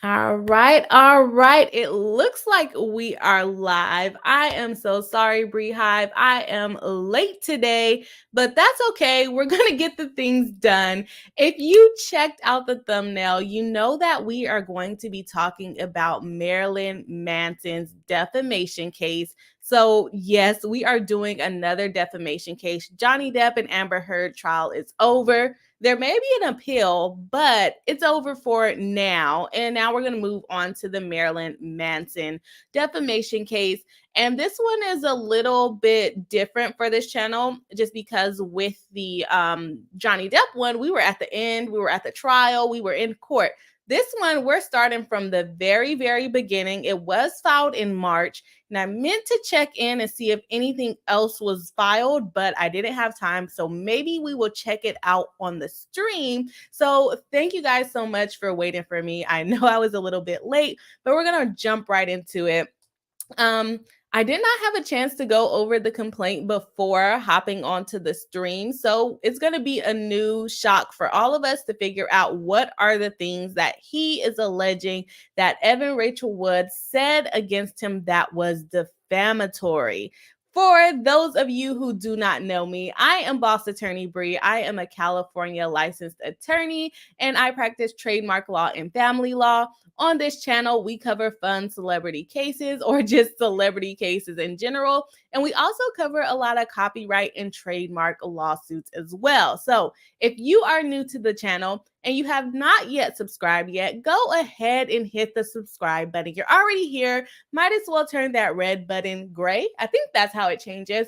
All right, all right. It looks like we are live. I am so sorry, Bri Hive. I am late today, but that's okay. We're going to get the things done. If you checked out the thumbnail, you know that we are going to be talking about Marilyn Manson's defamation case. So, yes, we are doing another defamation case. Johnny Depp and Amber Heard trial is over. There may be an appeal, but it's over for now. And now we're going to move on to the Marilyn Manson defamation case. And this one is a little bit different for this channel just because with the Johnny Depp one, we were at the end, we were at the trial, we were in court. This one, we're starting from the very, very beginning. It was filed in March, and I meant to check in and see if anything else was filed, but I didn't have time. So maybe we will check it out on the stream. So thank you guys so much for waiting for me. I know I was a little bit late, but we're going to jump right into it. I did not have a chance to go over the complaint before hopping onto the stream. So it's going to be a new shock for all of us to figure out what are the things that he is alleging that Evan Rachel Wood said against him that was defamatory. For those of you who do not know me, I am Boss Attorney Bri. I am a California licensed attorney, and I practice trademark law and family law. On this channel, we cover fun celebrity cases or just celebrity cases in general. And we also cover a lot of copyright and trademark lawsuits as well. So if you are new to the channel and you have not yet subscribed yet, go ahead and hit the subscribe button. You're already here. Might as well turn that red button gray. I think that's how it changes.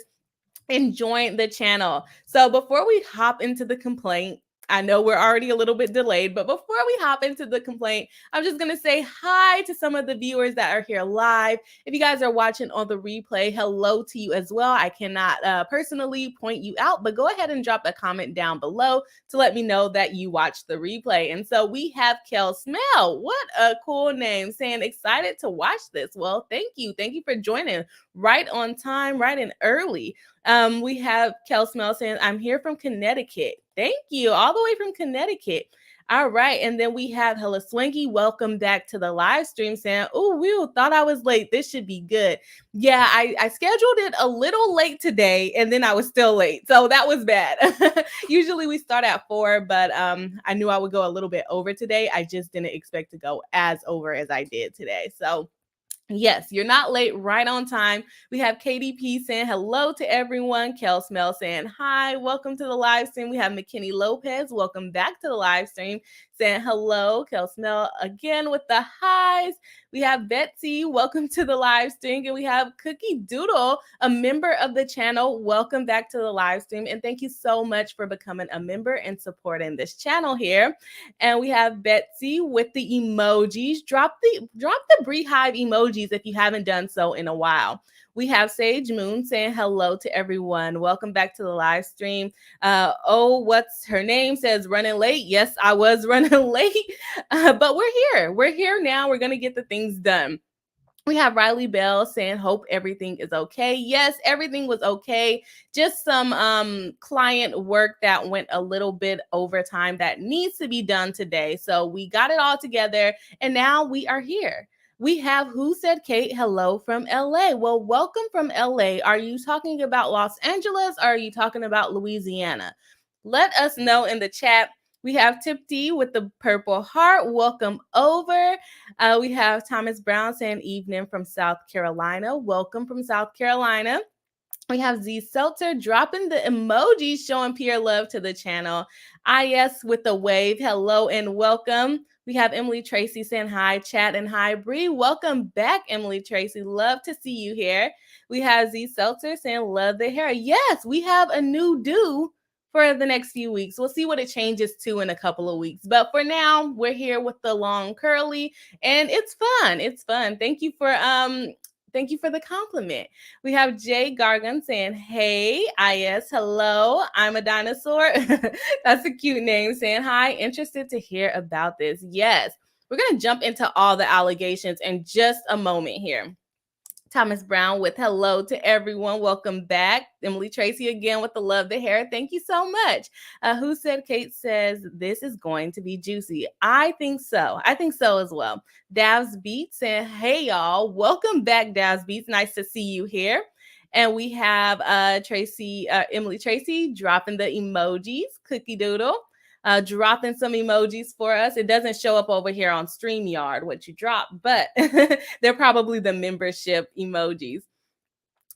And join the channel. So before we hop into the complaint, I know we're already a little bit delayed, but before we hop into the complaint, I'm just going to say hi to some of the viewers that are here live. If you guys are watching on the replay, hello to you as well. I cannot personally point you out, but go ahead and drop a comment down below to let me know that you watched the replay. And so we have Kel Smell. What a cool name, saying excited to watch this. Well, thank you. Thank you for joining right on time, right in early. We have Kel Smell saying, I'm here from Connecticut. Thank you. All the way from Connecticut. All right. And then we have Hella Swanky. Welcome back to the live stream saying, oh, we thought I was late. This should be good. Yeah, I scheduled it a little late today and then I was still late. So that was bad. Usually we start at 4, but I knew I would go a little bit over today. I just didn't expect to go as over as I did today. So yes, you're not late, right on time. We have KDP saying hello to everyone. Kel Smell saying hi. Welcome to the live stream. We have McKinney Lopez. Welcome back to the live stream. Saying hello. Kel Smell again with the highs. We have Betsy. Welcome to the live stream. And we have Cookie Doodle, a member of the channel. Welcome back to the live stream. And thank you so much for becoming a member and supporting this channel here. And we have Betsy with the emojis. Drop the Bri Hive emojis if you haven't done so in a while. We have Sage Moon saying hello to everyone. Welcome back to the live stream. What's her name says running late. Yes, I was running late, but we're here. We're here now. We're going to get the things done. We have Riley Bell saying, hope everything is okay. Yes, everything was okay. Just some client work that went a little bit over time that needs to be done today. So we got it all together and now we are here. We have Who Said Kate, hello from LA. Well, welcome from LA. Are you talking about Los Angeles or are you talking about Louisiana? Let us know in the chat. We have Tip D with the purple heart. Welcome over. We have Thomas Brown saying evening from South Carolina. Welcome from South Carolina. We have Z Seltzer dropping the emojis showing pure love to the channel. IS with the wave. Hello and welcome. We have Emily Tracy saying hi, chat, and hi, Bri. Welcome back, Emily Tracy. Love to see you here. We have Z Seltzer saying love the hair. Yes, we have a new do for the next few weeks. We'll see what it changes to in a couple of weeks. But for now, we're here with the long curly, and it's fun. It's fun. Thank you for the compliment. We have Jay Gargan saying, hey, IS, hello, I'm a dinosaur. That's a cute name, saying hi, interested to hear about this. Yes, we're going to jump into all the allegations in just a moment here. Thomas Brown with hello to everyone. Welcome back. Emily Tracy again with the love the hair. Thank you so much. Who said Kate says this is going to be juicy? I think so. I think so as well. Davs Beats saying, hey y'all, welcome back, Davs Beats. Nice to see you here. And we have Emily Tracy dropping the emojis, cookie doodle. Dropping some emojis for us. It doesn't show up over here on StreamYard what you drop, but they're probably the membership emojis.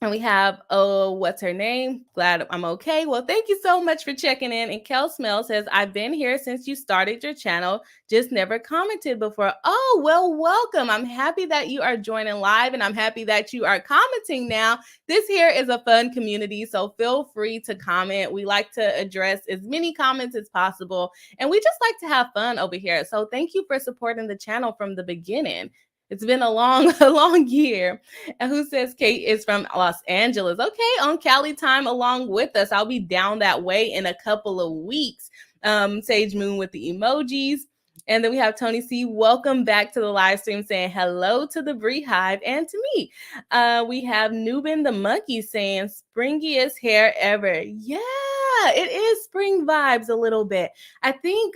And we have, oh, what's her name? Glad I'm okay. Well, thank you so much for checking in. And Kel Smell says, I've been here since you started your channel, just never commented before. Oh, well, welcome. I'm happy that you are joining live and I'm happy that you are commenting now. This here is a fun community, so feel free to comment. We like to address as many comments as possible. And we just like to have fun over here. So thank you for supporting the channel from the beginning. It's been a long year. And who says Kate is from Los Angeles? Okay, on Cali time along with us. I'll be down that way in a couple of weeks. Sage Moon with the emojis. And then we have Tony C. Welcome back to the live stream saying hello to the Bri Hive and to me. We have Nubin the Monkey saying springiest hair ever. Yeah, it is spring vibes a little bit. I think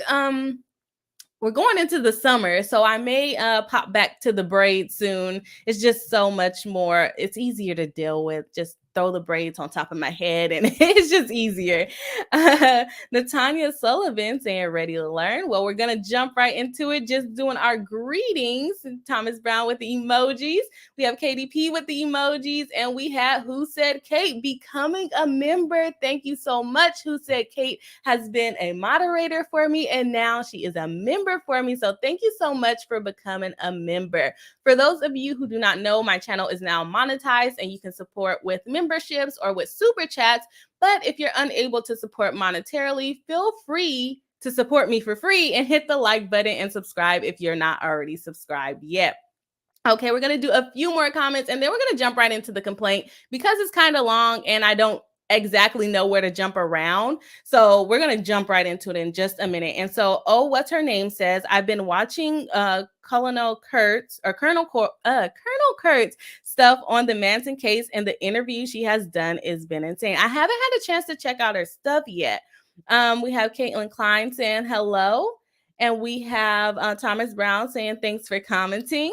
we're going into the summer, so I may pop back to the braid soon. It's just so much more. It's easier to deal with. Just throw the braids on top of my head and it's just easier. Natanya Sullivan saying ready to learn. Well, we're going to jump right into it. Just doing our greetings. Thomas Brown with the emojis. We have KDP with the emojis. And we have Who Said Kate becoming a member. Thank you so much. Who Said Kate has been a moderator for me and now she is a member for me. So thank you so much for becoming a member. For those of you who do not know, my channel is now monetized and you can support with memberships or with super chats. But if you're unable to support monetarily, feel free to support me for free and hit the like button and subscribe if you're not already subscribed yet. Okay, we're going to do a few more comments and then we're going to jump right into the complaint because it's kind of long and I don't exactly know where to jump around. So we're going to jump right into it in just a minute. And so, oh, what's her name says, I've been watching Colonel Kurtz stuff on the Manson case and the interview she has done has been insane. I haven't had a chance to check out her stuff yet. We have Caitlin Klein saying hello. And we have Thomas Brown saying thanks for commenting.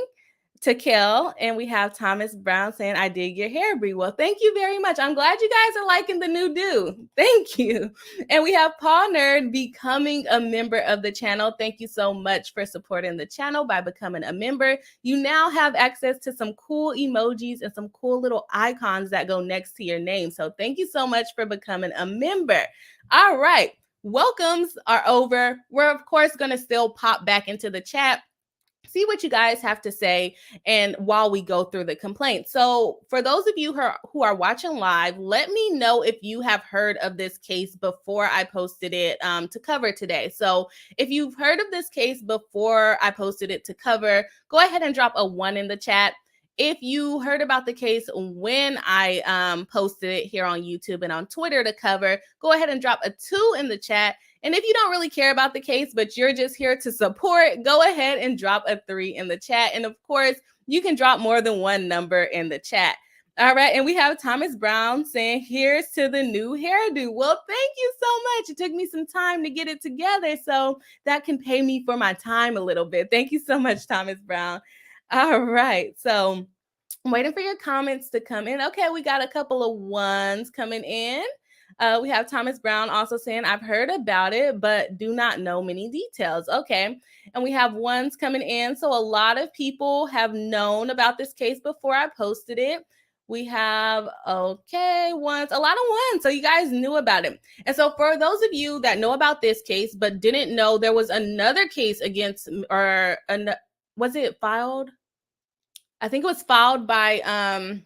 To Kel, and we have Thomas Brown saying, I dig your hair, Bri. Well, thank you very much. I'm glad you guys are liking the new do. Thank you. And we have Paul Nerd becoming a member of the channel. Thank you so much for supporting the channel by becoming a member. You now have access to some cool emojis and some cool little icons that go next to your name. So thank you so much for becoming a member. All right. Welcomes are over. We're, of course, going to still pop back into the chat, see what you guys have to say, and while we go through the complaint. So for those of you who are watching live, let me know if you have heard of this case before I posted it to cover today. So if you've heard of this case before I posted it to cover, go ahead and drop a 1 in the chat. If you heard about the case when I posted it here on YouTube and on Twitter to cover, go ahead and drop a 2 in the chat. And if you don't really care about the case, but you're just here to support, go ahead and drop a 3 in the chat. And of course, you can drop more than 1 number in the chat. All right. And we have Thomas Brown saying, here's to the new hairdo. Well, thank you so much. It took me some time to get it together, so that can pay me for my time a little bit. Thank you so much, Thomas Brown. All right. So I'm waiting for your comments to come in. Okay. We got a couple of 1s coming in. We have Thomas Brown also saying, I've heard about it, but do not know many details. Okay. And we have 1s coming in. So a lot of people have known about this case before I posted it. We have, okay, 1s, a lot of 1s. So you guys knew about it. And so for those of you that know about this case, but didn't know there was another case against, was it filed? I think it was filed by,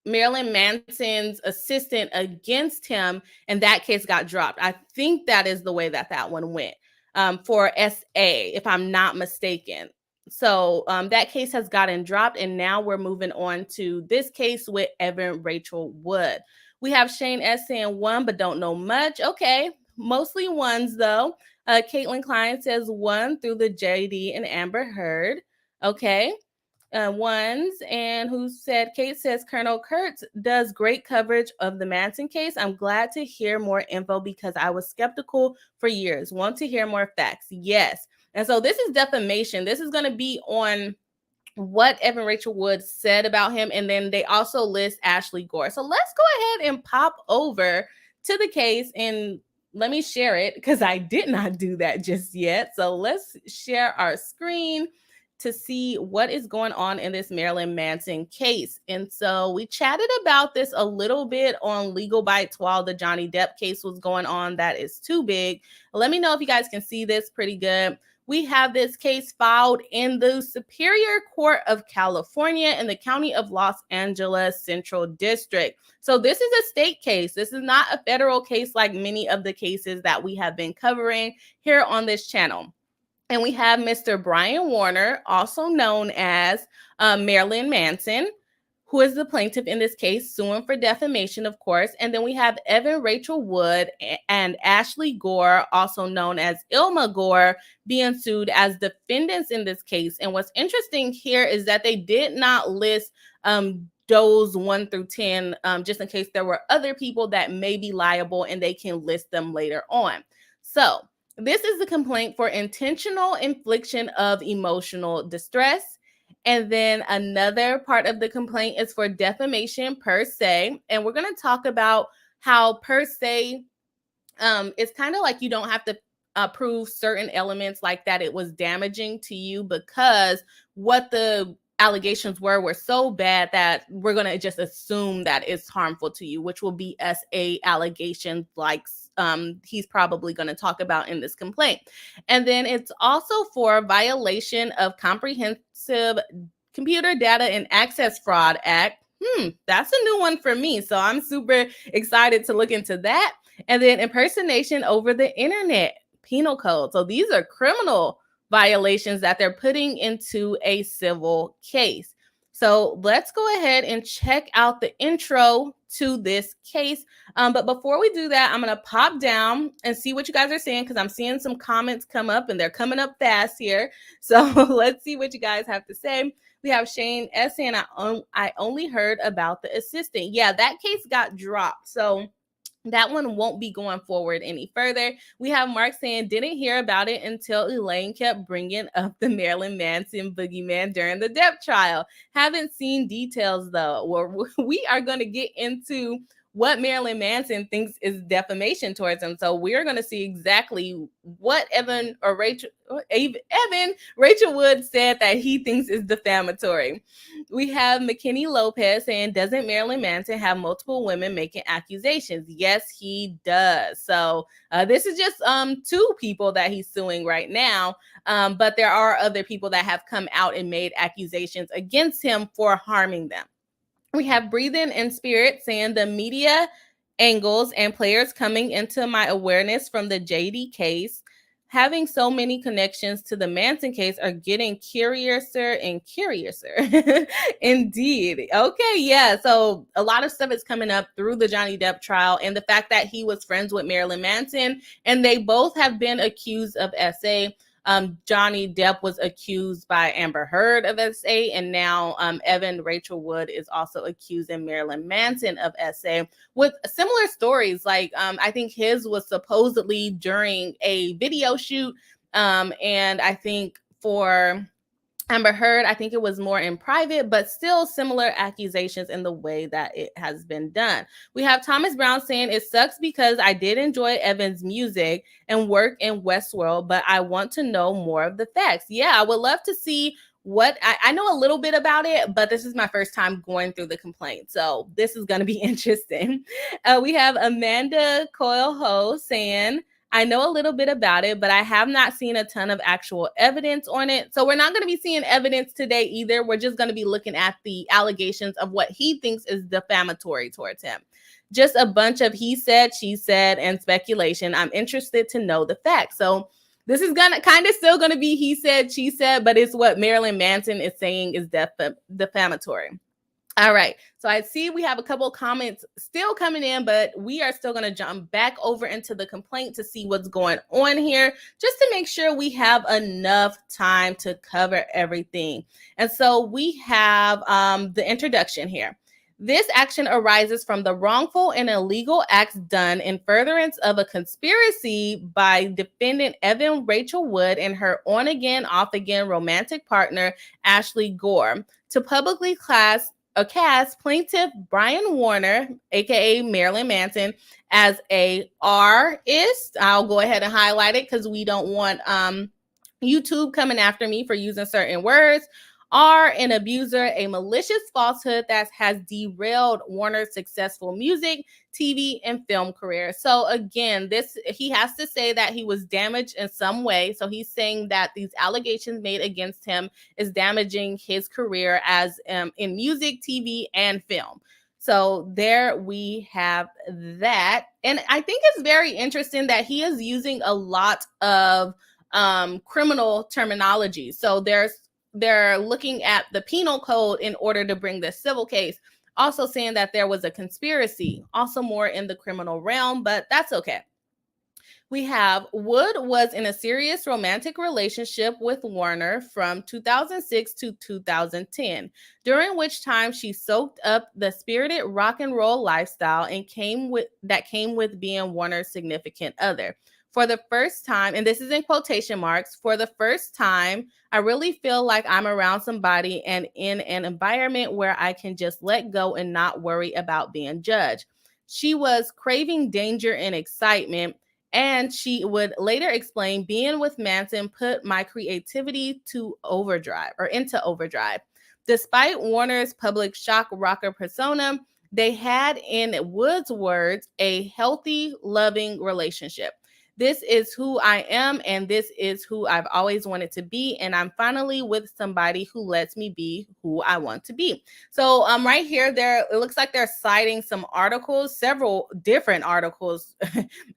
Marilyn Manson's assistant against him, and that case got dropped. I think that is the way that one went for SA, if I'm not mistaken. So that case has gotten dropped, and now we're moving on to this case with Evan Rachel Wood. We have Shane S saying 1, but don't know much. Okay, mostly 1s though. Caitlin Klein says 1 through the JD and Amber Heard. Okay. ones, and who said, Kate says, Colonel Kurtz does great coverage of the Manson case. I'm glad to hear more info because I was skeptical for years. Want to hear more facts. Yes. And so this is defamation. This is going to be on what Evan Rachel Wood said about him. And then they also list Ashley Gore. So let's go ahead and pop over to the case and let me share it because I did not do that just yet. So let's share our screen to see what is going on in this Marilyn Manson case. And so we chatted about this a little bit on Legal Bites while the Johnny Depp case was going on. That is too big. Let me know if you guys can see this pretty good. We have this case filed in the Superior Court of California in the County of Los Angeles Central District. So this is a state case. This is not a federal case like many of the cases that we have been covering here on this channel. And we have Mr. Brian Warner, also known as Marilyn Manson, who is the plaintiff in this case, suing for defamation, of course. And then we have Evan Rachel Wood and Ashley Gore, also known as Ilma Gore, being sued as defendants in this case. And what's interesting here is that they did not list does 1 through 10, just in case there were other people that may be liable, and they can list them later on. So this is a complaint for intentional infliction of emotional distress. And then another part of the complaint is for defamation per se. And we're going to talk about how per se, it's kind of like you don't have to prove certain elements like that it was damaging to you, because what the allegations were so bad that we're going to just assume that it's harmful to you, which will be SA allegations like he's probably going to talk about in this complaint. And then it's also for violation of Comprehensive Computer Data and Access Fraud Act. That's a new one for me. So I'm super excited to look into that. And then impersonation over the internet, penal code. So these are criminal violations that they're putting into a civil case. So let's go ahead and check out the intro to this case. But before we do that, I'm going to pop down and see what you guys are saying, because I'm seeing some comments come up and they're coming up fast here. So let's see what you guys have to say. We have Shane S. saying, I only heard about the assistant. Yeah, that case got dropped. So that one won't be going forward any further. We have Mark saying, didn't hear about it until Elaine kept bringing up the Marilyn Manson boogeyman during the Depp trial. Haven't seen details though. We are going to get into what Marilyn Manson thinks is defamation towards him. So we're going to see exactly what Evan Rachel Wood said that he thinks is defamatory. We have McKinney Lopez saying, doesn't Marilyn Manson have multiple women making accusations? Yes, he does. So this is just 2 people that he's suing right now. But there are other people that have come out and made accusations against him for harming them. We have Breathing in Spirit saying, the media angles and players coming into my awareness from the JD case, having so many connections to the Manson case, are getting curiouser and curiouser. Indeed. Okay, yeah. So a lot of stuff is coming up through the Johnny Depp trial, and the fact that he was friends with Marilyn Manson, and they both have been accused of SA. Johnny Depp was accused by Amber Heard of SA, and now Evan Rachel Wood is also accusing Marilyn Manson of SA with similar stories. Like I think his was supposedly during a video shoot, and I think for Amber Heard, I think it was more in private, but still similar accusations in the way that it has been done. We have Thomas Brown saying, it sucks because I did enjoy Evan's music and work in Westworld, but I want to know more of the facts. Yeah, I would love to see what I know a little bit about it, but this is my first time going through the complaint. So this is going to be interesting. We have Amanda Coyle-Ho saying, I know a little bit about it, but I have not seen a ton of actual evidence on it. So we're not going to be seeing evidence today either. We're just going to be looking at the allegations of what he thinks is defamatory towards him. Just a bunch of he said, she said, and speculation. I'm interested to know the facts. So this is gonna kind of still going to be he said, she said, but it's what Marilyn Manson is saying is defamatory. All right. So I see we have a couple comments still coming in, but we are still going to jump back over into the complaint to see what's going on here, just to make sure we have enough time to cover everything. And so we have the introduction here. This action arises from the wrongful and illegal acts done in furtherance of a conspiracy by defendant Evan Rachel Wood and her on-again, off-again romantic partner, Ashley Gore, to publicly cast plaintiff Brian Warner, aka Marilyn Manson, as a R-ist. I'll go ahead and highlight it because we don't want YouTube coming after me for using certain words. Are an abuser, a malicious falsehood that has derailed Warner's successful music, TV, and film career. So again, he has to say that he was damaged in some way. So he's saying that these allegations made against him is damaging his career as in music, TV, and film. So there we have that. And I think it's very interesting that he is using a lot of criminal terminology. So they're looking at the penal code in order to bring this civil case, also saying that there was a conspiracy, also more in the criminal realm, but that's okay. We have Wood was in a serious romantic relationship with Warner from 2006 to 2010, during which time she soaked up the spirited rock and roll lifestyle and came with being Warner's significant other. For the first time, and this is in quotation marks, for the first time, I really feel like I'm around somebody and in an environment where I can just let go and not worry about being judged. She was craving danger and excitement, and she would later explain, being with Manson put my creativity into overdrive. Despite Warner's public shock rocker persona, they had, in Wood's words, a healthy, loving relationship. This is who I am, and this is who I've always wanted to be, and I'm finally with somebody who lets me be who I want to be. So right here, it looks like they're citing some articles, several different articles,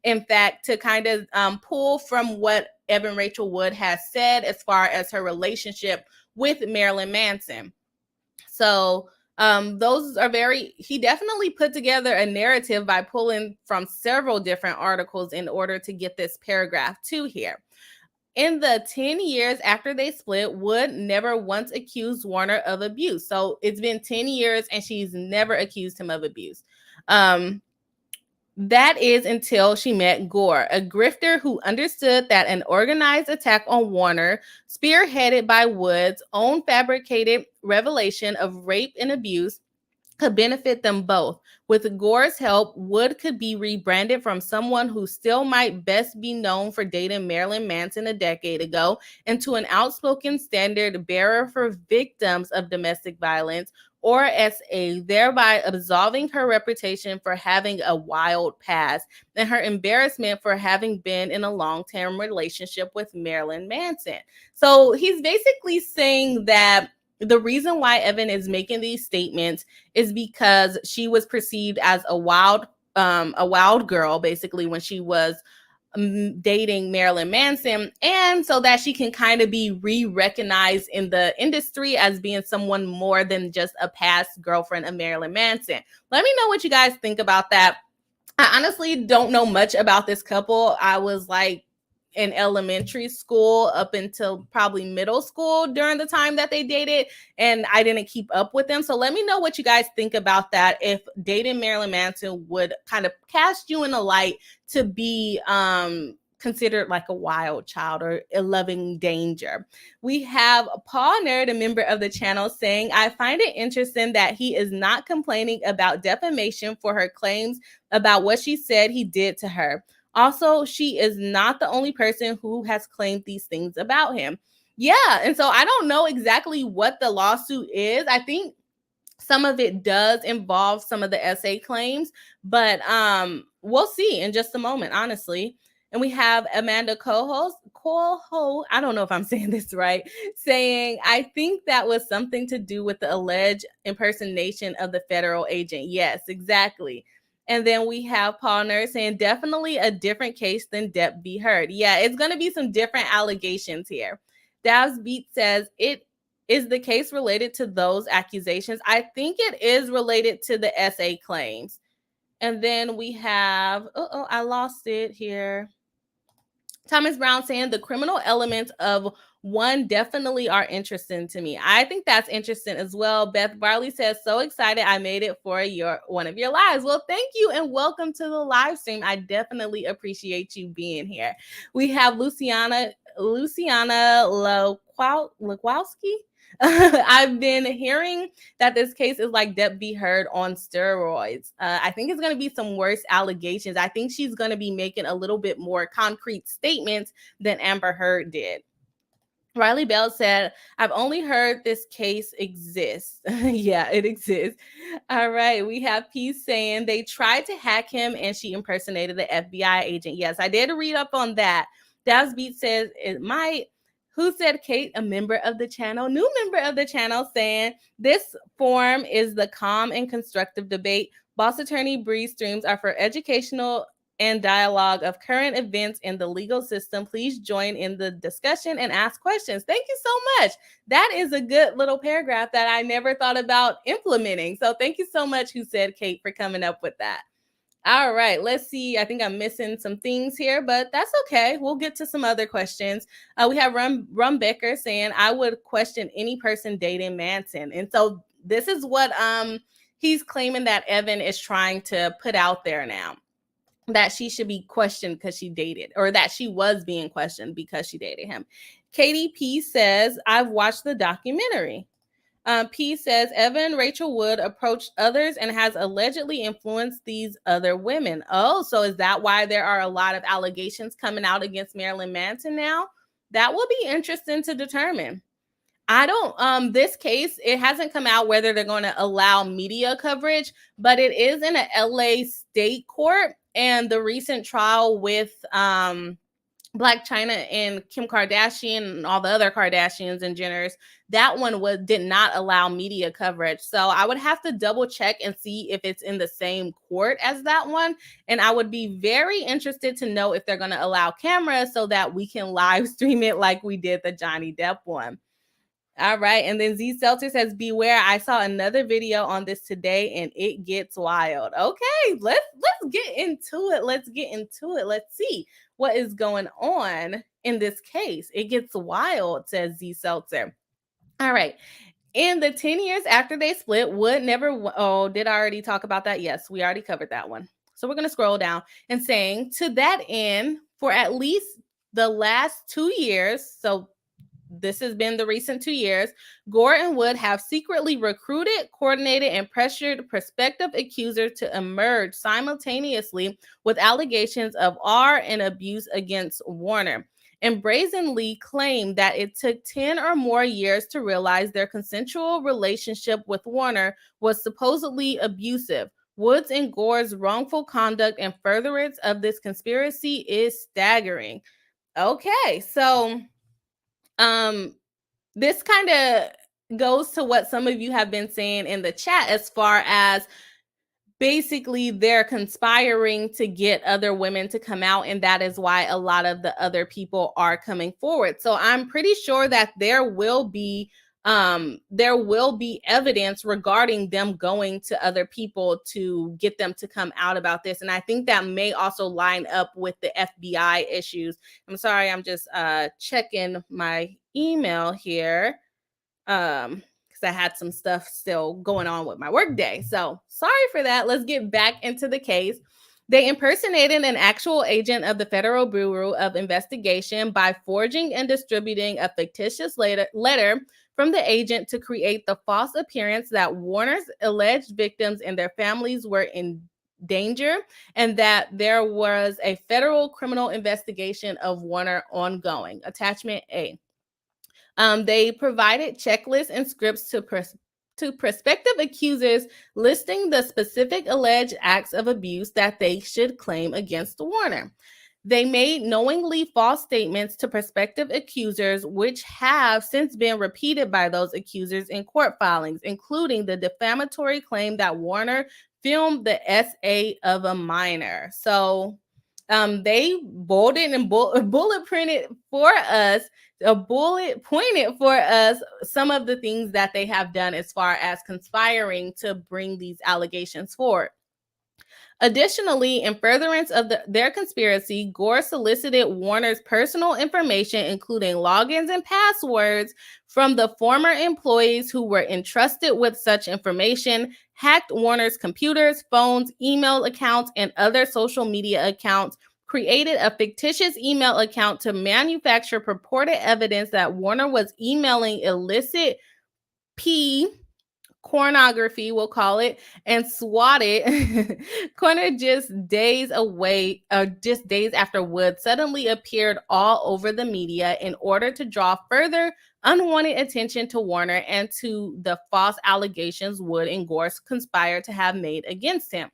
in fact, to kind of pull from what Evan Rachel Wood has said as far as her relationship with Marilyn Manson. So those are he definitely put together a narrative by pulling from several different articles in order to get this paragraph 2 here. In the 10 years after they split, Wood never once accused Warner of abuse. So it's been 10 years and she's never accused him of abuse. That is until she met Gore, a grifter who understood that an organized attack on Warner, spearheaded by Wood's own fabricated revelation of rape and abuse, could benefit them both. With Gore's help, Wood could be rebranded from someone who still might best be known for dating Marilyn Manson a decade ago into an outspoken standard bearer for victims of domestic violence, or SA, thereby absolving her reputation for having a wild past and her embarrassment for having been in a long-term relationship with Marilyn Manson. So he's basically saying that the reason why Evan is making these statements is because she was perceived as a wild girl, basically, when she was dating Marilyn Manson, and so that she can kind of be re-recognized in the industry as being someone more than just a past girlfriend of Marilyn Manson. Let me know what you guys think about that. I honestly don't know much about this couple. I was like in elementary school up until probably middle school during the time that they dated, and I didn't keep up with them. So let me know what you guys think about that, if dating Marilyn Manson would kind of cast you in a light to be considered like a wild child or a loving danger. We have Paul Nerd, a member of the channel, saying, I find it interesting that he is not complaining about defamation for her claims about what she said he did to her. Also, she is not the only person who has claimed these things about him. Yeah, and so I don't know exactly what the lawsuit is. I think some of it does involve some of the SA claims, but we'll see in just a moment, honestly. And we have Amanda Coho, I don't know if I'm saying this right, saying, I think that was something to do with the alleged impersonation of the federal agent. Yes, exactly. And then we have Paul Nerd saying, definitely a different case than Depp v. Heard. Yeah, it's going to be some different allegations here. Dav's Beat says, it Is the case related to those accusations? I think it is related to the SA claims. And then we have, I lost it here. Thomas Brown saying the criminal elements of one definitely are interesting to me. I think that's interesting as well. Beth Barley says, so excited I made it for one of your lives. Well, thank you and welcome to the live stream. I definitely appreciate you being here. We have Luciana Lukowski. I've been hearing that this case is like Depp v. Heard on steroids. I think it's going to be some worse allegations. I think she's going to be making a little bit more concrete statements than Amber Heard did. Riley Bell said, I've only heard this case exists. Yeah, it exists. All right. We have Peace saying they tried to hack him and she impersonated the FBI agent. Yes, I did read up on that. Davs Beat says it might. Who said Kate, a member of the channel? New member of the channel saying this forum is the calm and constructive debate. Boss Attorney Bri streams are for educational and dialogue of current events in the legal system. Please join in the discussion and ask questions. Thank you so much. That is a good little paragraph that I never thought about implementing. So thank you so much, Who Said Kate, for coming up with that. All right, let's see. I think I'm missing some things here, but that's okay. We'll get to some other questions. We have Rum Becker saying, I would question any person dating Manson. And so this is what he's claiming that Evan is trying to put out there now, that she should be questioned because she dated, or that she was being questioned because she dated him. Katie P says, I've watched the documentary. P says, Evan Rachel Wood approached others and has allegedly influenced these other women. Oh, so is that why there are a lot of allegations coming out against Marilyn Manson now? That will be interesting to determine. I don't, this case, it hasn't come out whether they're going to allow media coverage, but it is in an LA state court. And the recent trial with Black China and Kim Kardashian and all the other Kardashians and Jenners, that one did not allow media coverage. So I would have to double check and see if it's in the same court as that one. And I would be very interested to know if they're going to allow cameras so that we can live stream it like we did the Johnny Depp one. All right. And then Z Seltzer says, beware. I saw another video on this today and it gets wild. Okay, let's get into it. Let's see what is going on in this case. It gets wild, says Z Seltzer. All right. In the 10 years after they split, Wood never, did I already talk about that? Yes, we already covered that one. So we're going to scroll down and saying, to that end, for at least the last 2 years, so this has been the recent 2 years, Gore and Wood have secretly recruited, coordinated, and pressured prospective accusers to emerge simultaneously with allegations of R and abuse against Warner, and brazenly claimed that it took 10 or more years to realize their consensual relationship with Warner was supposedly abusive. Wood's and Gore's wrongful conduct and furtherance of this conspiracy is staggering. Okay, so this kind of goes to what some of you have been saying in the chat as far as basically they're conspiring to get other women to come out, and that is why a lot of the other people are coming forward. So I'm pretty sure that there will be evidence regarding them going to other people to get them to come out about this. And I think that may also line up with the FBI issues. I'm sorry, I'm just checking my email here because I had some stuff still going on with my work day. So sorry for that. Let's get back into the case. They impersonated an actual agent of the Federal Bureau of Investigation by forging and distributing a fictitious letter from the agent to create the false appearance that Warner's alleged victims and their families were in danger and that there was a federal criminal investigation of Warner ongoing. Attachment A. They provided checklists and scripts to prospective accusers listing the specific alleged acts of abuse that they should claim against Warner. They made knowingly false statements to prospective accusers, which have since been repeated by those accusers in court filings, including the defamatory claim that Warner filmed the SA of a minor. So They bolded and bullet printed for us, a bullet pointed for us some of the things that they have done as far as conspiring to bring these allegations forward. Additionally, in furtherance of their conspiracy, Gore solicited Warner's personal information, including logins and passwords, from the former employees who were entrusted with such information, hacked Warner's computers, phones, email accounts, and other social media accounts, created a fictitious email account to manufacture purported evidence that Warner was emailing illicit pornography, we'll call it, and swatted. Corner just days after Wood suddenly appeared all over the media in order to draw further unwanted attention to Warner and to the false allegations Wood and Gore conspired to have made against him.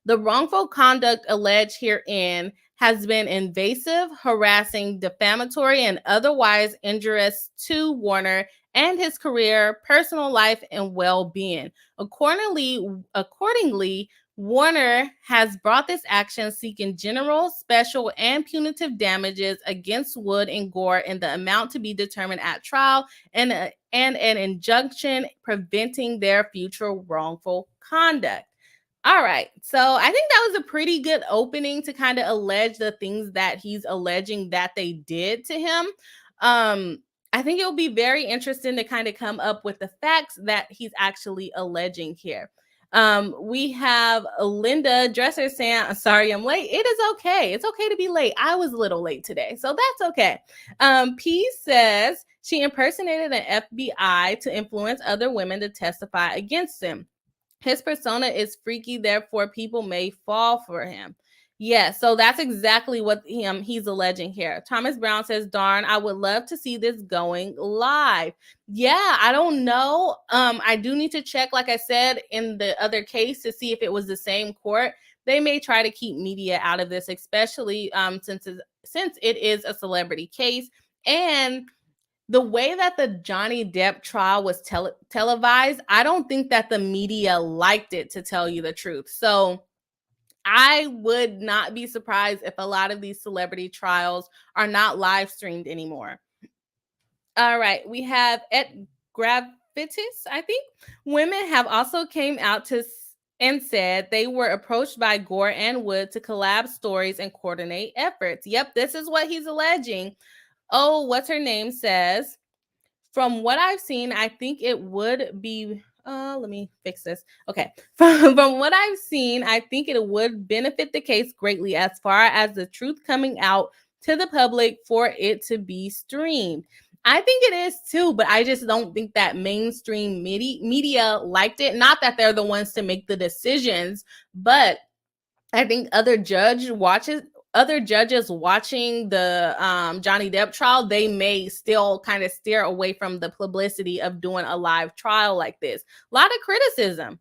The wrongful conduct alleged herein has been invasive, harassing, defamatory, and otherwise injurious to Warner and his career, personal life, and well-being. Accordingly, Warner has brought this action seeking general, special, and punitive damages against Wood and Gore in the amount to be determined at trial, and an injunction preventing their future wrongful conduct. All right. So I think that was a pretty good opening to kind of allege the things that he's alleging that they did to him. I think it'll be very interesting to kind of come up with the facts that he's actually alleging here. We have Linda Dresser saying, sorry, I'm late. It is okay. It's okay to be late. I was a little late today, so that's okay. P says she impersonated an FBI to influence other women to testify against him. His persona is freaky, therefore people may fall for him. Yeah, so that's exactly what he's alleging here. Thomas Brown says, darn, I would love to see this going live. Yeah, I don't know. I do need to check, like I said, in the other case to see if it was the same court. They may try to keep media out of this, especially since it is a celebrity case. And the way that the Johnny Depp trial was televised, I don't think that the media liked it, to tell you the truth. So I would not be surprised if a lot of these celebrity trials are not live streamed anymore. All right, we have at Gravitas, I think. Women have also came out and said they were approached by Gore and Wood to collab stories and coordinate efforts. Yep, this is what he's alleging. Oh, what's her name says, from what I've seen, I think it would be, let me fix this. Okay. From what I've seen, I think it would benefit the case greatly as far as the truth coming out to the public for it to be streamed. I think it is too, but I just don't think that mainstream media liked it. Not that they're the ones to make the decisions, but I think other judges watching the Johnny Depp trial, they may still kind of steer away from the publicity of doing a live trial like this. A lot of criticism.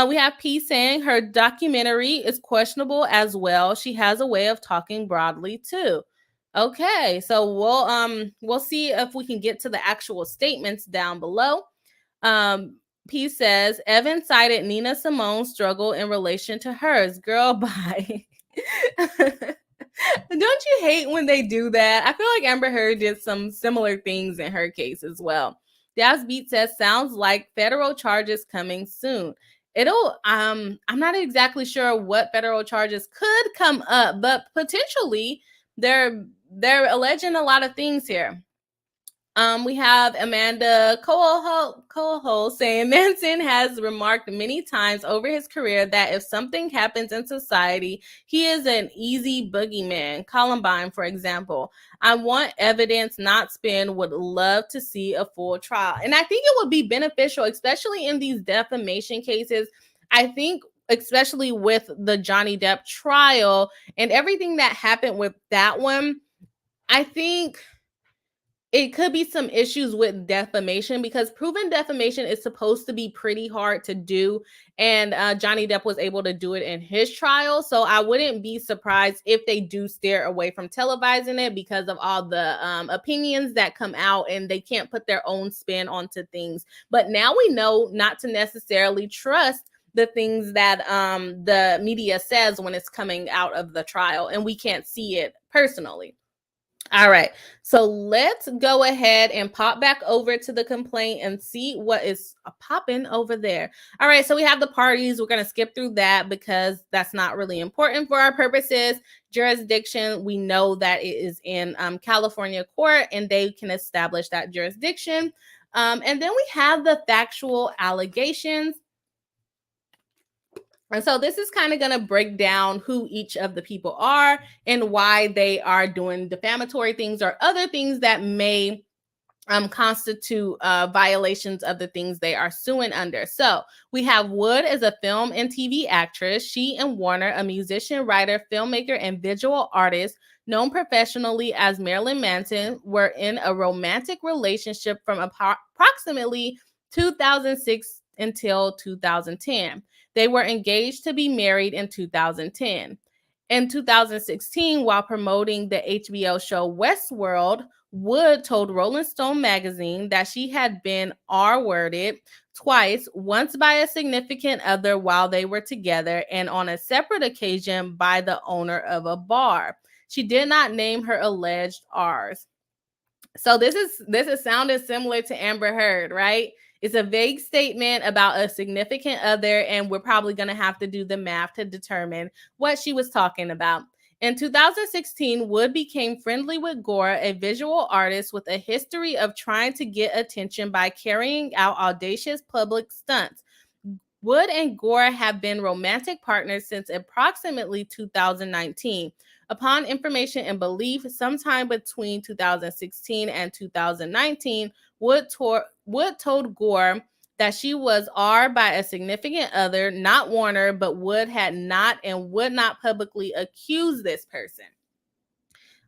We have P saying her documentary is questionable as well. She has a way of talking broadly too. Okay, so we'll see if we can get to the actual statements down below. P says, Evan cited Nina Simone's struggle in relation to hers. Girl, bye. Don't you hate when they do that? I feel like Amber Heard did some similar things in her case as well. Daz Beat says, sounds like federal charges coming soon. I'm not exactly sure what federal charges could come up, but potentially they're alleging a lot of things here. We have Amanda Coho saying Manson has remarked many times over his career that if something happens in society, he is an easy boogeyman. Columbine, for example. I want evidence, not spin. Would love to see a full trial. And I think it would be beneficial, especially in these defamation cases. I think especially with the Johnny Depp trial and everything that happened with that one, I think it could be some issues with defamation because proven defamation is supposed to be pretty hard to do. And Johnny Depp was able to do it in his trial. So I wouldn't be surprised if they do steer away from televising it because of all the opinions that come out and they can't put their own spin onto things. But now we know not to necessarily trust the things that the media says when it's coming out of the trial, and we can't see it personally. All right, so let's go ahead and pop back over to the complaint and see what is popping over there. All right, so we have the parties. We're going to skip through that because that's not really important for our purposes. Jurisdiction, we know that it is in California court, and they can establish that jurisdiction. And then we have the factual allegations. And so this is kind of going to break down who each of the people are and why they are doing defamatory things or other things that may constitute violations of the things they are suing under. So we have Wood as a film and TV actress. She and Warner, a musician, writer, filmmaker, and visual artist known professionally as Marilyn Manson, were in a romantic relationship from approximately 2006 until 2010. They were engaged to be married in 2010. In 2016, while promoting the HBO show Westworld, Wood told Rolling Stone magazine that she had been R-worded twice, once by a significant other while they were together, and on a separate occasion by the owner of a bar. She did not name her alleged R's. So this is sounding similar to Amber Heard, right? It's a vague statement about a significant other, and we're probably going to have to do the math to determine what she was talking about. In 2016, Wood became friendly with Gore, a visual artist with a history of trying to get attention by carrying out audacious public stunts. Wood and Gore have been romantic partners since approximately 2019. Upon information and belief, sometime between 2016 and 2019, Wood told Gore that she was R by a significant other, not Warner, but Wood had not and would not publicly accuse this person.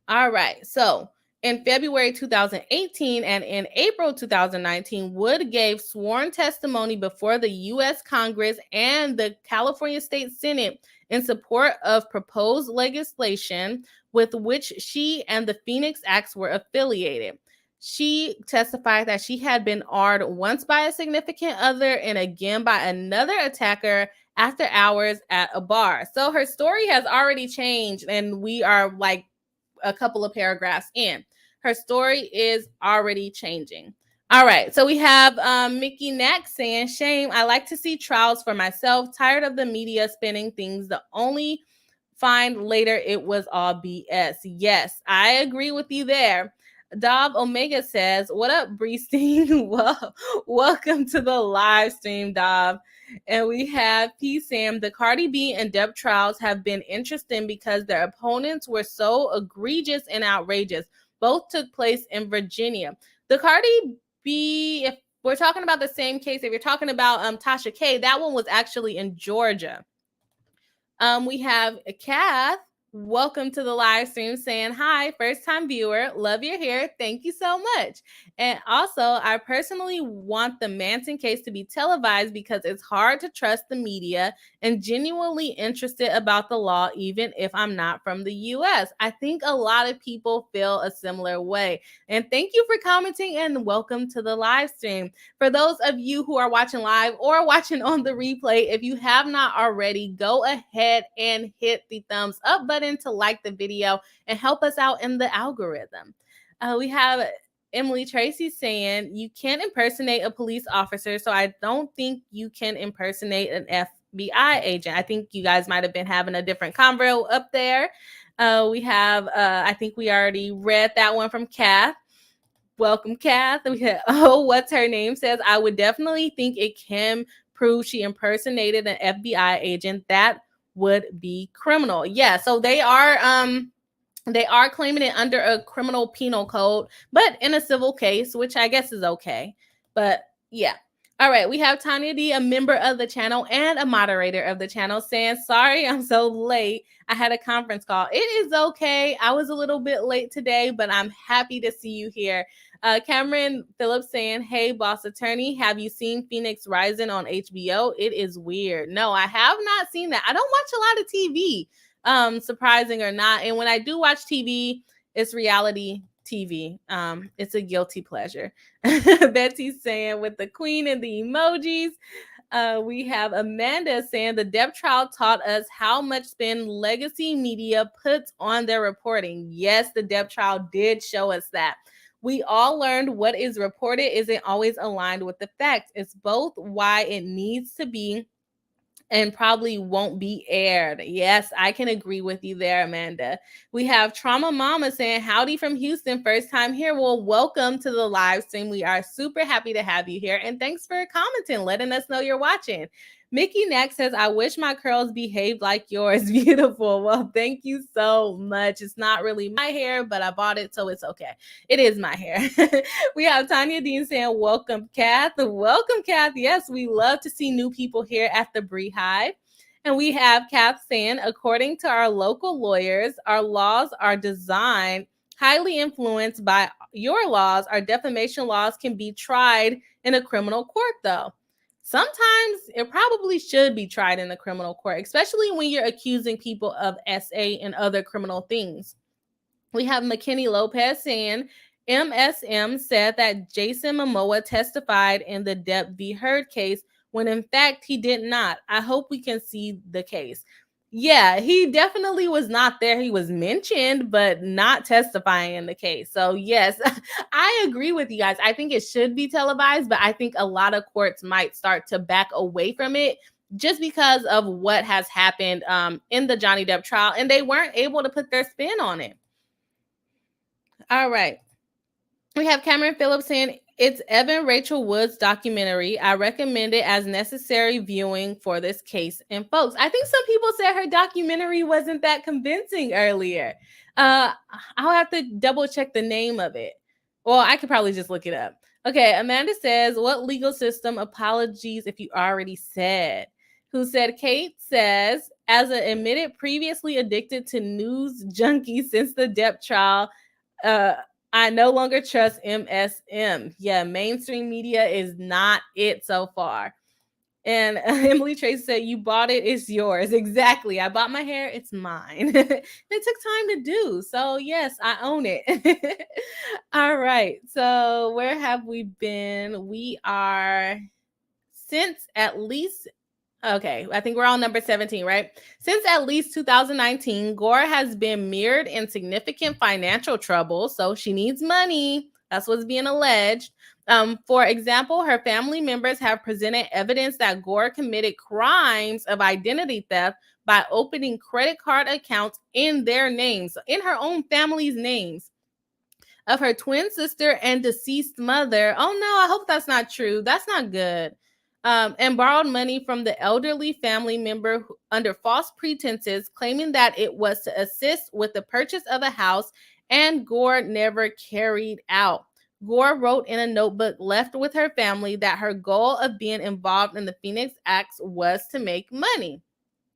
All right, so in February 2018 and in April 2019, Wood gave sworn testimony before the U.S. Congress and the California State Senate in support of proposed legislation with which she and the Phoenix Acts were affiliated. She testified that she had been R'd once by a significant other and again by another attacker after hours at a bar. So her story has already changed, and we are like a couple of paragraphs in. Her story is already changing. All right, so we have Mickey Knack saying, shame, I like to see trials for myself, tired of the media spinning things, the only find later it was all BS. Yes, I agree with you there. Dov Omega says, what up, Breesteen? Well, welcome to the live stream, Dov. And we have P. Sam. The Cardi B and Deb trials have been interesting because their opponents were so egregious and outrageous. Both took place in Virginia. The Cardi B, if we're talking about the same case, if you're talking about Tasha K, that one was actually in Georgia. We have Kath. Welcome to the live stream saying, hi, first time viewer, love your hair. Thank you so much. And also, I personally want the Manson case to be televised because it's hard to trust the media and genuinely interested about the law, even if I'm not from the US. I think a lot of people feel a similar way. And thank you for commenting and welcome to the live stream. For those of you who are watching live or watching on the replay, if you have not already, go ahead and hit the thumbs up button to like the video and help us out in the algorithm. We have Emily Tracy saying, you can't impersonate a police officer, so I don't think you can impersonate an FBI agent. I think you guys might have been having a different convo up there. We have, I think we already read that one from Kath. Welcome, Kath. We had, what's her name says, I would definitely think it can prove she impersonated an FBI agent. That would be criminal. Yeah, so they are claiming it under a criminal penal code, but in a civil case, which I guess is okay. But yeah. All right, we have Tanya D, a member of the channel and a moderator of the channel, saying, sorry, I'm so late. I had a conference call. It is okay. I was a little bit late today, but I'm happy to see you here. Cameron Phillips saying, hey, Boss Attorney, have you seen Phoenix Rising on HBO? It is weird. No, I have not seen that. I don't watch a lot of TV, surprising or not. And when I do watch TV, it's reality TV. It's a guilty pleasure. Betty's saying, with the queen and the emojis. We have Amanda saying the Depp trial taught us how much spin legacy media puts on their reporting. Yes, the Depp trial did show us that. We all learned what is reported isn't always aligned with the facts. It's both why it needs to be and probably won't be aired. Yes, I can agree with you there, Amanda. We have Trauma Mama saying, howdy from Houston, first time here. Well, welcome to the live stream. We are super happy to have you here. And thanks for commenting, letting us know you're watching. Mickey next says, I wish my curls behaved like yours. Beautiful. Well, thank you so much. It's not really my hair, but I bought it, so it's okay. It is my hair. We have Tanya Dean saying, welcome, Kath. Welcome, Kath. Yes, we love to see new people here at the Bri Hive. And we have Kath saying, according to our local lawyers, our laws are designed highly influenced by your laws. Our defamation laws can be tried in a criminal court, though. Sometimes it probably should be tried in a criminal court, especially when you're accusing people of SA and other criminal things. We have McKinney Lopez saying, MSM said that Jason Momoa testified in the Depp v. Heard case when in fact he did not. I hope we can see the case. Yeah, he definitely was not there. He was mentioned, but not testifying in the case. So yes, I agree with you guys. I think it should be televised, but I think a lot of courts might start to back away from it just because of what has happened in the Johnny Depp trial, and they weren't able to put their spin on it. All right. We have Cameron Phillips saying, it's Evan Rachel Wood's documentary. I recommend it as necessary viewing for this case. And folks, I think some people said her documentary wasn't that convincing earlier. I'll have to double check the name of it. Well, I could probably just look it up. Okay, Amanda says, what legal system? Apologies if you already said. Who said, Kate says, as an admitted previously addicted to news junkie since the Depp trial, I no longer trust MSM. Yeah, mainstream media is not it so far. And Emily Tracy said, you bought it, it's yours. Exactly. I bought my hair, it's mine. It took time to do. So yes, I own it. All right. So where have we been? We are since at least okay, I think we're on number 17, right? Since at least 2019, Gore has been mired in significant financial trouble, so she needs money. That's what's being alleged. For example, her family members have presented evidence that Gore committed crimes of identity theft by opening credit card accounts in their names, in her own family's names, of her twin sister and deceased mother. Oh no, I hope that's not true. That's not good. And borrowed money from the elderly family member under false pretenses, claiming that it was to assist with the purchase of a house, and Gore never carried out. Gore wrote in a notebook left with her family that her goal of being involved in the Phoenix Acts was to make money.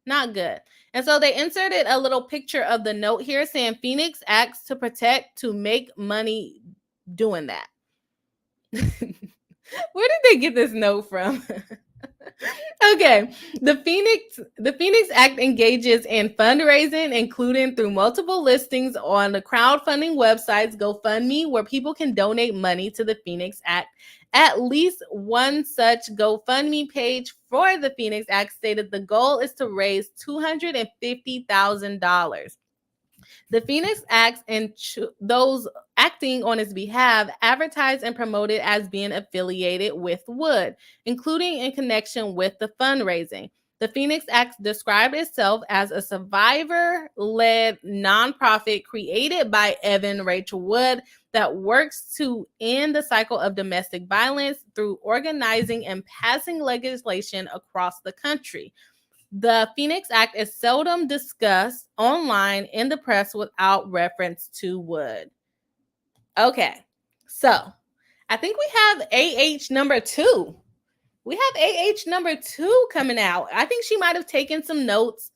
Not good. And so they inserted a little picture of the note here saying Phoenix Acts to protect, to make money doing that. Where did they get this note from? Okay, the Phoenix Act engages in fundraising, including through multiple listings on the crowdfunding websites GoFundMe, where people can donate money to the Phoenix Act. At least one such GoFundMe page for the Phoenix Act stated the goal is to raise $250,000. The Phoenix Acts and those acting on his behalf advertised and promoted as being affiliated with Wood, including in connection with the fundraising. The Phoenix Acts described itself as a survivor-led nonprofit created by Evan Rachel Wood that works to end the cycle of domestic violence through organizing and passing legislation across the country. The Phoenix Act is seldom discussed online in the press without reference to Wood. Okay, so I think we have AH number 2. We have AH number 2 coming out. I think she might have taken some notes.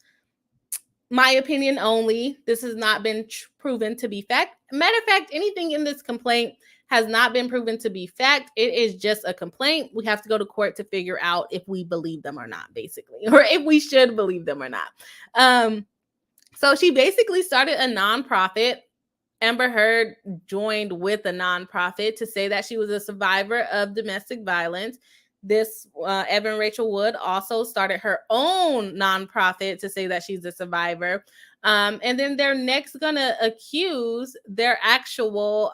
My opinion only. This has not been proven to be fact. Matter of fact, anything in this complaint has not been proven to be fact. It is just a complaint. We have to go to court to figure out if we believe them or not, basically, or if we should believe them or not. So she basically started a nonprofit. Amber Heard joined with a nonprofit to say that she was a survivor of domestic violence. This Evan Rachel Wood also started her own nonprofit to say that she's a survivor. And then they're next gonna accuse their actual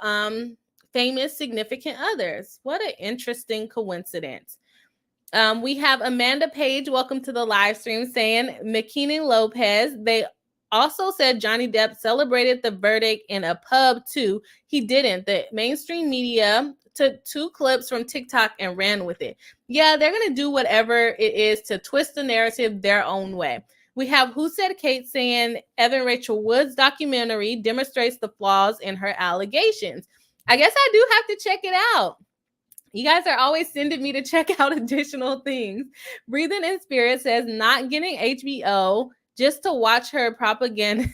famous significant others. What an interesting coincidence. We have Amanda Page, welcome to the live stream, saying McKinney Lopez. They also said Johnny Depp celebrated the verdict in a pub too. He didn't. The mainstream media took 2 clips from TikTok and ran with it. Yeah, they're going to do whatever it is to twist the narrative their own way. We have Who Said Kate saying Evan Rachel Wood's documentary demonstrates the flaws in her allegations. I guess I do have to check it out. You guys are always sending me to check out additional things. Breathing in Spirit says not getting HBO just to watch her propaganda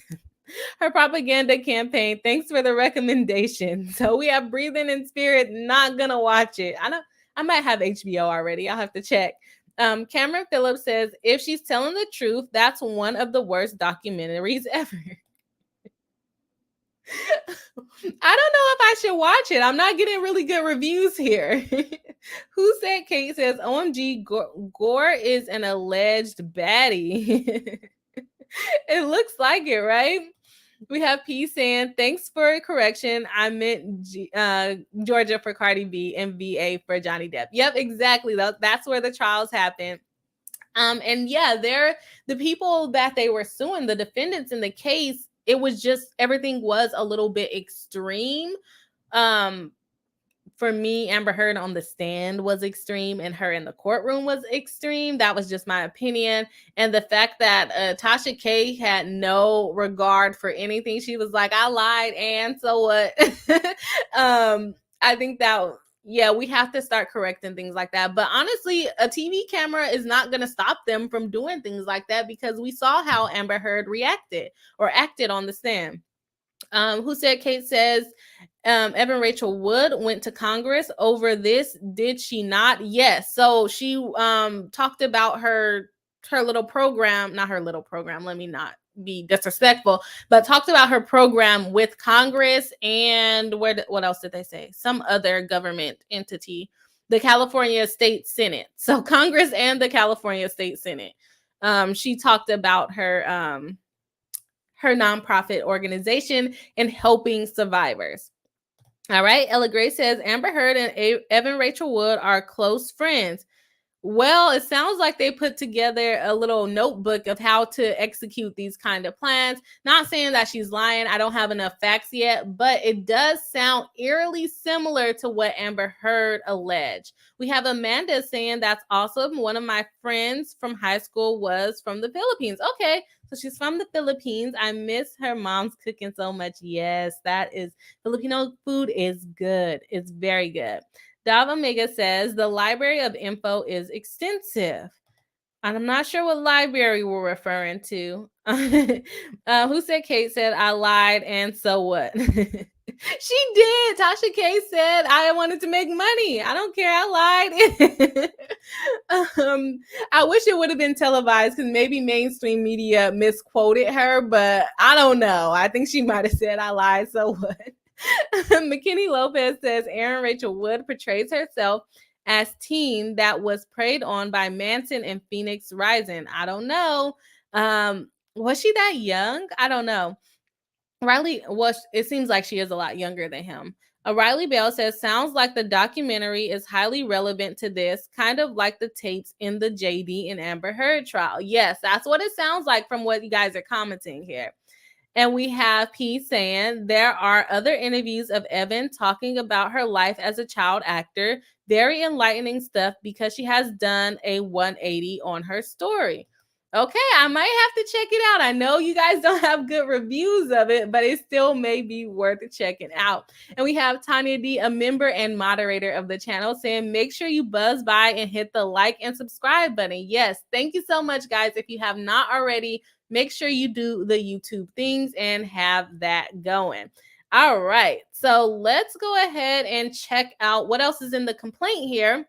her propaganda campaign. Thanks for the recommendation. So we have Breathing in Spirit, not gonna watch it. I might have HBO already. I'll have to check. Cameron Phillips says if she's telling the truth, that's one of the worst documentaries ever. I don't know if I should watch it. I'm not getting really good reviews here. Who Said Kate says, OMG, Gore is an alleged baddie. It looks like it, right? We have P saying, thanks for correction. I meant Georgia for Cardi B and VA for Johnny Depp. Yep, exactly. That's where the trials happen. And yeah, they're the people that they were suing, the defendants in the case. It was just everything was a little bit extreme. For me, Amber Heard on the stand was extreme, and her in the courtroom was extreme. That was just my opinion. And the fact that Tasha K had no regard for anything, she was like, "I lied, and so what?" I think that. Yeah, we have to start correcting things like that. But honestly, a TV camera is not going to stop them from doing things like that because we saw how Amber Heard reacted or acted on the stand. Who Said Kate says, Evan Rachel Wood went to Congress over this. Did she not? Yes. So she talked about her little program, not her little program. Let me not be disrespectful, but talked about her program with Congress and what else did they say? Some other government entity, the California State Senate. So Congress and the California State Senate. She talked about her nonprofit organization and helping survivors. All right. Ella Gray says Amber Heard and Evan Rachel Wood are close friends. Well, it sounds like they put together a little notebook of how to execute these kind of plans. Not saying that she's lying. I don't have enough facts yet, but it does sound eerily similar to what Amber Heard alleged. We have Amanda saying that's awesome. One of my friends from high school was from the Philippines. Okay, so she's from the Philippines. I miss her mom's cooking so much. Yes, that is Filipino food is good. It's very good. Dav Omega says the library of info is extensive. And I'm not sure what library we're referring to. Who Said Kate said, I lied, and so what? She did. Tasha K said, I wanted to make money. I don't care. I lied. I wish it would have been televised because maybe mainstream media misquoted her, but I don't know. I think she might have said, I lied, so what? McKinney Lopez says Erin Rachel Wood portrays herself as teen that was preyed on by Manson in Phoenix Rising. I don't know. Was she that young? I don't know. Riley was. It seems like she is a lot younger than him. Riley Bell says sounds like the documentary is highly relevant to this, kind of like the tapes in the JD and Amber Heard trial. Yes, that's what it sounds like from what you guys are commenting here. And we have P saying there are other interviews of Evan talking about her life as a child actor. Very enlightening stuff because she has done a 180 on her story. Okay, I might have to check it out. I know you guys don't have good reviews of it, but it still may be worth checking out. And we have Tanya D, a member and moderator of the channel, saying make sure you buzz by and hit the like and subscribe button. Yes, thank you so much, guys. If you have not already, make sure you do the YouTube things and have that going. All right, so let's go ahead and check out what else is in the complaint here.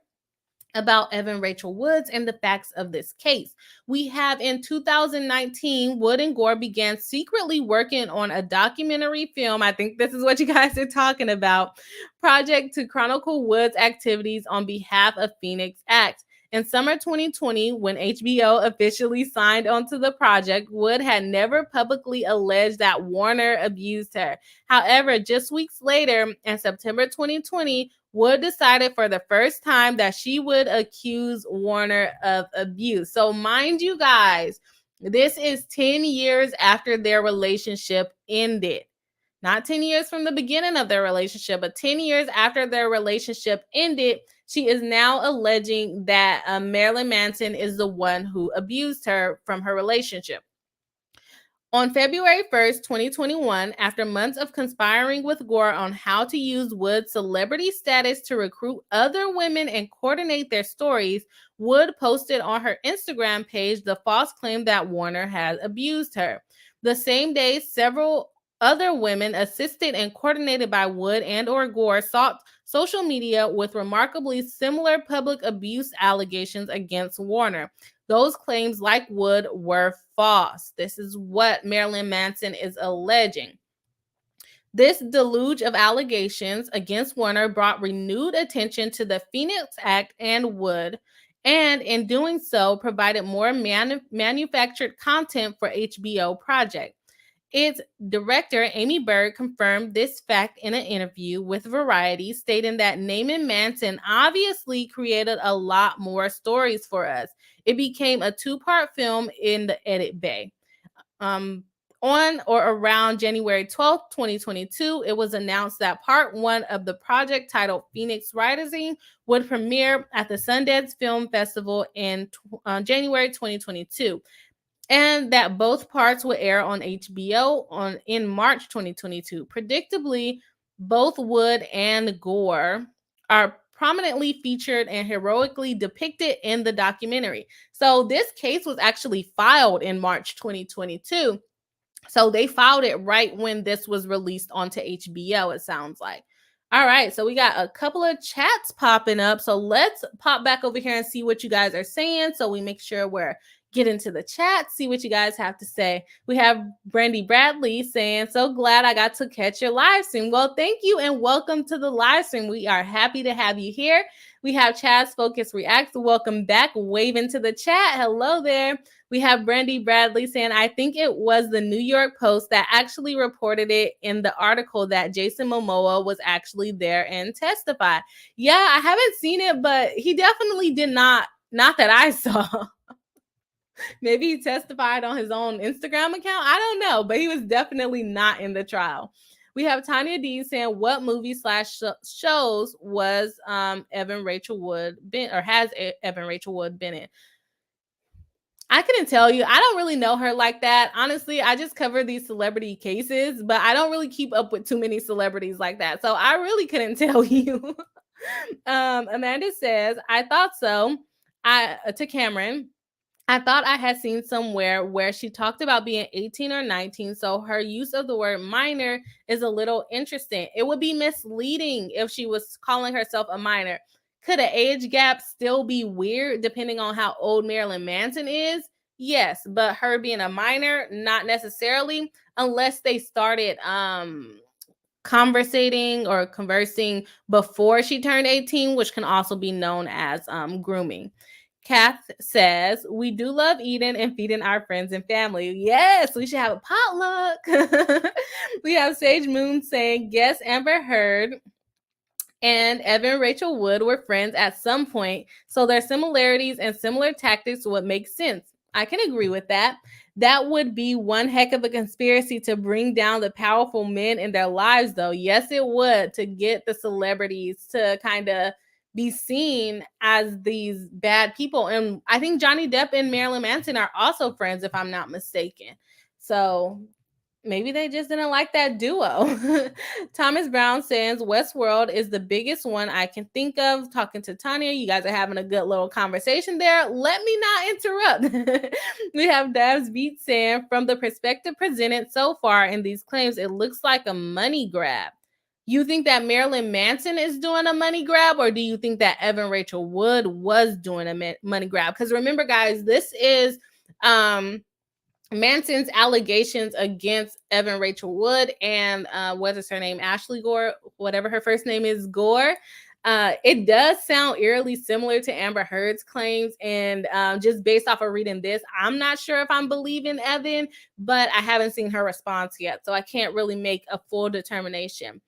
about Evan Rachel Woods and the facts of this case. We have in 2019, Wood and Gore began secretly working on a documentary film. I think this is what you guys are talking about. Project to chronicle Wood's activities on behalf of Phoenix Act. In summer 2020, when HBO officially signed onto the project, Wood had never publicly alleged that Warner abused her. However, just weeks later, in September 2020, Wood decided for the first time that she would accuse Warner of abuse. So mind you guys, this is 10 years after their relationship ended. Not 10 years from the beginning of their relationship, but 10 years after their relationship ended, she is now alleging that Marilyn Manson is the one who abused her from her relationship. On February 1st, 2021, after months of conspiring with Gore on how to use Wood's celebrity status to recruit other women and coordinate their stories, Wood posted on her Instagram page the false claim that Warner had abused her. The same day, several other women assisted and coordinated by Wood and or Gore sought social media with remarkably similar public abuse allegations against Warner. Those claims, like Wood, were false. This is what Marilyn Manson is alleging. This deluge of allegations against Warner brought renewed attention to the Phoenix Act and Wood, and in doing so, provided more manufactured content for HBO project. Its director, Amy Berg, confirmed this fact in an interview with Variety, stating that Naaman Manson obviously created a lot more stories for us. It became a two-part film in the edit bay. On or around January 12th, 2022, it was announced that part one of the project, titled Phoenix Rising, would premiere at the Sundance Film Festival in January 2022. And that both parts would air on HBO in March 2022. Predictably, both Wood and Gore are prominently featured and heroically depicted in the documentary. So this case was actually filed in March 2022. So they filed it right when this was released onto HBO, it sounds like. All right, so we got a couple of chats popping up. So let's pop back over here and see what you guys are saying. So we make sure we're get into the chat, see what you guys have to say. We have Brandy Bradley saying, so glad I got to catch your live stream. Well, thank you and welcome to the live stream. We are happy to have you here. We have Chaz Focus Reacts. Welcome back. Waving to the chat. Hello there. We have Brandy Bradley saying, I think it was the New York Post that actually reported it in the article that Jason Momoa was actually there and testified. Yeah, I haven't seen it, but he definitely did not that I saw. Maybe he testified on his own Instagram account. I don't know, but he was definitely not in the trial. We have Tanya D saying, what movie / shows was Evan Rachel Wood been, or has Evan Rachel Wood been in? I couldn't tell you. I don't really know her like that. Honestly, I just cover these celebrity cases, but I don't really keep up with too many celebrities like that. So I really couldn't tell you. Amanda says, I thought so. To Cameron, I thought I had seen somewhere where she talked about being 18 or 19, so her use of the word minor is a little interesting. It would be misleading if she was calling herself a minor. Could an age gap still be weird depending on how old Marilyn Manson is? Yes, but her being a minor, not necessarily, unless they started conversing before she turned 18, which can also be known as grooming. Kath says, we do love eating and feeding our friends and family. Yes, we should have a potluck. We have Sage Moon saying, yes, Amber Heard and Evan Rachel Wood were friends at some point, so their similarities and similar tactics would make sense. I can agree with that. That would be one heck of a conspiracy to bring down the powerful men in their lives, though. Yes, it would, to get the celebrities to kind of be seen as these bad people. And I think Johnny Depp and Marilyn Manson are also friends, if I'm not mistaken. So maybe they just didn't like that duo. Thomas Brown says, Westworld is the biggest one I can think of. Talking to Tanya, you guys are having a good little conversation there. Let me not interrupt. We have Dav's Beat saying, from the perspective presented so far in these claims, it looks like a money grab. You think that Marilyn Manson is doing a money grab, or do you think that Evan Rachel Wood was doing a money grab? Because remember, guys, this is Manson's allegations against Evan Rachel Wood and what is her name? Ashley Gore, whatever her first name is, Gore. It does sound eerily similar to Amber Heard's claims. And just based off of reading this, I'm not sure if I'm believing Evan, but I haven't seen her response yet. So I can't really make a full determination.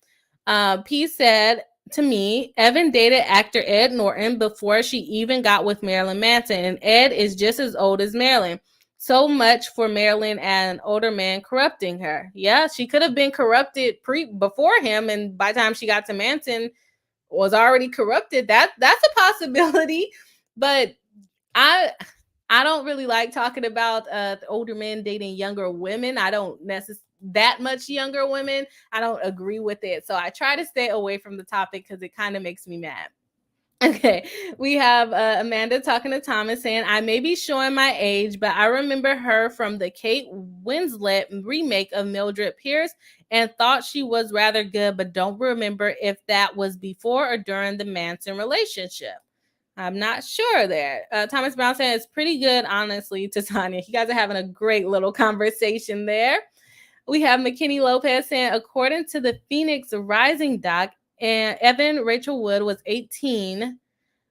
P said to me, Evan dated actor Ed Norton before she even got with Marilyn Manson. And Ed is just as old as Marilyn. So much for Marilyn and an older man corrupting her. Yeah, she could have been corrupted before him. And by the time she got to Manson, was already corrupted. That's a possibility, but I don't really like talking about older men dating younger women. I don't necessarily that much younger women. I don't agree with it, so I try to stay away from the topic because it kind of makes me mad. Okay, we have Amanda talking to Thomas saying, I may be showing my age, but I remember her from the Kate Winslet remake of Mildred Pierce and thought she was rather good, but don't remember if that was before or during the Manson relationship. I'm not sure there. Thomas Brown said it's pretty good, honestly, to Tanya. You guys are having a great little conversation there. We have McKinney Lopez saying, according to the Phoenix Rising doc, and Evan Rachel Wood was 18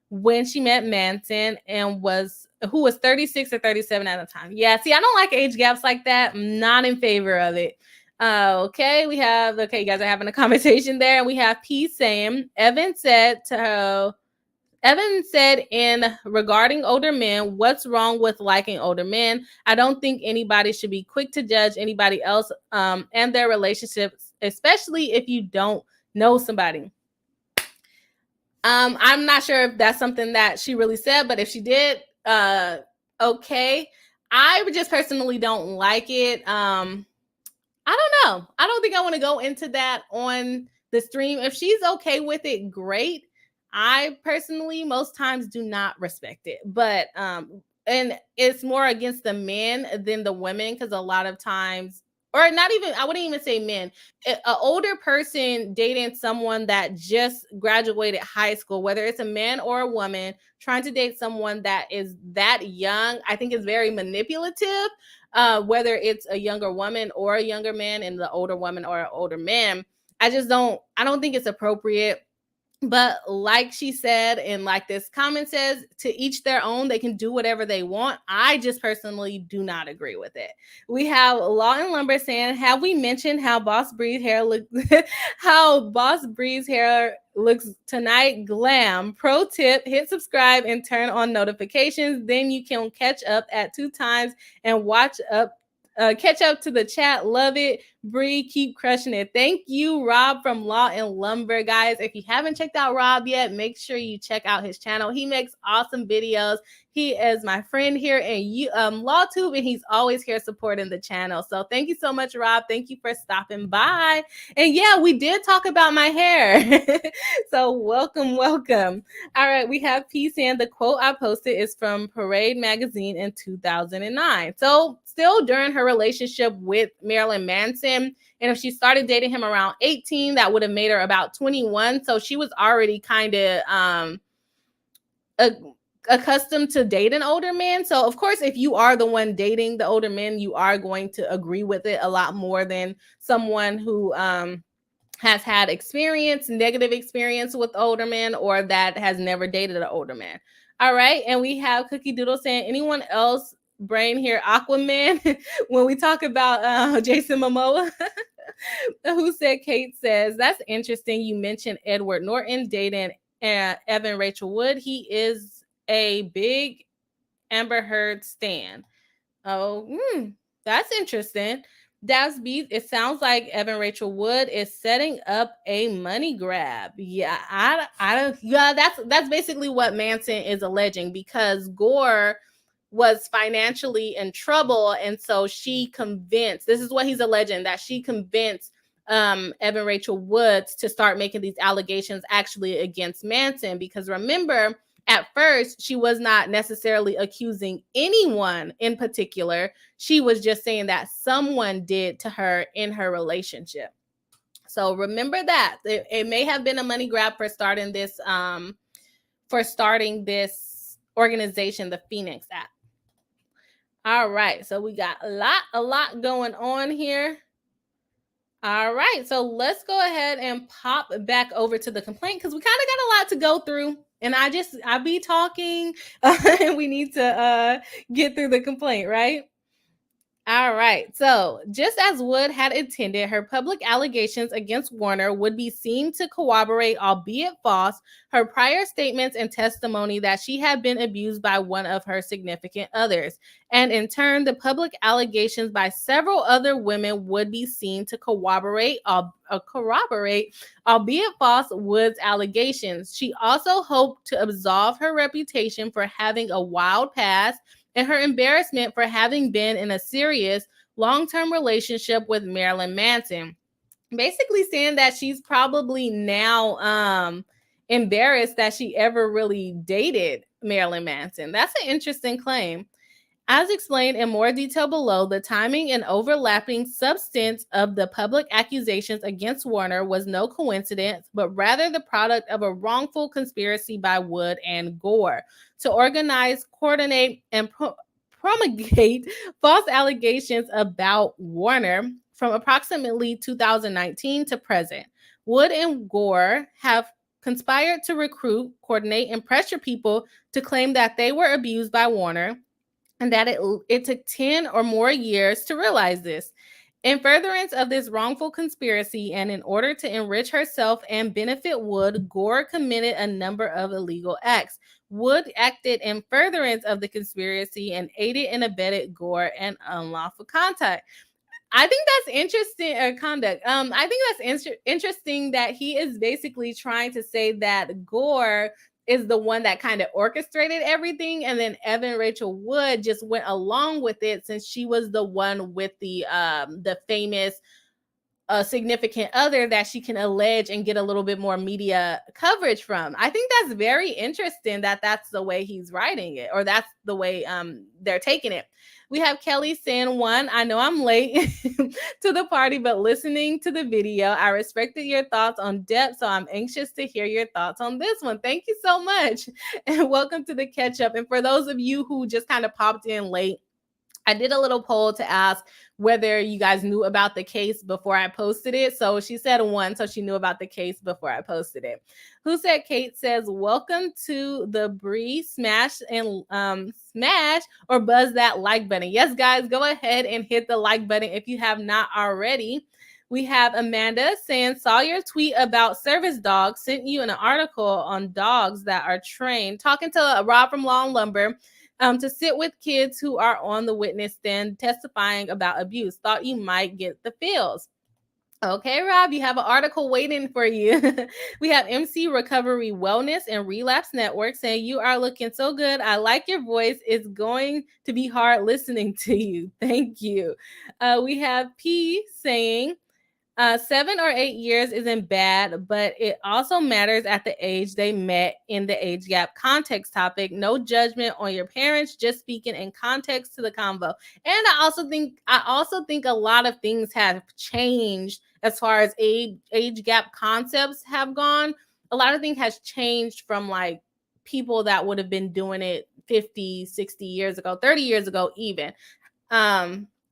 when she met Manson and who was 36 or 37 at the time. Yeah, see, I don't like age gaps like that. I'm not in favor of it. Okay, you guys are having a conversation there. And we have P saying, Evan said in regarding older men, what's wrong with liking older men? I don't think anybody should be quick to judge anybody else and their relationships, especially if you don't know somebody. I'm not sure if that's something that she really said, but if she did, okay. I just personally don't like it. I don't know. I don't think I want to go into that on the stream. If she's okay with it, great. I personally most times do not respect it, but and it's more against the men than the women, because a lot of times, or not even, I wouldn't even say men, an older person dating someone that just graduated high school, whether it's a man or a woman, trying to date someone that is that young, I think is very manipulative, whether it's a younger woman or a younger man and the older woman or an older man. I don't think it's appropriate. But like she said, and like this comment says, to each their own, they can do whatever they want. I just personally do not agree with it. We have Law and Lumber saying, have we mentioned how Boss Bri's hair looks tonight? Glam. Pro tip, hit subscribe and turn on notifications. Then you can catch up at 2 times and catch up to the chat. Love it. Bri, keep crushing it. Thank you, Rob from Law and Lumber. Guys, if you haven't checked out Rob yet, make sure you check out his channel. He makes awesome videos. He is my friend here in LawTube, and he's always here supporting the channel. So thank you so much, Rob. Thank you for stopping by. And yeah, we did talk about my hair. So welcome. All right, we have P saying the quote I posted is from Parade magazine in 2009. So still during her relationship with Marilyn Manson. And if she started dating him around 18, that would have made her about 21. So she was already kind of accustomed to dating older men. So of course, if you are the one dating the older men, you are going to agree with it a lot more than someone who has had negative experience with older men, or that has never dated an older man. All right. And we have Cookie Doodle saying, anyone else brain here, Aquaman, when we talk about Jason Momoa, who said, Kate says, that's interesting. You mentioned Edward Norton dating Evan Rachel Wood. He is a big Amber Heard stan. Oh, that's interesting. That's beat. It sounds like Evan Rachel Wood is setting up a money grab. Yeah, that's basically what Manson is alleging, because Gore was financially in trouble, and so she convinced, this is what he's alleging, that she convinced Evan Rachel Woods to start making these allegations actually against Manson, because remember, at first, she was not necessarily accusing anyone in particular. She was just saying that someone did to her in her relationship. So remember that it may have been a money grab for starting this organization, the Phoenix app. All right, so we got a lot going on here. All right, so let's go ahead and pop back over to the complaint because we kind of got a lot to go through, and I be talking, and we need to get through the complaint, right? All right. So, just as Wood had intended, her public allegations against Warner would be seen to corroborate, albeit false, her prior statements and testimony that she had been abused by one of her significant others. And in turn, the public absolgations by several other women would be seen to corroborate, albeit false, Wood's allegations. She also hoped to absolve her reputation for having a wild past and her embarrassment for having been in a serious long-term relationship with Marilyn Manson. Basically saying that she's probably now embarrassed that she ever really dated Marilyn Manson. That's an interesting claim. As explained in more detail below, the timing and overlapping substance of the public accusations against Warner was no coincidence, but rather the product of a wrongful conspiracy by Wood and Gore to organize, coordinate, and promulgate false allegations about Warner from approximately 2019 to present. Wood and Gore have conspired to recruit, coordinate, and pressure people to claim that they were abused by Warner, and that it took 10 or more years to realize this. In furtherance of this wrongful conspiracy and in order to enrich herself and benefit Wood, Gore committed a number of illegal acts. Wood acted in furtherance of the conspiracy and aided and abetted Gore in unlawful contact. I think that's interesting conduct. I think that's interesting that he is basically trying to say that Gore is the one that kind of orchestrated everything, and then Evan Rachel Wood just went along with it since she was the one with the famous significant other that she can allege and get a little bit more media coverage from. I think that's very interesting that that's the way he's writing it, or that's the way they're taking it. We have Kelly saying, one, I know I'm late to the party, but listening to the video, I respected your thoughts on depth, so I'm anxious to hear your thoughts on this one. Thank you so much, and welcome to the catch up. And for those of you who just kind of popped in late, I did a little poll to ask whether you guys knew about the case before I posted it. So she said one, so she knew about the case before I posted it. Who said Kate says, welcome to the Bri, smash or buzz that like button. Yes, guys, go ahead and hit the like button if you have not already. We have Amanda saying, saw your tweet about service dogs, sent you an article on dogs that are trained, talking to Rob from Long Lumber, to sit with kids who are on the witness stand testifying about abuse. Thought you might get the feels. Okay, Rob, you have an article waiting for you. We have MC Recovery Wellness and Relapse Network saying, you are looking so good. I like your voice. It's going to be hard listening to you. Thank you. We have P saying, 7 or 8 years isn't bad, but it also matters at the age they met in the age gap context topic. No judgment on your parents, just speaking in context to the convo. And I also think a lot of things have changed as far as age gap concepts have gone. A lot of things has changed from like people that would have been doing it 50, 60 years ago, 30 years ago even.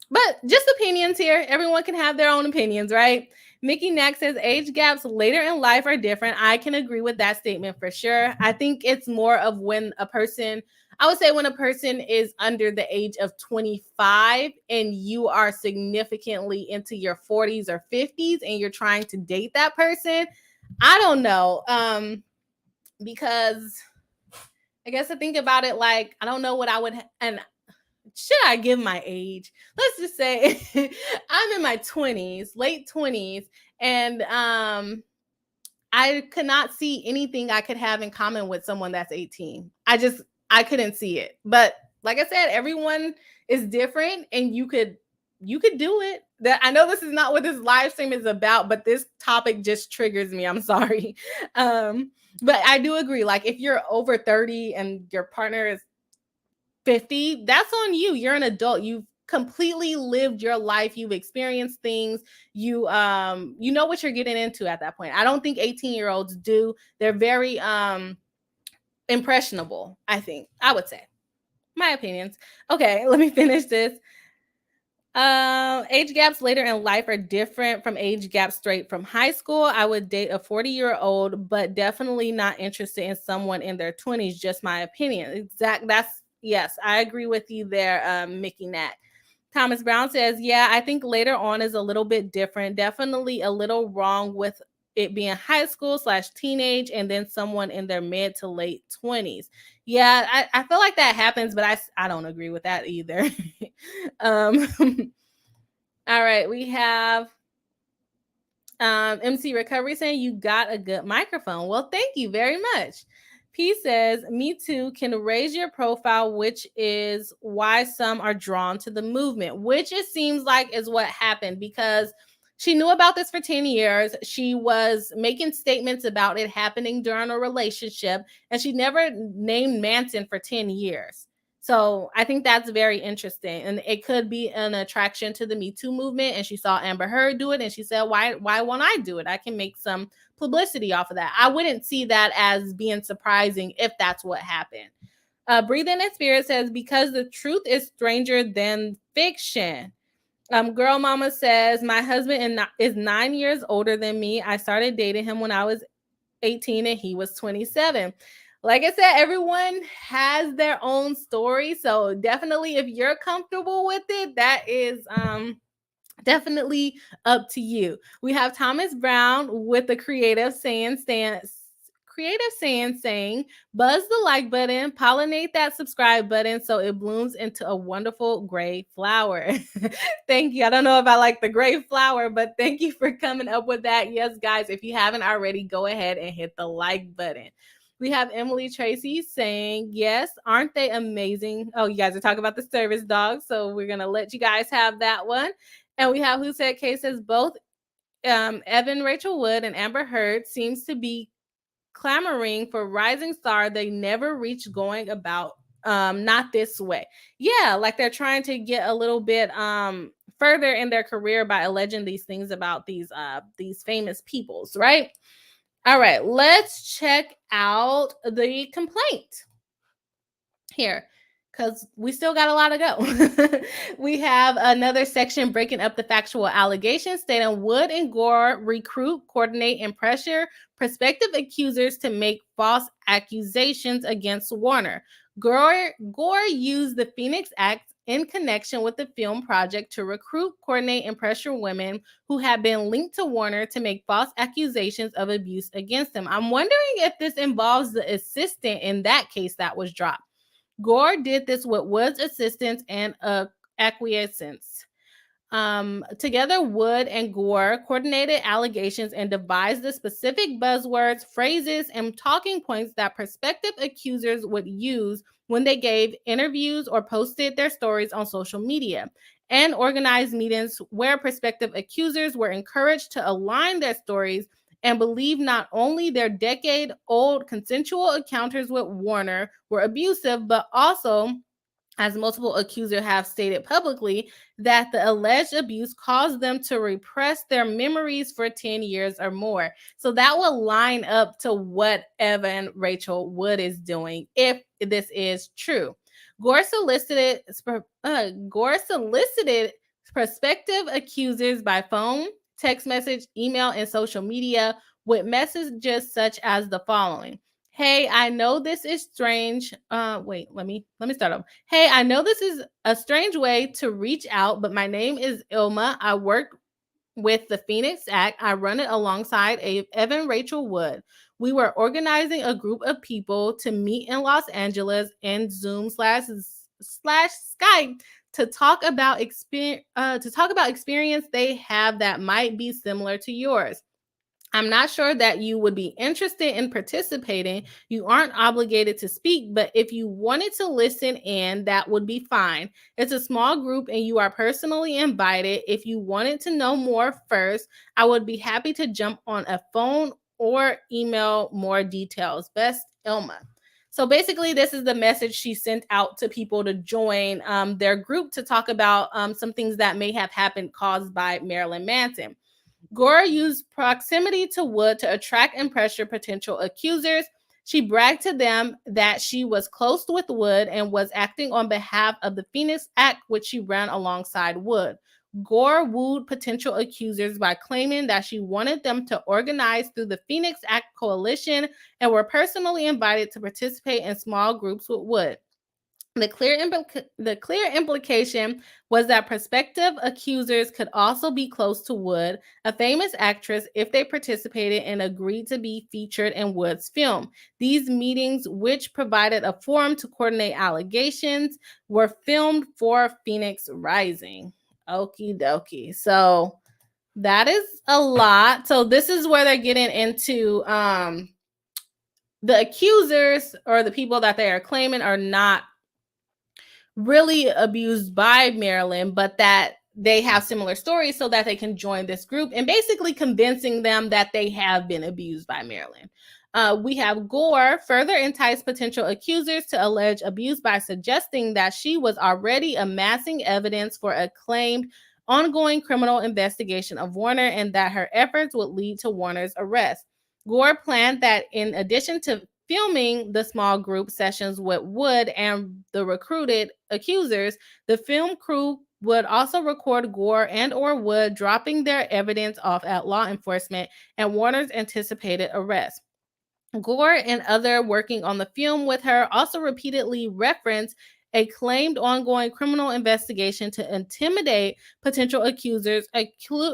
But just opinions here. Everyone can have their own opinions, right? Mickey Nack says age gaps later in life are different. I can agree with that statement for sure. I think it's more of when a person is under the age of 25 and you are significantly into your 40s or 50s and you're trying to date that person. I don't know. Because I guess I think about it like, I don't know what I would, and should I give my age? Let's just say I'm in my 20s, late 20s, and I could not see anything I could have in common with someone that's 18. I couldn't see it. But like I said, everyone is different and you could do it. I know this is not what this live stream is about, but this topic just triggers me. I'm sorry. But I do agree. Like if you're over 30 and your partner is 50, that's on you. You're an adult. completely lived your life. You've experienced things. You know what you're getting into at that point. I don't think 18-year-olds do. They're very impressionable, I would say. My opinions. Okay, let me finish this. Age gaps later in life are different from age gaps straight from high school. I would date a 40-year-old, but definitely not interested in someone in their 20s. Just my opinion. Yes, I agree with you there, Mickey Nat. Thomas Brown says, yeah, I think later on is a little bit different. Definitely a little wrong with it being high school / teenage and then someone in their mid to late 20s. Yeah, I feel like that happens, but I don't agree with that either. All right, we have MC Recovery saying you got a good microphone. Well, thank you very much. P says, me too, can raise your profile, which is why some are drawn to the movement, which it seems like is what happened because she knew about this for 10 years. She was making statements about it happening during a relationship, and she never named Manson for 10 years. So I think that's very interesting. And it could be an attraction to the Me Too movement. And she saw Amber Heard do it. And she said, why won't I do it? I can make some publicity off of that. I wouldn't see that as being surprising if that's what happened. Breathing in Spirit says, because the truth is stranger than fiction. Girl Mama says, my husband is 9 years older than me. I started dating him when I was 18 and he was 27. Like I said, everyone has their own story. So definitely if you're comfortable with it, that is definitely up to you. We have Thomas Brown with the creative saying, buzz the like button, pollinate that subscribe button so it blooms into a wonderful gray flower. Thank you. I don't know if I like the gray flower, but thank you for coming up with that. Yes, guys, if you haven't already, go ahead and hit the like button. We have Emily Tracy saying, yes, aren't they amazing? Oh, you guys are talking about the service dog, so we're going to let you guys have that one. And we have Who Said K says, both Evan Rachel Wood and Amber Heard seems to be clamoring for rising star they never reached going about not this way. Yeah, like they're trying to get a little bit further in their career by alleging these things about these famous peoples, right? All right, let's check out the complaint here because we still got a lot to go. We have another section breaking up the factual allegations stating Wood and Gore recruit, coordinate, and pressure prospective accusers to make false accusations against Warner. Gore used the Phoenix Act in connection with the film project to recruit, coordinate, and pressure women who had been linked to Warner to make false accusations of abuse against them. I'm wondering if this involves the assistant in that case that was dropped. Gore did this with Wood's assistance and acquiescence. Together, Wood and Gore coordinated allegations and devised the specific buzzwords, phrases, and talking points that prospective accusers would use when they gave interviews or posted their stories on social media, and organized meetings where prospective accusers were encouraged to align their stories and believe not only their decade-old consensual encounters with Warner were abusive, but also, as multiple accusers have stated publicly, that the alleged abuse caused them to repress their memories for 10 years or more. So that will line up to what Evan Rachel Wood is doing if this is true. Gore solicited prospective accusers by phone, text message, email, and social media with messages such as the following. Hey, I know this is strange. Wait, let me start over. Hey, I know this is a strange way to reach out, but my name is Ilma. I work with the Phoenix Act. I run it alongside Evan Rachel Wood. We were organizing a group of people to meet in Los Angeles in Zoom / Skype to talk about experience they have that might be similar to yours. I'm not sure that you would be interested in participating. You aren't obligated to speak, but if you wanted to listen in, that would be fine. It's a small group and you are personally invited. If you wanted to know more first, I would be happy to jump on a phone or email more details. Best, Ilma. So basically, this is the message she sent out to people to join their group to talk about some things that may have happened caused by Marilyn Manson. Gore used proximity to Wood to attract and pressure potential accusers. She bragged to them that she was close with Wood and was acting on behalf of the Phoenix Act, which she ran alongside Wood. Gore wooed potential accusers by claiming that she wanted them to organize through the Phoenix Act coalition and were personally invited to participate in small groups with Wood. The clear implication was that prospective accusers could also be close to Wood, a famous actress, if they participated and agreed to be featured in Wood's film. These meetings, which provided a forum to coordinate allegations, were filmed for Phoenix Rising. Okie dokie. So that is a lot. So this is where they're getting into the accusers, or the people that they are claiming are not really abused by Marilyn, but that they have similar stories so that they can join this group, and basically convincing them that they have been abused by Marilyn. We have Gore further entice potential accusers to allege abuse by suggesting that she was already amassing evidence for a claimed ongoing criminal investigation of Warner and that her efforts would lead to Warner's arrest. Gore planned that in addition to filming the small group sessions with Wood and the recruited accusers, the film crew would also record Gore and or Wood dropping their evidence off at law enforcement and Warner's anticipated arrest. Gore and others working on the film with her also repeatedly referenced a claimed ongoing criminal investigation to intimidate potential accusers,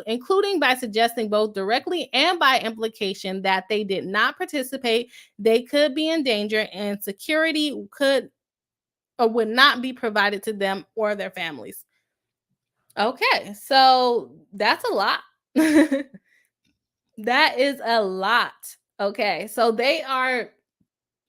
including by suggesting both directly and by implication that they did not participate, they could be in danger, and security could or would not be provided to them or their families. Okay, so that's a lot. That is a lot. Okay, so they are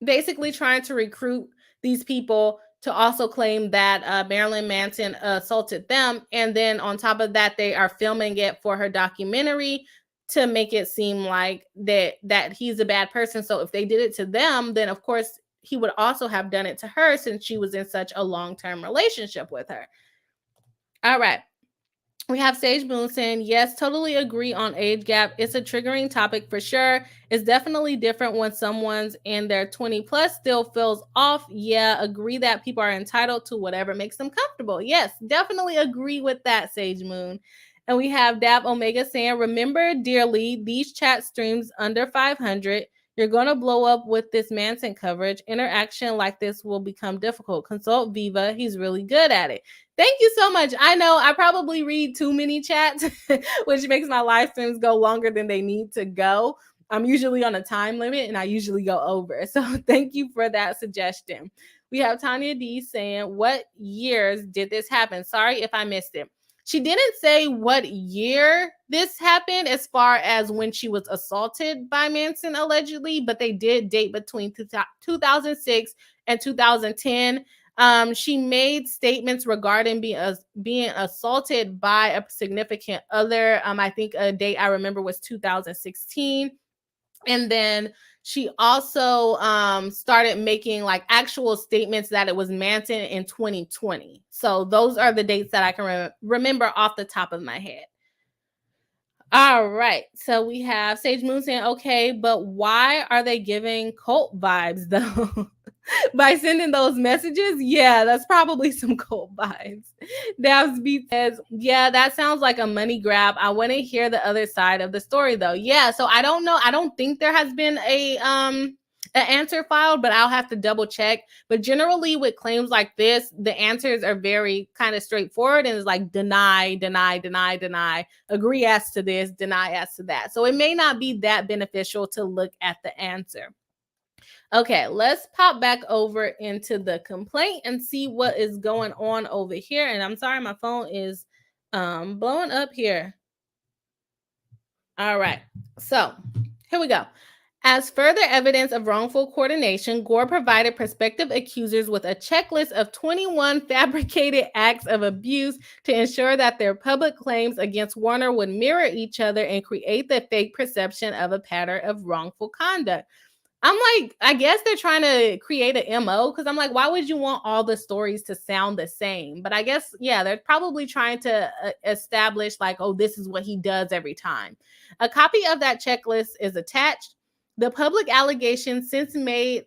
basically trying to recruit these people to also claim that Marilyn Manson assaulted them. And then on top of that, they are filming it for her documentary to make it seem like that he's a bad person. So if they did it to them, then of course he would also have done it to her, since she was in such a long-term relationship with her. All right. We have Sage Moon saying, yes, totally agree on age gap. It's a triggering topic for sure. It's definitely different when someone's in their 20 plus still feels off. Yeah, agree that people are entitled to whatever makes them comfortable. Yes, definitely agree with that, Sage Moon. And we have Dav Omega saying, remember dearly, these chat streams under 500. You're going to blow up with this Manson coverage. Interaction like this will become difficult. Consult Viva. He's really good at it. Thank you so much. I know I probably read too many chats, which makes my live streams go longer than they need to go. I'm usually on a time limit and I usually go over. So thank you for that suggestion. We have Tanya D saying, what years did this happen? Sorry if I missed it. She didn't say what year this happened as far as when she was assaulted by Manson allegedly, but they did date between 2006 and 2010. She made statements regarding being assaulted by a significant other. I think a date I remember was 2016. And then she also started making like actual statements that it was Manson in 2020. So those are the dates that I can remember off the top of my head. All right. So we have Sage Moon saying, okay, but why are they giving cult vibes though? By sending those messages? Yeah, that's probably some cult vibes. Dabs Beat says, yeah, that sounds like a money grab. I want to hear the other side of the story though. Yeah, so I don't know. I don't think there has been an answer filed, but I'll have to double check. But generally with claims like this, the answers are very kind of straightforward and it's like deny, deny, deny, deny, agree as to this, deny as to that. So it may not be that beneficial to look at the answer. Okay, let's pop back over into the complaint and see what is going on over here. And I'm sorry, my phone is blowing up here. All right, so here we go. As further evidence of wrongful coordination, Gore provided prospective accusers with a checklist of 21 fabricated acts of abuse to ensure that their public claims against Warner would mirror each other and create the fake perception of a pattern of wrongful conduct. I'm like, I guess they're trying to create an MO, because I'm like, why would you want all the stories to sound the same? But I guess, yeah, they're probably trying to establish like, oh, this is what he does every time. A copy of that checklist is attached. The public allegations since made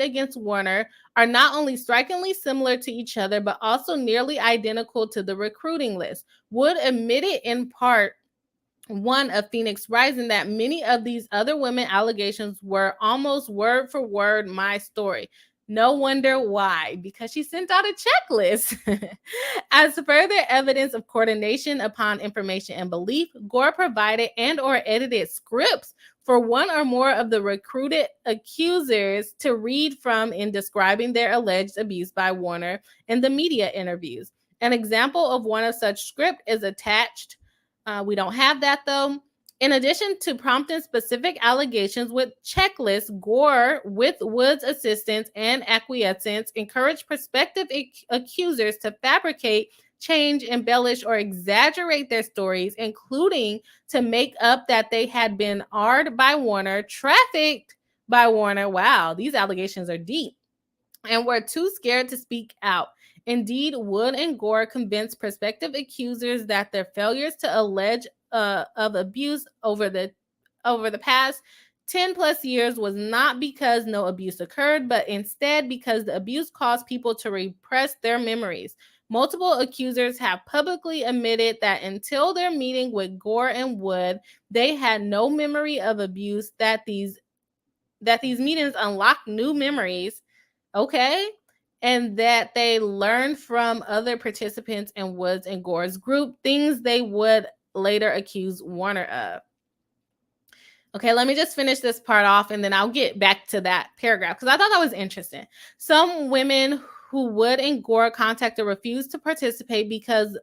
against Warner are not only strikingly similar to each other, but also nearly identical to the recruiting list. Wood admitted in part one of Phoenix Rising that many of these other women allegations were almost word for word my story. No wonder why, because she sent out a checklist. As further evidence of coordination upon information and belief, Gore provided and or edited scripts for one or more of the recruited accusers to read from in describing their alleged abuse by Warner in the media interviews. An example of one of such script is attached. We don't have that though. In addition to prompting specific allegations with checklists, Gore, with Wood's assistance and acquiescence, encouraged prospective accusers to fabricate, change, embellish, or exaggerate their stories, including to make up that they had been arred by Warner, trafficked by Warner. Wow, these allegations are deep. And were too scared to speak out. Indeed, Wood and Gore convinced prospective accusers that their failures to allege of abuse over the past 10 plus years was not because no abuse occurred, but instead because the abuse caused people to repress their memories. Multiple accusers have publicly admitted that until their meeting with Gore and Wood, they had no memory of abuse, that these meetings unlocked new memories, okay, and that they learned from other participants in Woods and Gore's group, things they would later accuse Warner of. Okay, let me just finish this part off and then I'll get back to that paragraph because I thought that was interesting. Some women who Wood and Gore contacted refused to participate because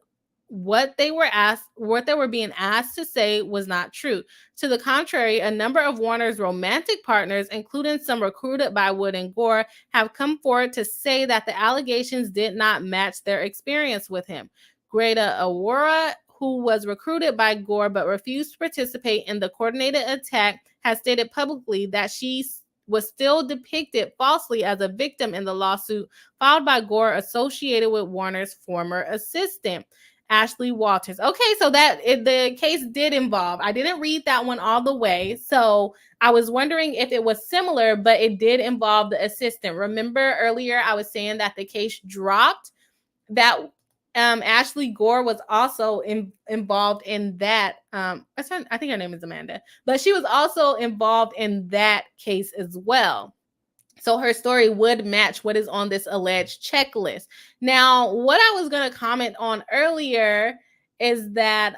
what they were being asked to say was not true. To the contrary, a number of Warner's romantic partners, including some recruited by Wood and Gore, have come forward to say that the allegations did not match their experience with him. Greta Aurora, who was recruited by Gore but refused to participate in the coordinated attack, has stated publicly that she was still depicted falsely as a victim in the lawsuit filed by Gore associated with Warner's former assistant, Ashley Walters. Okay, so the case did involve, I didn't read that one all the way, so I was wondering if it was similar, but it did involve the assistant. Remember earlier I was saying that the case dropped, that Ashley Gore was also involved in that. I think her name is Amanda, but she was also involved in that case as well. So her story would match what is on this alleged checklist. Now, what I was going to comment on earlier is that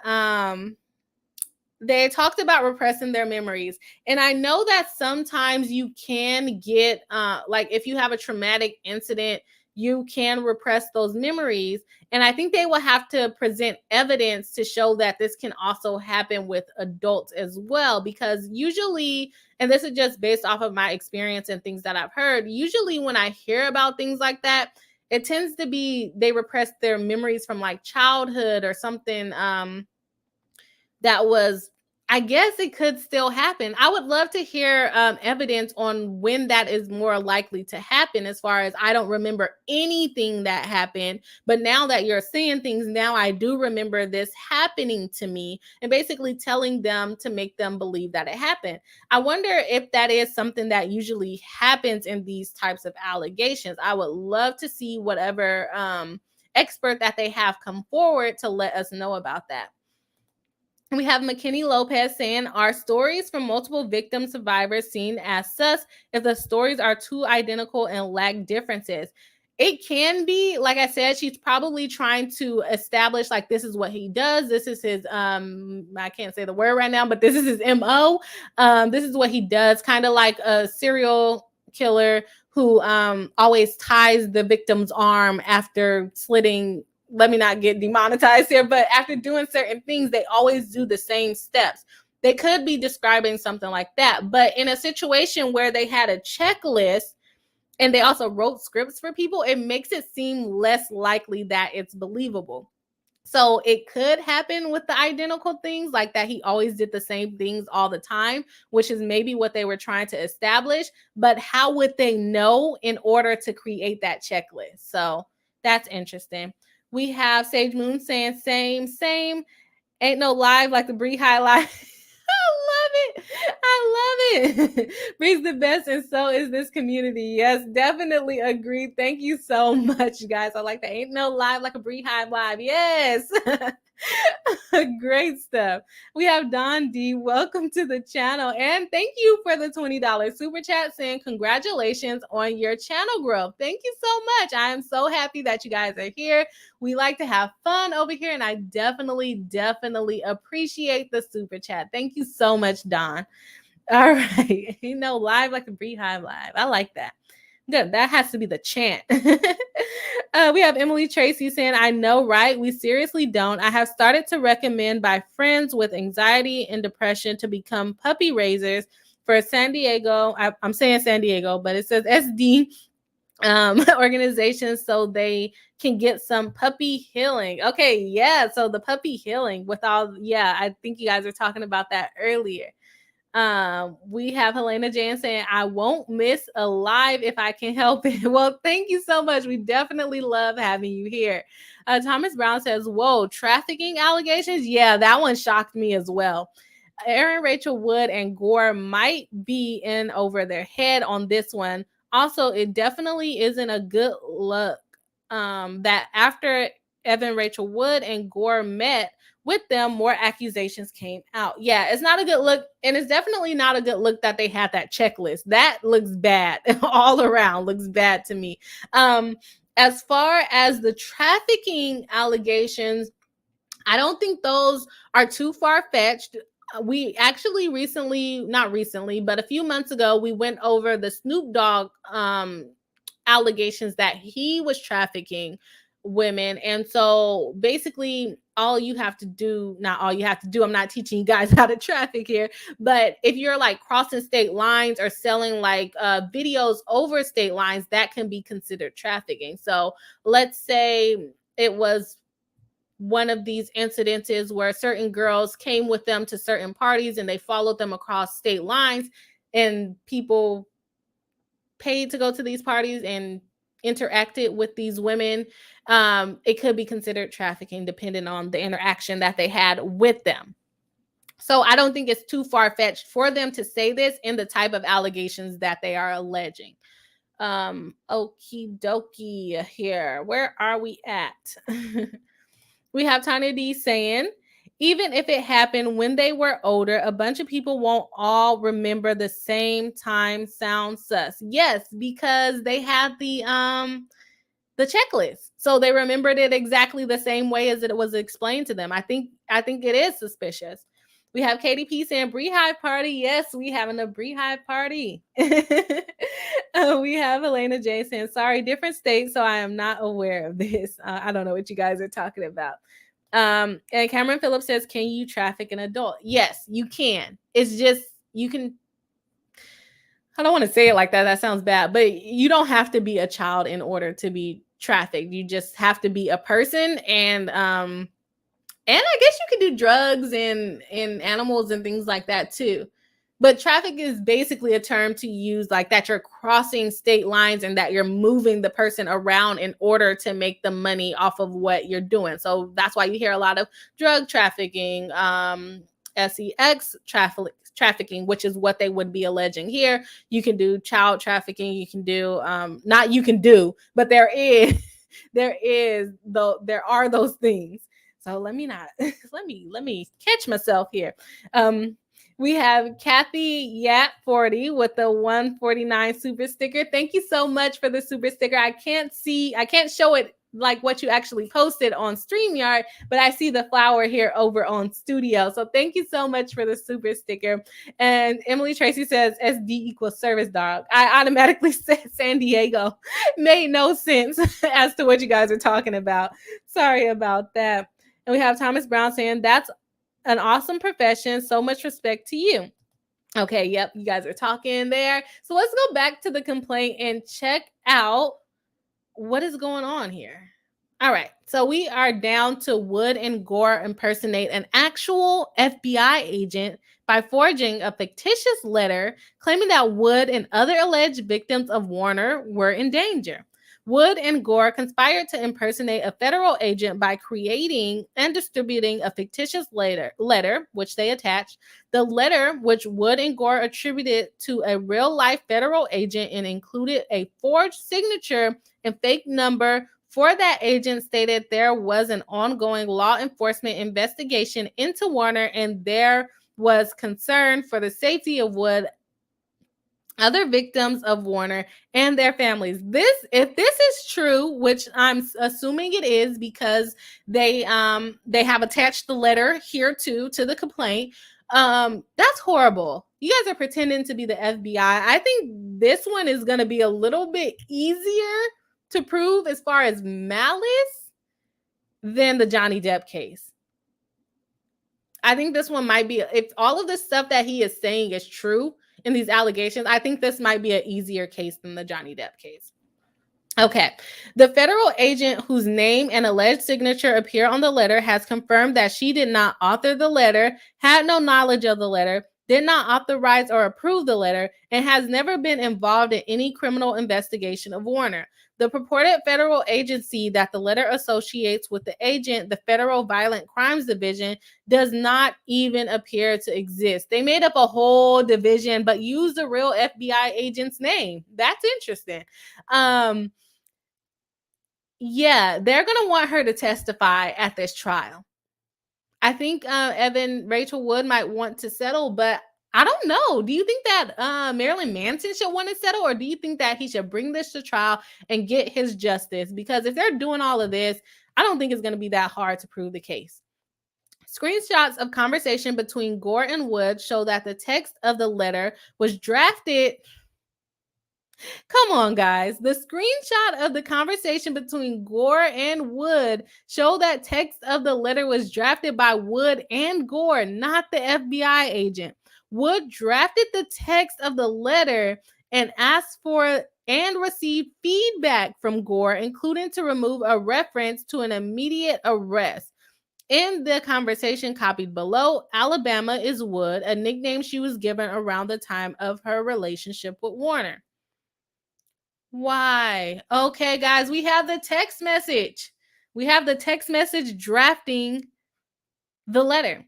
they talked about repressing their memories. And I know that sometimes you can get, like if you have a traumatic incident, you can repress those memories. And I think they will have to present evidence to show that this can also happen with adults as well. Because usually, and this is just based off of my experience and things that I've heard, usually when I hear about things like that, it tends to be they repress their memories from like childhood or something that was, I guess it could still happen. I would love to hear evidence on when that is more likely to happen, as far as I don't remember anything that happened, but now that you're seeing things, now I do remember this happening to me, and basically telling them to make them believe that it happened. I wonder if that is something that usually happens in these types of allegations. I would love to see whatever expert that they have come forward to let us know about that. We have McKinney Lopez saying, are stories from multiple victim survivors seen as sus if the stories are too identical and lack differences? It can be, like I said, she's probably trying to establish like this is what he does. This is his I can't say the word right now, but this is his MO. This is what he does, kind of like a serial killer who always ties the victim's arm after slitting. Let me not get demonetized here, but after doing certain things, they always do the same steps. They could be describing something like that, but in a situation where they had a checklist and they also wrote scripts for people, it makes it seem less likely that it's believable. So it could happen with the identical things, like that he always did the same things all the time, which is maybe what they were trying to establish. But how would they know in order to create that checklist? So that's interesting. We have Sage Moon saying same. Ain't no live like the Bri High Live. I love it. Bri's the best, and so is this community. Yes, definitely agree. Thank you so much, guys. I like that. Ain't no live like a Bri High Live. Yes. Great stuff. We have Don D. Welcome to the channel. And thank you for the $20 super chat saying congratulations on your channel growth. Thank you so much. I am so happy that you guys are here. We like to have fun over here, and I definitely appreciate the super chat. Thank you so much, Don. All right. Live like a Bri High Live. I like that. Good. That has to be the chant. We have Emily Tracy saying, I know, right? We seriously don't. I have started to recommend by friends with anxiety and depression to become puppy raisers for San Diego. I'm saying San Diego, but it says SD organizations so they can get some puppy healing. Okay, yeah. So the puppy healing with all, yeah, I think you guys were talking about that earlier. We have Helena Jan saying, I won't miss a live if I can help it. Well, thank you so much. We definitely love having you here. Thomas Brown says, whoa, trafficking allegations? Yeah, that one shocked me as well. Aaron Rachel Wood and Gore might be in over their head on this one. Also, it definitely isn't a good look that after Evan Rachel Wood and Gore met with them, more accusations came out. Yeah, it's not a good look. And it's definitely not a good look that they had that checklist. That looks bad all around, looks bad to me. As far as the trafficking allegations, I don't think those are too far-fetched. We actually not recently, but a few months ago, we went over the Snoop Dogg allegations that he was trafficking women. And so basically not all you have to do, I'm not teaching you guys how to traffic here, but if you're like crossing state lines or selling like videos over state lines, that can be considered trafficking. So let's say it was one of these incidences where certain girls came with them to certain parties and they followed them across state lines, and people paid to go to these parties and interacted with these women. It could be considered trafficking depending on the interaction that they had with them. So I don't think it's too far-fetched for them to say this in the type of allegations that they are alleging. Okie dokie here. Where are we at? We have Tanya D saying, even if it happened when they were older, a bunch of people won't all remember the same time. Sounds sus. Yes, because they had the checklist. So they remembered it exactly the same way as it was explained to them. I think it is suspicious. We have KDP saying Bri High party. Yes, we having a Bri High party. We have Helena J saying, sorry, different state, so I am not aware of this. I don't know what you guys are talking about. And Cameron Phillips says, can you traffic an adult? Yes, you can. It's just, you can, I don't want to say it like that. That sounds bad, but you don't have to be a child in order to be trafficked. You just have to be a person. And I guess you could do drugs and animals and things like that too. But traffic is basically a term to use like that you're crossing state lines and that you're moving the person around in order to make the money off of what you're doing. So that's why you hear a lot of drug trafficking, sex trafficking, which is what they would be alleging here. You can do child trafficking. You can do, but there are those things. So let me catch myself here. We have Kathy Yat40 with the 149 super sticker. Thank you so much for the super sticker. I can't show it like what you actually posted on StreamYard, but I see the flower here over on Studio. So thank you so much for the super sticker. And Emily Tracy says SD equals service dog. I automatically said San Diego. Made no sense as to what you guys are talking about. Sorry about that. And we have Thomas Brown saying, that's an awesome profession. So much respect to you. Okay, yep, you guys are talking there. So let's go back to the complaint and check out what is going on here. All right. So we are down to Wood and Gore impersonate an actual FBI agent by forging a fictitious letter claiming that Wood and other alleged victims of Warner were in danger. Wood and Gore conspired to impersonate a federal agent by creating and distributing a fictitious letter, which they attached. The letter, which Wood and Gore attributed to a real-life federal agent and included a forged signature and fake number for that agent, stated there was an ongoing law enforcement investigation into Warner and there was concern for the safety of Wood, other victims of Warner, and their families. If this is true, which I'm assuming it is because they have attached the letter here to the complaint, that's horrible. You guys are pretending to be the FBI. I think this one is going to be a little bit easier to prove as far as malice than the Johnny Depp case. I think this one might be, if all of the stuff that he is saying is true in these allegations, I think this might be an easier case than the Johnny Depp case. Okay. The federal agent whose name and alleged signature appear on the letter has confirmed that she did not author the letter, had no knowledge of the letter, did not authorize or approve the letter, and has never been involved in any criminal investigation of Warner. The purported federal agency that the letter associates with the agent, the Federal Violent Crimes Division, does not even appear to exist. They made up a whole division, but used the real FBI agent's name. That's interesting. Yeah, they're going to want her to testify at this trial. I think Rachel Wood might want to settle, but I don't know. Do you think that Marilyn Manson should want to settle, or do you think that he should bring this to trial and get his justice? Because if they're doing all of this, I don't think it's going to be that hard to prove the case. Screenshots of conversation between Gore and Wood show that the text of the letter was drafted. Come on, guys. The screenshot of the conversation between Gore and Wood show that text of the letter was drafted by Wood and Gore, not the FBI agent. Wood drafted the text of the letter and asked for and received feedback from Gore, including to remove a reference to an immediate arrest. In the conversation copied below, Alabama is Wood, a nickname she was given around the time of her relationship with Warner. Why? Okay, guys, we have the text message. We have the text message drafting the letter.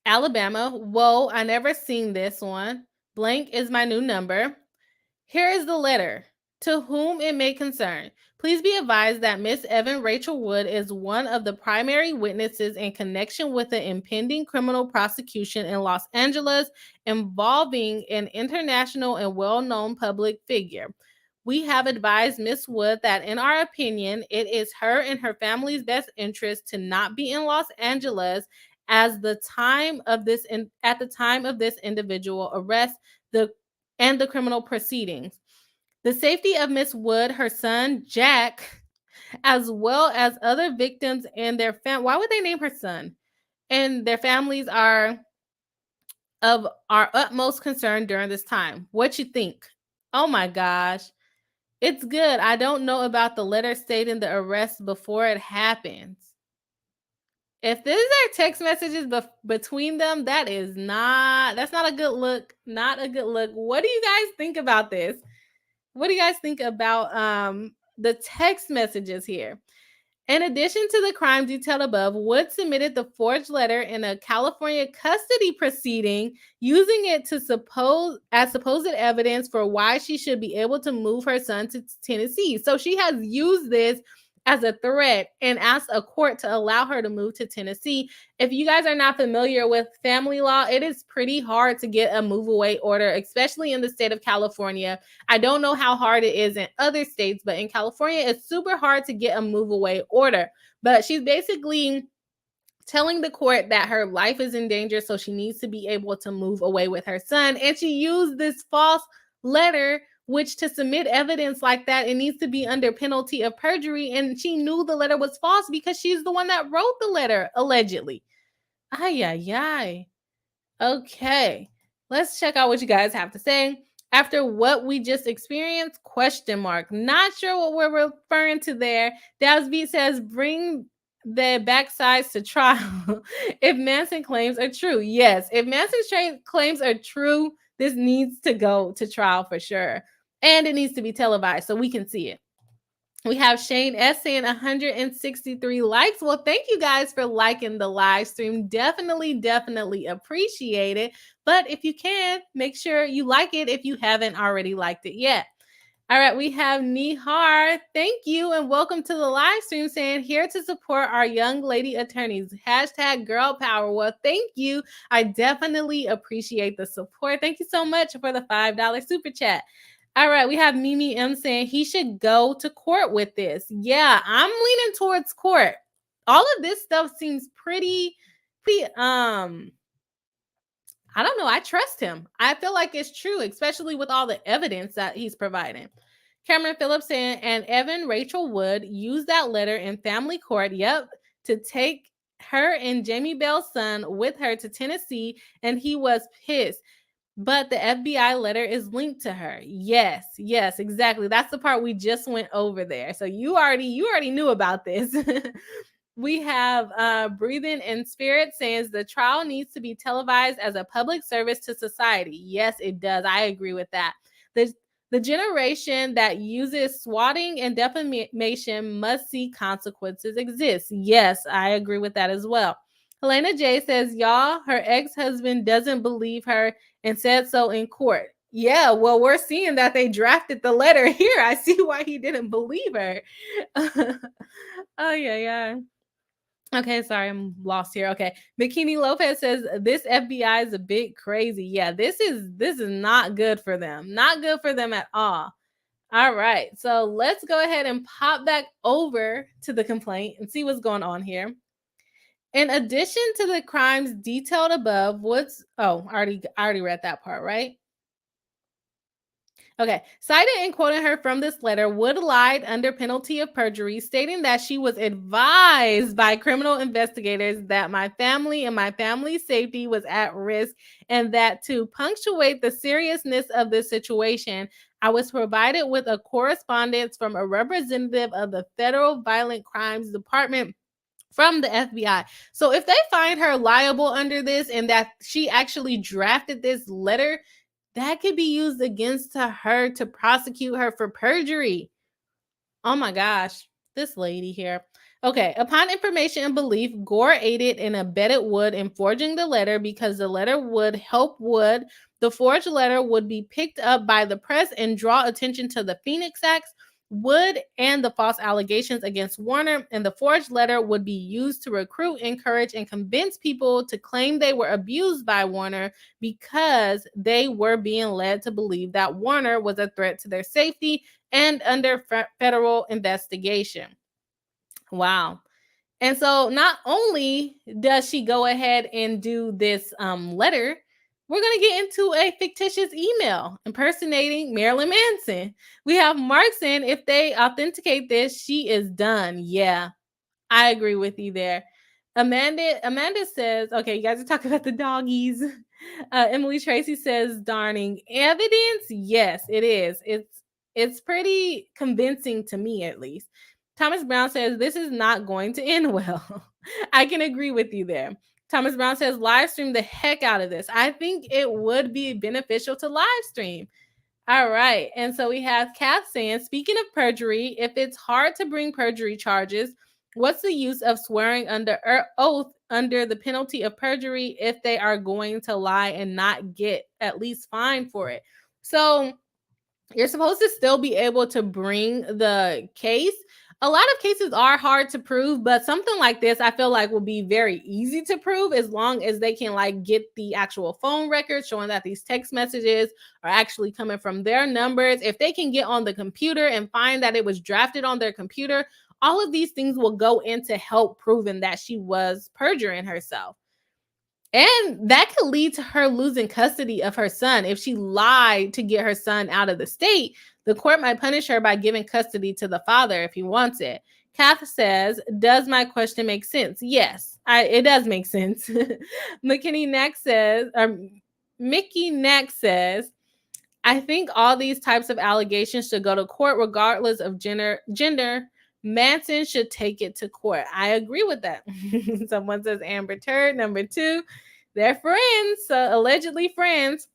Alabama, whoa, I never seen this one. Blank is my new number. Here is the letter. To whom it may concern. Please be advised that Miss Evan Rachel Wood is one of the primary witnesses in connection with an impending criminal prosecution in Los Angeles involving an international and well-known public figure. We have advised Ms. Wood that in our opinion, it is her and her family's best interest to not be in Los Angeles at the time of this individual arrest and the criminal proceedings. The safety of Ms. Wood, her son, Jack, as well as other victims and their why would they name her son? And their families are of our utmost concern during this time. What you think? Oh my gosh. It's good. I don't know about the letter stating the arrest before it happens. If these are text messages between them, that's not a good look. Not a good look. What do you guys think about this? What do you guys think about the text messages here? In addition to the crime detailed above, Wood submitted the forged letter in a California custody proceeding, using it to supposed evidence for why she should be able to move her son to Tennessee. So she has used this as a threat and asked a court to allow her to move to Tennessee. If you guys are not familiar with family law, it is pretty hard to get a move away order, especially in the state of California. I don't know how hard it is in other states, but in California, it's super hard to get a move away order. But she's basically telling the court that her life is in danger, so she needs to be able to move away with her son. And she used this false letter, which to submit evidence like that, it needs to be under penalty of perjury. And she knew the letter was false because she's the one that wrote the letter, allegedly. Ay. Okay. Let's check out what you guys have to say. After what we just experienced? Question mark. Not sure what we're referring to there. Dallas Beat says, bring the backsides to trial if Manson claims are true. Yes, if Manson's claims are true, this needs to go to trial for sure. And it needs to be televised so we can see it. We have Shane S saying 163 likes. Well, thank you guys for liking the live stream. Definitely appreciate it. But if you can, make sure you like it if you haven't already liked it yet. All right, we have Nihar. Thank you and welcome to the live stream saying here to support our young lady attorneys. Hashtag girl power. Well, thank you. I definitely appreciate the support. Thank you so much for the $5 super chat. All right, we have Mimi M saying he should go to court with this. Yeah, I'm leaning towards court. All of this stuff seems pretty, I don't know. I trust him. I feel like it's true, especially with all the evidence that he's providing. Cameron Phillips saying, and Evan Rachel Wood used that letter in family court, to take her and Jamie Bell's son with her to Tennessee, and he was pissed. But the FBI letter is linked to her. Yes, exactly. That's the part we just went over there. So you already knew about this. We have Breathing in Spirit saying the trial needs to be televised as a public service to society. Yes, it does. I agree with that. The generation that uses swatting and defamation must see consequences exist. Yes, I agree with that as well. Helena J says, y'all, her ex-husband doesn't believe her and said so in court. Yeah, well, we're seeing that they drafted the letter here. I see why he didn't believe her. Oh, yeah. Okay, sorry, I'm lost here. Okay, Bikini Lopez says this FBI is a bit crazy. Yeah, this is not good for them. Not good for them at all. All right, so let's go ahead and pop back over to the complaint and see what's going on here. In addition to the crimes detailed above, I already read that part, right? Okay. Cited and quoting her from this letter, Wood lied under penalty of perjury, stating that she was advised by criminal investigators that my family and my family's safety was at risk, and that to punctuate the seriousness of this situation, I was provided with a correspondence from a representative of the Federal Violent Crimes Department from the FBI. So if they find her liable under this and that she actually drafted this letter, that could be used against her to prosecute her for perjury. Oh my gosh, this lady here. Okay, upon information and belief, Gore aided and abetted Wood in forging the letter because the letter would help Wood. The forged letter would be picked up by the press and draw attention to the Phoenix Acts, Wood, and the false allegations against Warner, and the forged letter would be used to recruit, encourage, and convince people to claim they were abused by Warner because they were being led to believe that Warner was a threat to their safety and under federal investigation. Wow. And so not only does she go ahead and do this letter, we're going to get into a fictitious email impersonating Marilyn Manson. We have Mark saying if they authenticate this, she is done. Yeah, I agree with you there. Amanda says, okay, you guys are talking about the doggies. Emily Tracy says, darning evidence. Yes, it is. It's pretty convincing to me, at least. Thomas Brown says, this is not going to end well. I can agree with you there. Thomas Brown says, live stream the heck out of this. I think it would be beneficial to live stream. All right. And so we have Kath saying, speaking of perjury, if it's hard to bring perjury charges, what's the use of swearing under oath under the penalty of perjury if they are going to lie and not get at least fined for it? So you're supposed to still be able to bring the case. A lot of cases are hard to prove, but something like this, I feel like will be very easy to prove as long as they can like get the actual phone records showing that these text messages are actually coming from their numbers. If they can get on the computer and find that it was drafted on their computer, all of these things will go into help proving that she was perjuring herself. And that could lead to her losing custody of her son. If she lied to get her son out of the state, the court might punish her by giving custody to the father if he wants it. Kath says, does my question make sense? Yes, it does make sense. Mickey Nack says, I think all these types of allegations should go to court regardless of gender. Manson should take it to court. I agree with that. Someone says Amber Turd. Number 2, they're friends, so allegedly friends.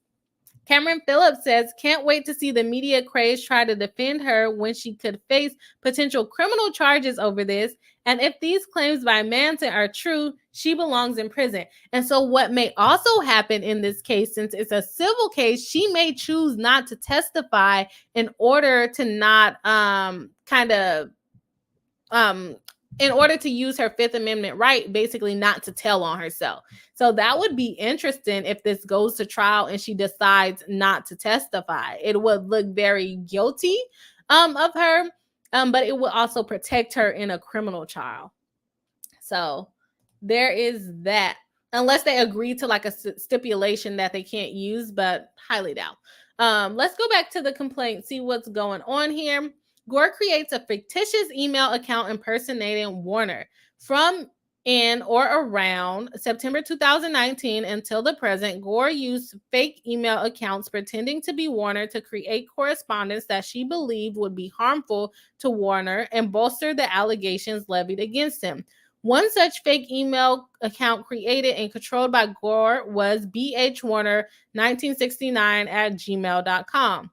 Cameron Phillips says, can't wait to see the media craze try to defend her when she could face potential criminal charges over this. And if these claims by Manson are true, she belongs in prison. And so what may also happen in this case, since it's a civil case, she may choose not to testify in order to not in order to use her Fifth Amendment right, basically not to tell on herself. So that would be interesting if this goes to trial and she decides not to testify. It would look very guilty of her, but it will also protect her in a criminal trial. So there is that, unless they agree to like a stipulation that they can't use, but highly doubt. Let's go back to the complaint, see what's going on here. Gore creates a fictitious email account impersonating Warner. From in or around September 2019 until the present, Gore used fake email accounts pretending to be Warner to create correspondence that she believed would be harmful to Warner and bolster the allegations levied against him. One such fake email account created and controlled by Gore was bhwarner1969@gmail.com.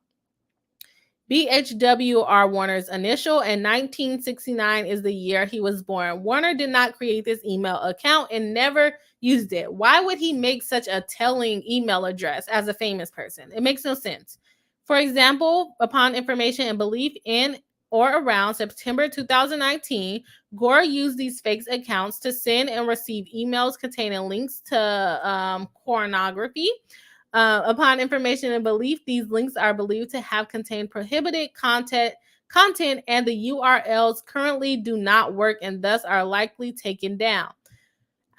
BHWR Warner's initial, and 1969 is the year he was born. Warner did not create this email account and never used it. Why would he make such a telling email address as a famous person? It makes no sense. For example, upon information and belief in or around September 2019, Gore used these fake accounts to send and receive emails containing links to pornography. Upon information and belief, these links are believed to have contained prohibited content, and the URLs currently do not work and thus are likely taken down.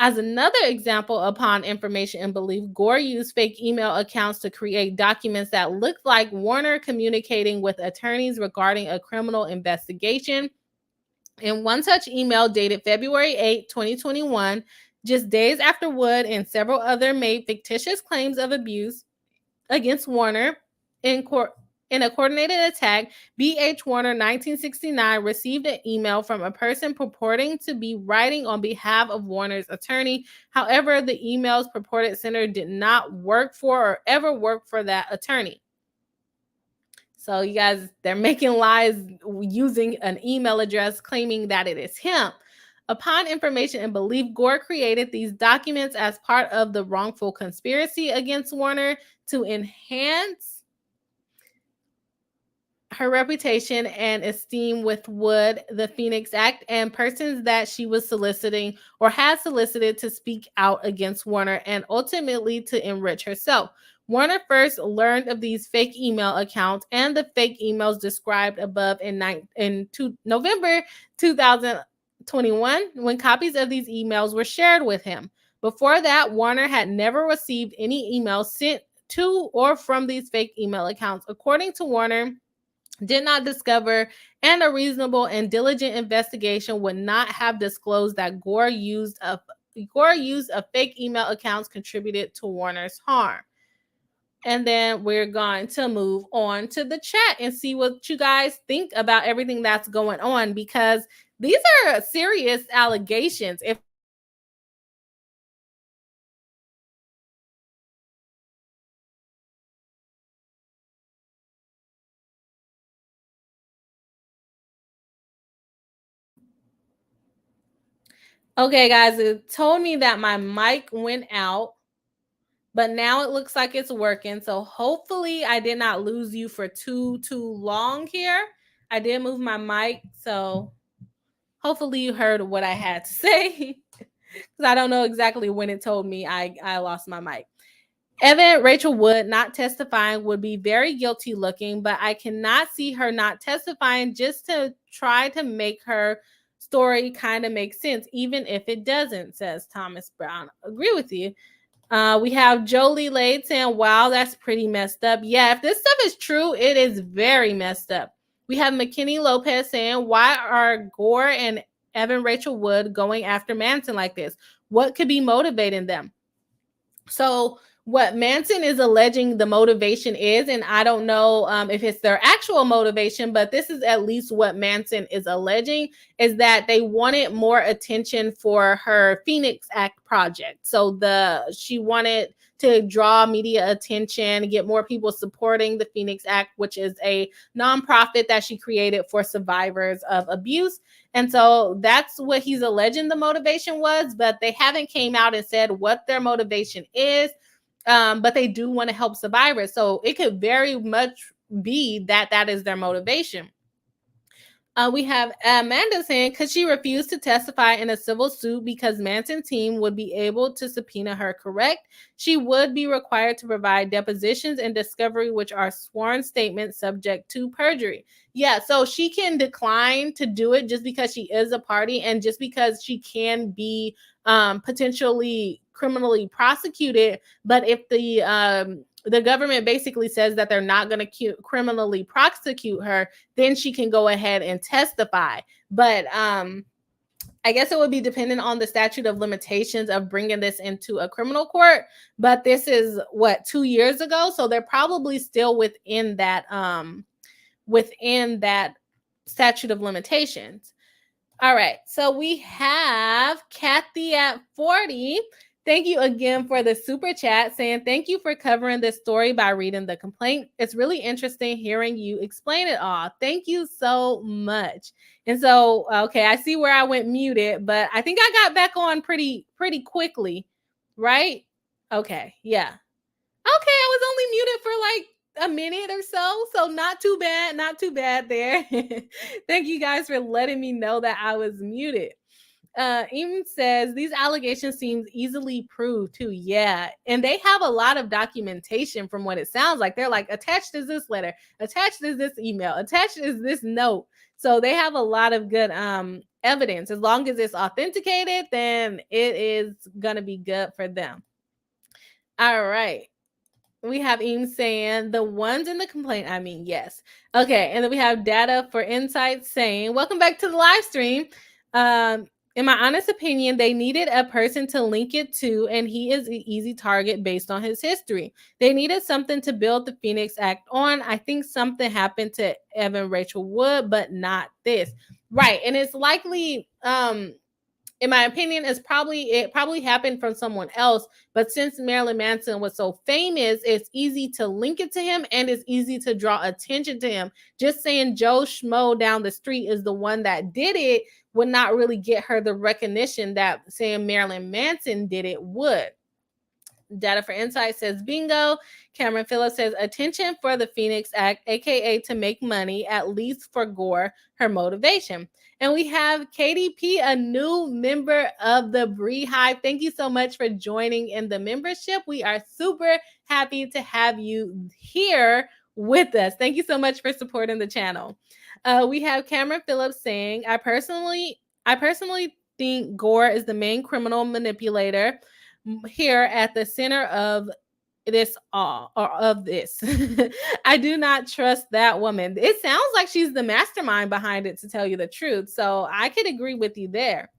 As another example, upon information and belief, Gore used fake email accounts to create documents that looked like Warner communicating with attorneys regarding a criminal investigation. In one such email dated February 8, 2021, just days after Wood and several others made fictitious claims of abuse against Warner in a coordinated attack, B.H. Warner 1969 received an email from a person purporting to be writing on behalf of Warner's attorney. However, the email's purported sender did not work for or ever work for that attorney. So you guys, they're making lies using an email address claiming that it is him. Upon information and belief, Gore created these documents as part of the wrongful conspiracy against Warner to enhance her reputation and esteem with Wood, the Phoenix Act, and persons that she was soliciting or had solicited to speak out against Warner and ultimately to enrich herself. Warner first learned of these fake email accounts and the fake emails described above in November 2021 when copies of these emails were shared with him. Before that, Warner had never received any emails sent to or from these fake email accounts. According to Warner, did not discover, and a reasonable and diligent investigation would not have disclosed that Gore used of fake email accounts contributed to Warner's harm. And then we're going to move on to the chat and see what you guys think about everything that's going on, because these are serious allegations. Okay, guys, it told me that my mic went out, but now it looks like it's working. So hopefully I did not lose you for too long here. I did move my mic, so hopefully you heard what I had to say, because I don't know exactly when it told me I lost my mic. Evan Rachel Wood not testifying would be very guilty looking, but I cannot see her not testifying just to try to make her story kind of make sense, even if it doesn't, says Thomas Brown. Agree with you. We have Jolie Lade saying, wow, that's pretty messed up. Yeah, if this stuff is true, it is very messed up. We have McKinney Lopez saying, why are Gore and Evan Rachel Wood going after Manson like this? What could be motivating them? So what Manson is alleging the motivation is, and I don't know if it's their actual motivation, but this is at least what Manson is alleging, is that they wanted more attention for her Phoenix Act project. So she wanted to draw media attention, get more people supporting the Phoenix Act, which is a nonprofit that she created for survivors of abuse. And so that's what he's alleging the motivation was, but they haven't came out and said what their motivation is. But they do want to help survivors. So it could very much be that that is their motivation. We have Amanda saying, could she refuse to testify in a civil suit because Manson's team would be able to subpoena her? Correct. She would be required to provide depositions and discovery, which are sworn statements subject to perjury. Yeah, so she can decline to do it just because she is a party and just because she can be potentially criminally prosecuted. But if the government basically says that they're not going to criminally prosecute her, then she can go ahead and testify. But I guess it would be dependent on the statute of limitations of bringing this into a criminal court. But this is 2 years ago, so they're probably still within that statute of limitations. All right, so we have Kathy at 40. Thank you again for the super chat saying, thank you for covering this story by reading the complaint. It's really interesting hearing you explain it all. Thank you so much. And so, okay, I see where I went muted, but I think I got back on pretty quickly, right? Okay, yeah. Okay, I was only muted for a minute or so not too bad there. Thank you guys for letting me know that I was muted. Even says these allegations seems easily proved too. Yeah, and they have a lot of documentation from what it sounds like. They're like, attached is this letter, attached is this email, attached is this note. So they have a lot of good evidence. As long as it's authenticated, then it is gonna be good for them. All right. We have Eames saying the ones in the complaint, I mean, yes. Okay, and then we have Data for Insights saying, welcome back to the live stream. In my honest opinion, they needed a person to link it to, and he is an easy target based on his history. They needed something to build the Phoenix Act on. I think something happened to Evan Rachel Wood, but not this. Right, and it's likely, in my opinion, it probably happened from someone else. But since Marilyn Manson was so famous, it's easy to link it to him and it's easy to draw attention to him. Just saying Joe Schmo down the street is the one that did it would not really get her the recognition that saying Marilyn Manson did it would. Data for Insight says bingo. Cameron Phillips says attention for the Phoenix Act, aka to make money, at least for Gore, her motivation. And we have KDP, a new member of the Bri Hive. Thank you so much for joining in the membership. We are super happy to have you here with us. Thank you so much for supporting the channel. We have Cameron Phillips saying, I personally think Gore is the main criminal manipulator here at the center of this I do not trust that woman. It sounds like she's the mastermind behind it, to tell you the truth. So I could agree with you there.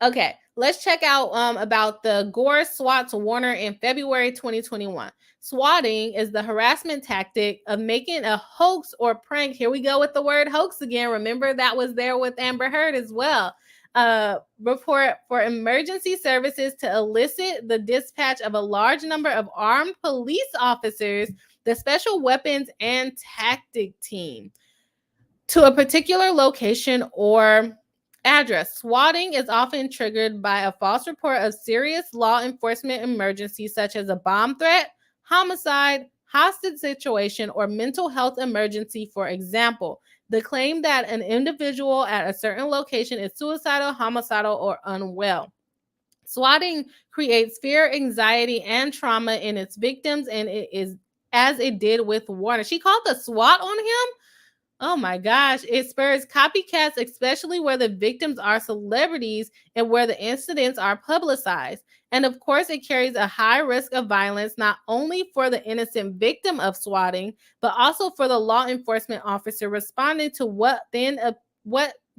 Okay, let's check out about the Gore swats Warner in February 2021. Swatting is the harassment tactic of making a hoax or prank. Here we go with the word hoax again. Remember that was there with Amber Heard as well. Report for emergency services to elicit the dispatch of a large number of armed police officers, the special weapons and tactic team, to a particular location or address. Swatting is often triggered by a false report of serious law enforcement emergency, such as a bomb threat, homicide, hostage situation, or mental health emergency. For example, the claim that an individual at a certain location is suicidal, homicidal, or unwell. Swatting creates fear, anxiety, and trauma in its victims, and it is as it did with Warner. She called the SWAT on him? Oh my gosh. It spurs copycats, especially where the victims are celebrities and where the incidents are publicized. And of course, it carries a high risk of violence, not only for the innocent victim of swatting, but also for the law enforcement officer responding to what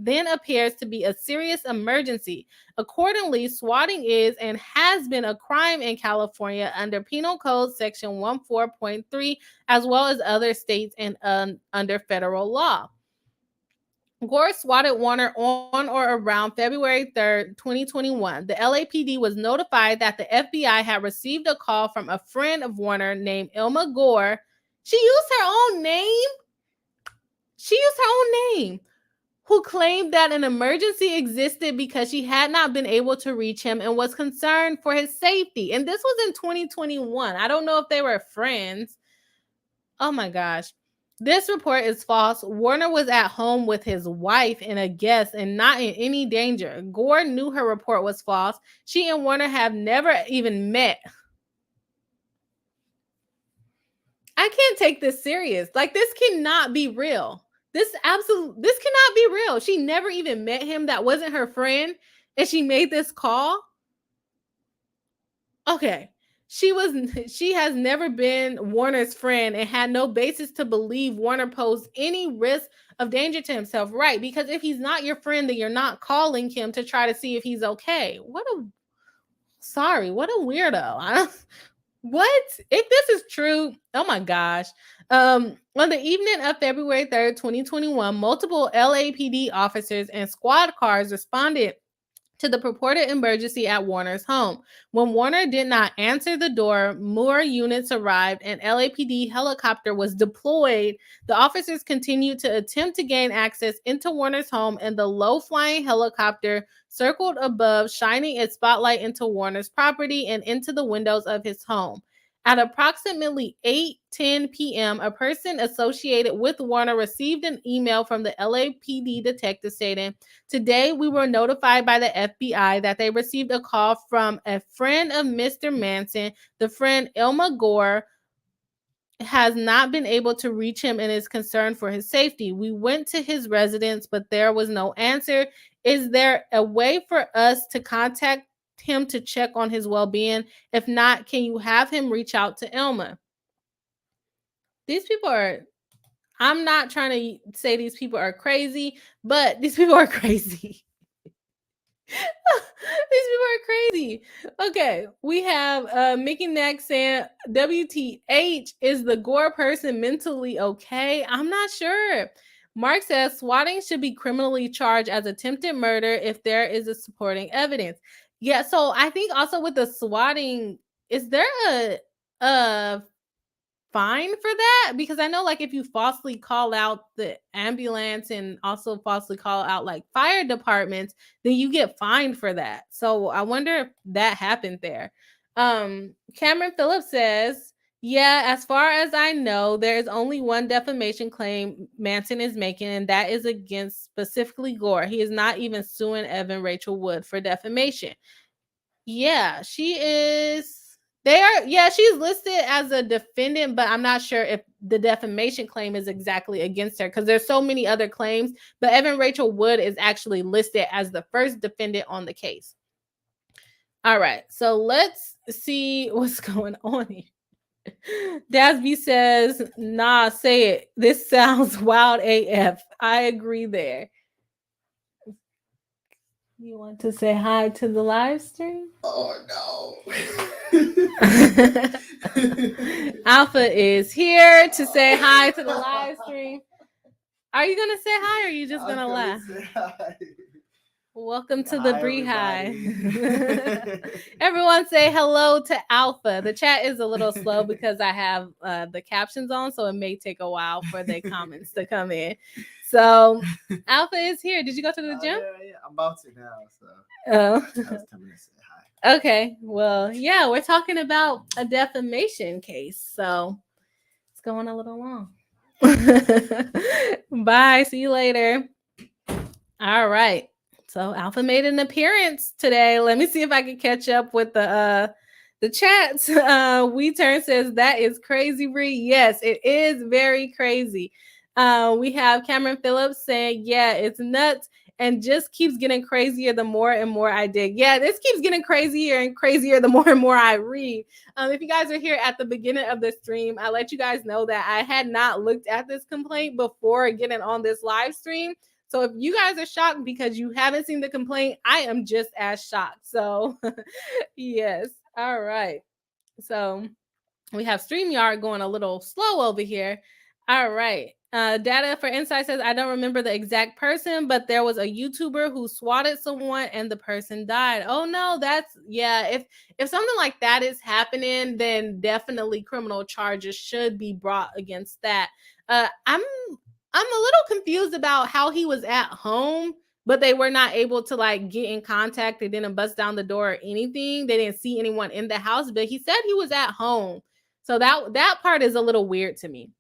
then appears to be a serious emergency. Accordingly, swatting is and has been a crime in California under Penal Code Section 14.3, as well as other states and under federal law. Gore swatted Warner on or around February 3rd, 2021. The LAPD was notified that the FBI had received a call from a friend of Warner named Ilma Gore. She used her own name? Who claimed that an emergency existed because she had not been able to reach him and was concerned for his safety. And this was in 2021. I don't know if they were friends. Oh my gosh. This report is false. Warner was at home with his wife and a guest and not in any danger. Gore knew her report was false. She and Warner have never even met. I can't take this serious. Like, this cannot be real. This cannot be real. She never even met him. That wasn't her friend. And she made this call. Okay. She has never been Warner's friend and had no basis to believe Warner posed any risk of danger to himself. Right. Because if he's not your friend, then you're not calling him to try to see if he's okay. What a weirdo. What? If this is true, oh my gosh. On the evening of February 3rd, 2021, multiple LAPD officers and squad cars responded to the purported emergency at Warner's home. When Warner did not answer the door, more units arrived and LAPD helicopter was deployed. The officers continued to attempt to gain access into Warner's home, and the low-flying helicopter circled above, shining its spotlight into Warner's property and into the windows of his home. At approximately 8:10 p.m., a person associated with Warner received an email from the LAPD detective stating, "Today, we were notified by the FBI that they received a call from a friend of Mr. Manson. The friend, Ilma Gore, has not been able to reach him and is concerned for his safety. We went to his residence, but there was no answer. Is there a way for us to contact him to check on his well-being? If not, can you have him reach out to Ilma?" These people are, I'm not trying to say these people are crazy, but these people are crazy. These people are crazy. Okay, we have Mickey Nack saying, WTH, is the Gore person mentally okay? I'm not sure. Mark says swatting should be criminally charged as attempted murder if there is a supporting evidence. Yeah, so I think also with the swatting, is there a fine for that? Because I know, like, if you falsely call out the ambulance and also falsely call out like fire departments, then you get fined for that. So I wonder if that happened there. Cameron Phillips says, yeah, as far as I know, there is only one defamation claim Manson is making, and that is against specifically Gore. He is not even suing Evan Rachel Wood for defamation. Yeah, she is. She's listed as a defendant, but I'm not sure if the defamation claim is exactly against her because there's so many other claims. But Evan Rachel Wood is actually listed as the first defendant on the case. All right, so let's see what's going on here. Dasby says, nah, say it. This sounds wild AF. I agree there. You want to say hi to the live stream? Oh, no. Alpha is here to say hi to the live stream. Are you going to say hi or are you just going to laugh? Say hi. Welcome to the Bri High. Everyone say hello to Alpha. The chat is a little slow because I have the captions on, so it may take a while for the comments to come in. So Alpha is here. Did you go to the gym? Yeah, I'm about to now. So I was coming to say hi. Okay. Well, yeah, we're talking about a defamation case. So it's going a little long. Bye. See you later. All right. So Alpha made an appearance today. Let me see if I can catch up with the chats. We Turn says, that is crazy, Bri. Yes, it is very crazy. We have Cameron Phillips saying, yeah, it's nuts and just keeps getting crazier the more and more I dig. Yeah, this keeps getting crazier and crazier the more and more I read. If you guys are here at the beginning of the stream, I let you guys know that I had not looked at this complaint before getting on this live stream. So if you guys are shocked because you haven't seen the complaint, I am just as shocked. So yes. All right. So we have StreamYard going a little slow over here. All right. Data for Insight says, I don't remember the exact person, but there was a YouTuber who swatted someone and the person died. Oh no, that's yeah. If something like that is happening, then definitely criminal charges should be brought against that. I'm a little confused about how he was at home, but they were not able to like get in contact. They didn't bust down the door or anything. They didn't see anyone in the house, but he said he was at home. So that part is a little weird to me.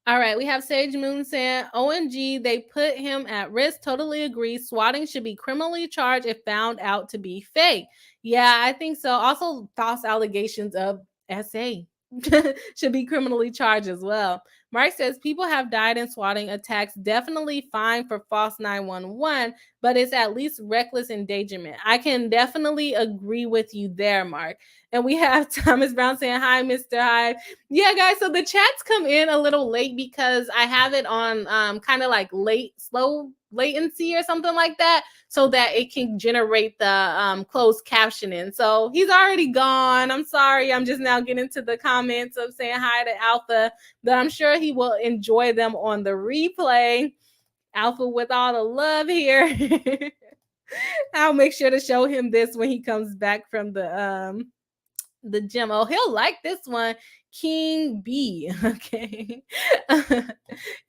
All right, we have Sage Moon saying, OMG, they put him at risk. Totally agree. Swatting should be criminally charged if found out to be fake. Yeah, I think so. Also, false allegations of SA should be criminally charged as well. Mark says people have died in swatting attacks. Definitely fine for false 911, but it's at least reckless endangerment. I can definitely agree with you there, Mark. And we have Thomas Brown saying, hi, Mr. Hyde. Yeah, guys, so the chats come in a little late because I have it on kind of like slow latency or something like that, so that it can generate the closed captioning. So he's already gone. I'm sorry. I'm just now getting to the comments of saying hi to Alpha, but I'm sure he will enjoy them on the replay. Alpha with all the love here. I'll make sure to show him this when he comes back from the gym. Oh, he'll like this one. King B. Okay.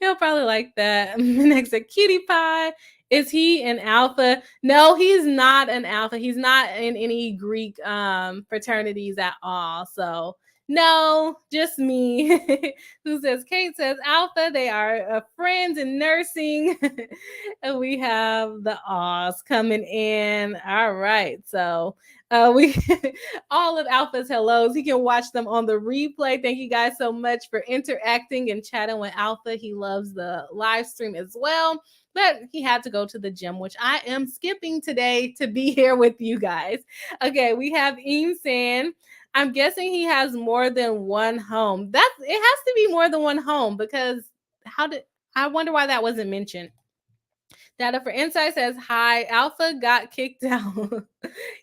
He'll probably like that. Next, a Cutie Pie. Is he an alpha? No, he's not an alpha. He's not in any Greek fraternities at all. So no, just me. Who says? Kate says alpha. They are friends in nursing. And we have the Oz coming in. All right. So we all of Alpha's hellos. He can watch them on the replay. Thank you guys so much for interacting and chatting with Alpha. He loves the live stream as well, but he had to go to the gym, which I am skipping today to be here with you guys. Okay, we have Eam saying, I'm guessing he has more than one home. It has to be more than one home, because I wonder why that wasn't mentioned. Data for Insight says, hi, Alpha got kicked out.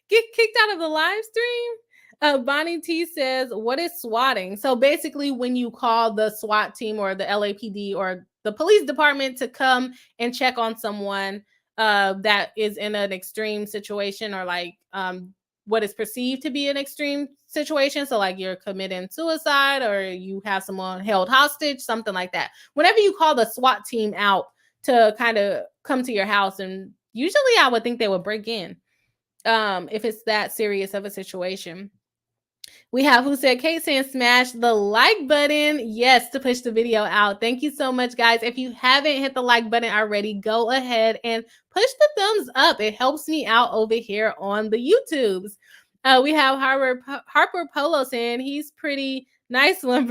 Get kicked out of the live stream? Bonnie T says, what is swatting? So basically when you call the SWAT team or the LAPD or the police department to come and check on someone that is in an extreme situation, or like what is perceived to be an extreme situation. So like you're committing suicide or you have someone held hostage, something like that. Whenever you call the SWAT team out to kind of come to your house, and usually I would think they would break in if it's that serious of a situation. We have Who Said Kate saying smash the like button. Yes, to push the video out. Thank you so much, guys. If you haven't hit the like button already, go ahead and push the thumbs up. It helps me out over here on the YouTubes. We have Harper Polo saying he's pretty nice one.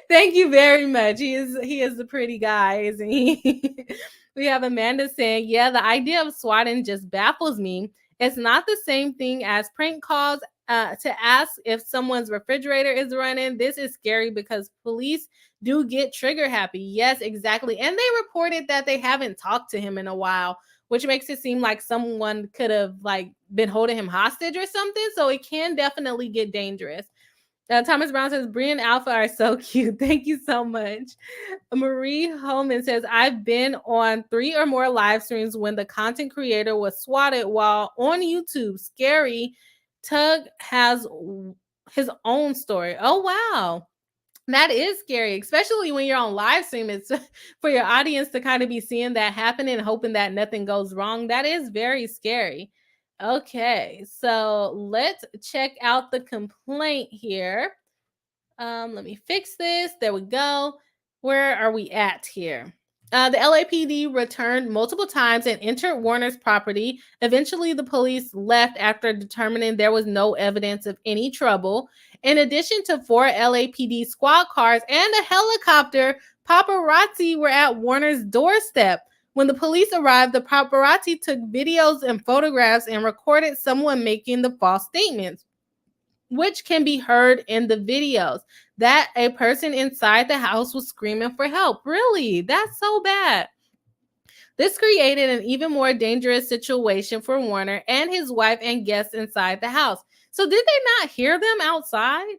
Thank you very much. He is a pretty guy, isn't he? We have Amanda saying, yeah, the idea of swatting just baffles me. It's not the same thing as prank calls. To ask if someone's refrigerator is running. This is scary because police do get trigger happy. Yes, exactly. And they reported that they haven't talked to him in a while, which makes it seem like someone could have like been holding him hostage or something. So it can definitely get dangerous. Thomas Brown says, Bri and Alpha are so cute. Thank you so much. Marie Holman says, I've been on 3 or more live streams when the content creator was swatted while on YouTube. Scary. Tug has his own story. Oh, wow. That is scary, especially when you're on live stream. It's for your audience to kind of be seeing that happen and hoping that nothing goes wrong. That is very scary. Okay, so let's check out the complaint here. Let me fix this. There we go. Where are we at here? The LAPD returned multiple times and entered Warner's property. Eventually, the police left after determining there was no evidence of any trouble. In addition to 4 LAPD squad cars and a helicopter, paparazzi were at Warner's doorstep. When the police arrived, the paparazzi took videos and photographs and recorded someone making the false statements. which can be heard in the videos, that a person inside the house was screaming for help. Really? That's so bad. This created an even more dangerous situation for Warner and his wife and guests inside the house. So did they not hear them outside?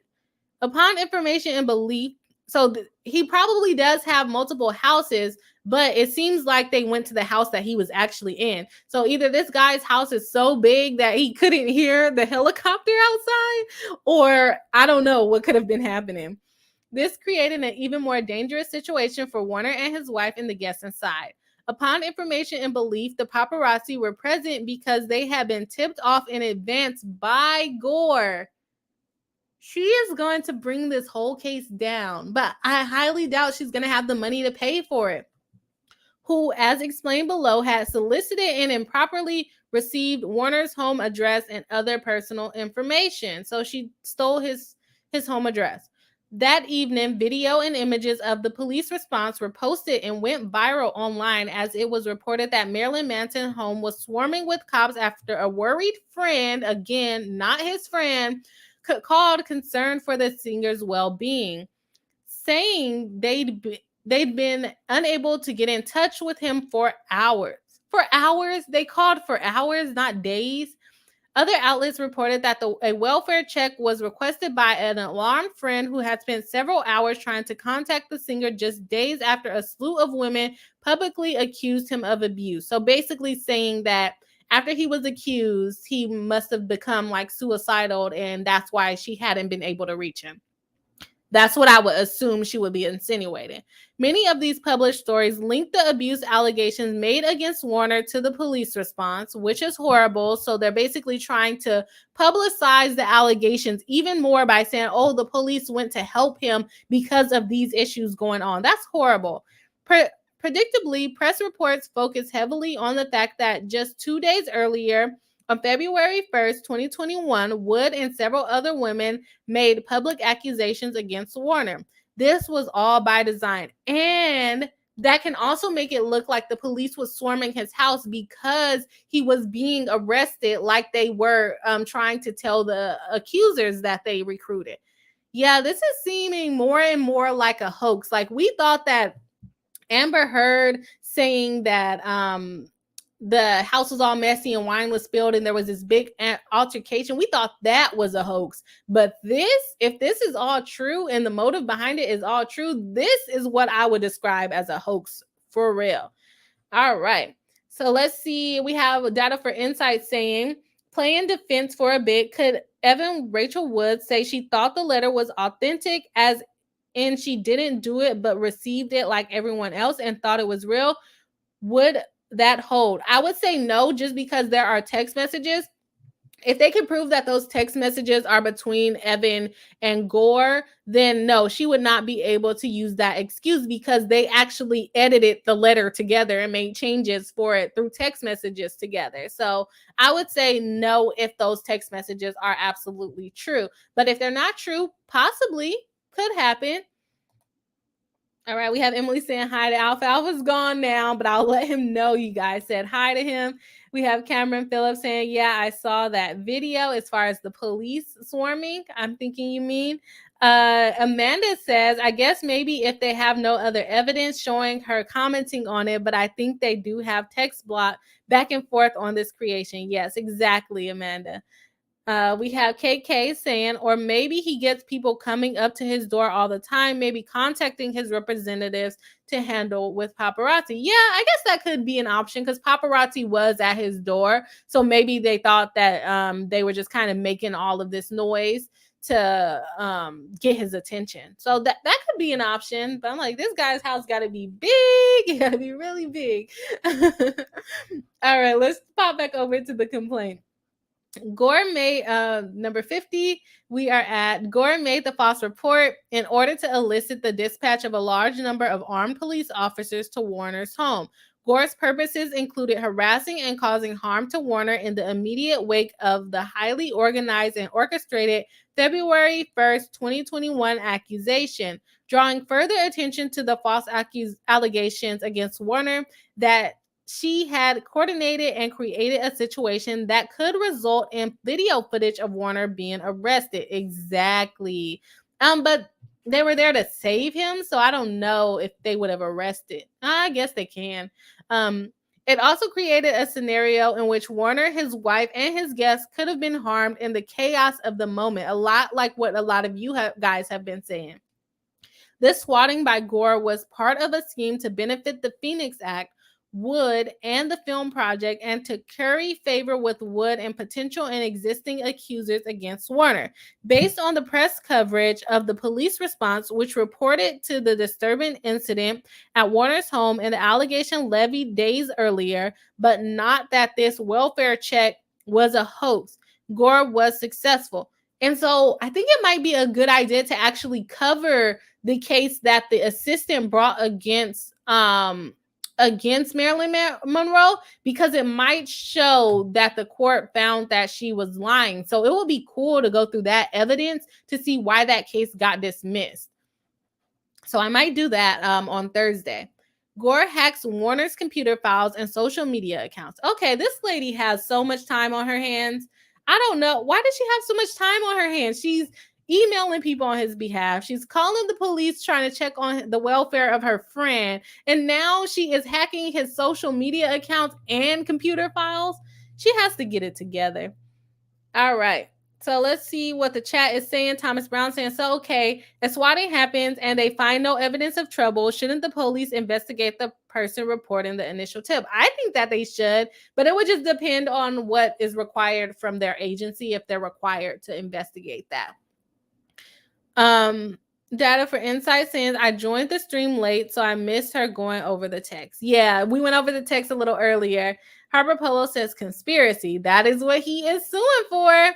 Upon information and belief, so he probably does have multiple houses, but it seems like they went to the house that he was actually in. So either this guy's house is so big that he couldn't hear the helicopter outside, or I don't know what could have been happening. This created an even more dangerous situation for Warner and his wife and the guests inside. Upon information and belief, the paparazzi were present because they had been tipped off in advance by Gore. She is going to bring this whole case down, but I highly doubt she's going to have the money to pay for it. Who, as explained below, had solicited and improperly received Warner's home address and other personal information. So she stole his home address. That evening, video and images of the police response were posted and went viral online as it was reported that Marilyn Manson's home was swarming with cops after a worried friend, again, not his friend, called concerned for the singer's well-being, saying they'd been unable to get in touch with him for hours. For hours? They called for hours, not days. Other outlets reported that a welfare check was requested by an alarmed friend who had spent several hours trying to contact the singer just days after a slew of women publicly accused him of abuse. So basically saying that after he was accused, he must have become like suicidal, and that's why she hadn't been able to reach him. That's what I would assume she would be insinuating. Many of these published stories link the abuse allegations made against Warner to the police response, which is horrible. So they're basically trying to publicize the allegations even more by saying, oh, the police went to help him because of these issues going on. That's horrible. Predictably, press reports focus heavily on the fact that just 2 days earlier, on February 1st, 2021, Wood and several other women made public accusations against Warner. This was all by design. And that can also make it look like the police was swarming his house because he was being arrested, like they were trying to tell the accusers that they recruited. Yeah, this is seeming more and more like a hoax. Like, we thought that Amber Heard saying that the house was all messy and wine was spilled and there was this big altercation, we thought that was a hoax. But if this is all true and the motive behind it is all true, this is what I would describe as a hoax for real. All right. So let's see. We have data for insight saying, playing defense for a bit, could Evan Rachel Wood say she thought the letter was authentic as in she didn't do it but received it like everyone else and thought it was real? Would that hold? I would say no, just because there are text messages. If they can prove that those text messages are between Evan and Gore, then no, she would not be able to use that excuse because they actually edited the letter together and made changes for it through text messages together. So I would say no if those text messages are absolutely true. But if they're not true, possibly could happen. All right, we have Emily saying hi to Alpha. Alpha's gone now, but I'll let him know you guys said hi to him. We have Cameron Phillips saying, yeah, I saw that video as far as the police swarming. I'm thinking you mean. Amanda says, I guess maybe if they have no other evidence showing her commenting on it, but I think they do have text block back and forth on this creation. Yes, exactly, Amanda. We have KK saying, or maybe he gets people coming up to his door all the time, maybe contacting his representatives to handle with paparazzi. Yeah, I guess that could be an option because paparazzi was at his door. So maybe they thought that they were just kind of making all of this noise to get his attention. So that could be an option. But I'm like, this guy's house got to be big. It got to be really big. All right, let's pop back over to the complaint. Gore made number 50. We are at Gore made the false report in order to elicit the dispatch of a large number of armed police officers to Warner's home. Gore's purposes included harassing and causing harm to Warner in the immediate wake of the highly organized and orchestrated February 1st, 2021 accusation, drawing further attention to the false allegations against Warner that she had coordinated and created a situation that could result in video footage of Warner being arrested. Exactly. But they were there to save him, so I don't know if they would have arrested. I guess they can. It also created a scenario in which Warner, his wife, and his guests could have been harmed in the chaos of the moment, a lot like what a lot of you guys have been saying. This swatting by Gore was part of a scheme to benefit the Phoenix Act, Wood, and the film project, and to curry favor with Wood and potential and existing accusers against Warner. Based on the press coverage of the police response, which reported to the disturbing incident at Warner's home and the allegation levied days earlier, but not that this welfare check was a hoax, Gore was successful. And so I think it might be a good idea to actually cover the case that the assistant brought against Marilyn Monroe, because it might show that the court found that she was lying. So it would be cool to go through that evidence to see why that case got dismissed. So I might do that on Thursday. Gore hacks Warner's computer files and social media accounts. Okay, this lady has so much time on her hands. I don't know. Why does she have so much time on her hands? She's emailing people on his behalf. She's calling the police trying to check on the welfare of her friend. And now she is hacking his social media accounts and computer files. She has to get it together. All right. So let's see what the chat is saying. Thomas Brown saying, so, okay, if swatting happens and they find no evidence of trouble, shouldn't the police investigate the person reporting the initial tip? I think that they should, but it would just depend on what is required from their agency if they're required to investigate that. Data for Insight saying, I joined the stream late, so I missed her going over the text. Yeah, we went over the text a little earlier. Harbor Polo says conspiracy. That is what he is suing for.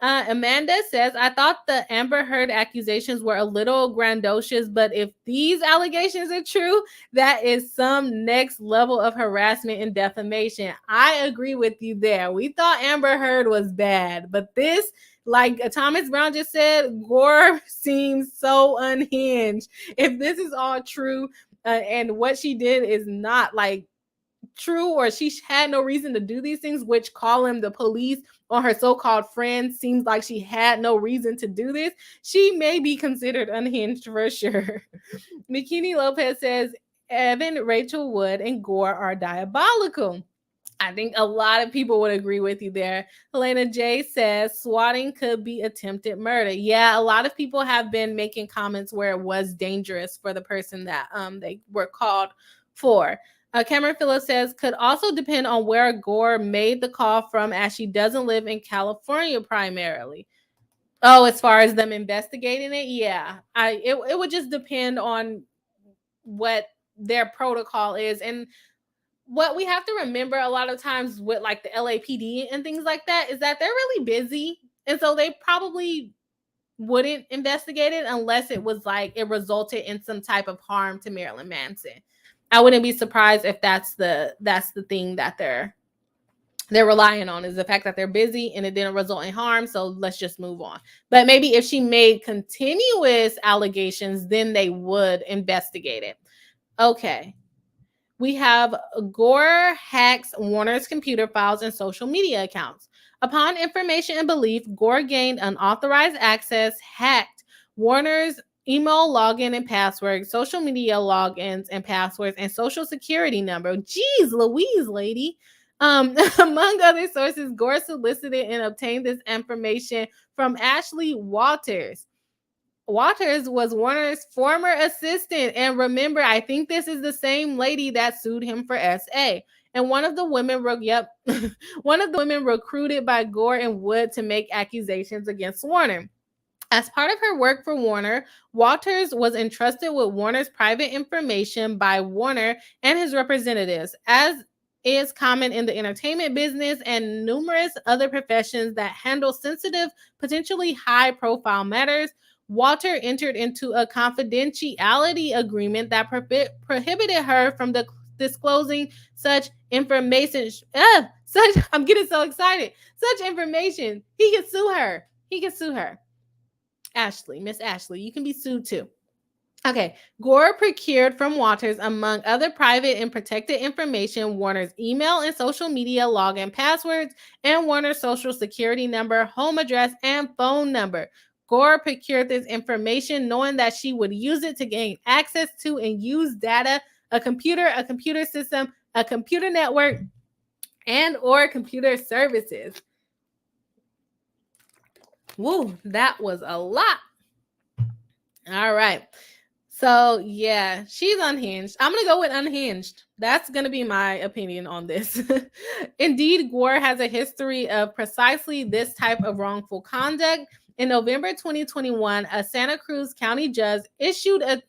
Amanda says, I thought the Amber Heard accusations were a little grandiose, but if these allegations are true, that is some next level of harassment and defamation. I agree with you there. We thought Amber Heard was bad, but this, like Thomas Brown just said, Gore seems so unhinged. If this is all true and what she did is not like true, or she had no reason to do these things, which calling the police on her so-called friend seems like she had no reason to do this, she may be considered unhinged for sure. Bikini Lopez says, Evan, Rachel Wood, and Gore are diabolical. I think a lot of people would agree with you there. Helena J says swatting could be attempted murder. Yeah, a lot of people have been making comments where it was dangerous for the person that they were called for. Cameron Phillips says, could also depend on where Gore made the call from, as she doesn't live in California primarily. Oh, as far as them investigating it, yeah. It would just depend on what their protocol is. And what we have to remember a lot of times with like the LAPD and things like that is that they're really busy. And so they probably wouldn't investigate it unless it was like it resulted in some type of harm to Marilyn Manson. I wouldn't be surprised if that's the thing that they're relying on, is the fact that they're busy and it didn't result in harm. So let's just move on. But maybe if she made continuous allegations, then they would investigate it. Okay. We have Gore hacks Warner's computer files and social media accounts. Upon information and belief, Gore gained unauthorized access, hacked Warner's email login and password, social media logins and passwords, and social security number. Jeez Louise, lady. Among other sources, Gore solicited and obtained this information from Ashley Walters. Walters was Warner's former assistant. And remember, I think this is the same lady that sued him for SA. And one of the women recruited by Gore and Wood to make accusations against Warner. As part of her work for Warner, Walters was entrusted with Warner's private information by Warner and his representatives, as is common in the entertainment business and numerous other professions that handle sensitive, potentially high-profile matters. Walter entered into a confidentiality agreement that prohibited her from disclosing such information. I'm getting so excited. Such information. He can sue her. Ashley, Miss Ashley, you can be sued too. Okay, Gore procured from Walters, among other private and protected information, Warner's email and social media login passwords, and Warner's social security number, home address, and phone number. Gore procured this information knowing that she would use it to gain access to and use data, a computer system, a computer network, and or computer services. Woo, that was a lot. All right. So yeah, she's unhinged. I'm gonna go with unhinged. That's gonna be my opinion on this. Indeed, Gore has a history of precisely this type of wrongful conduct. In November 2021, a Santa Cruz County judge issued a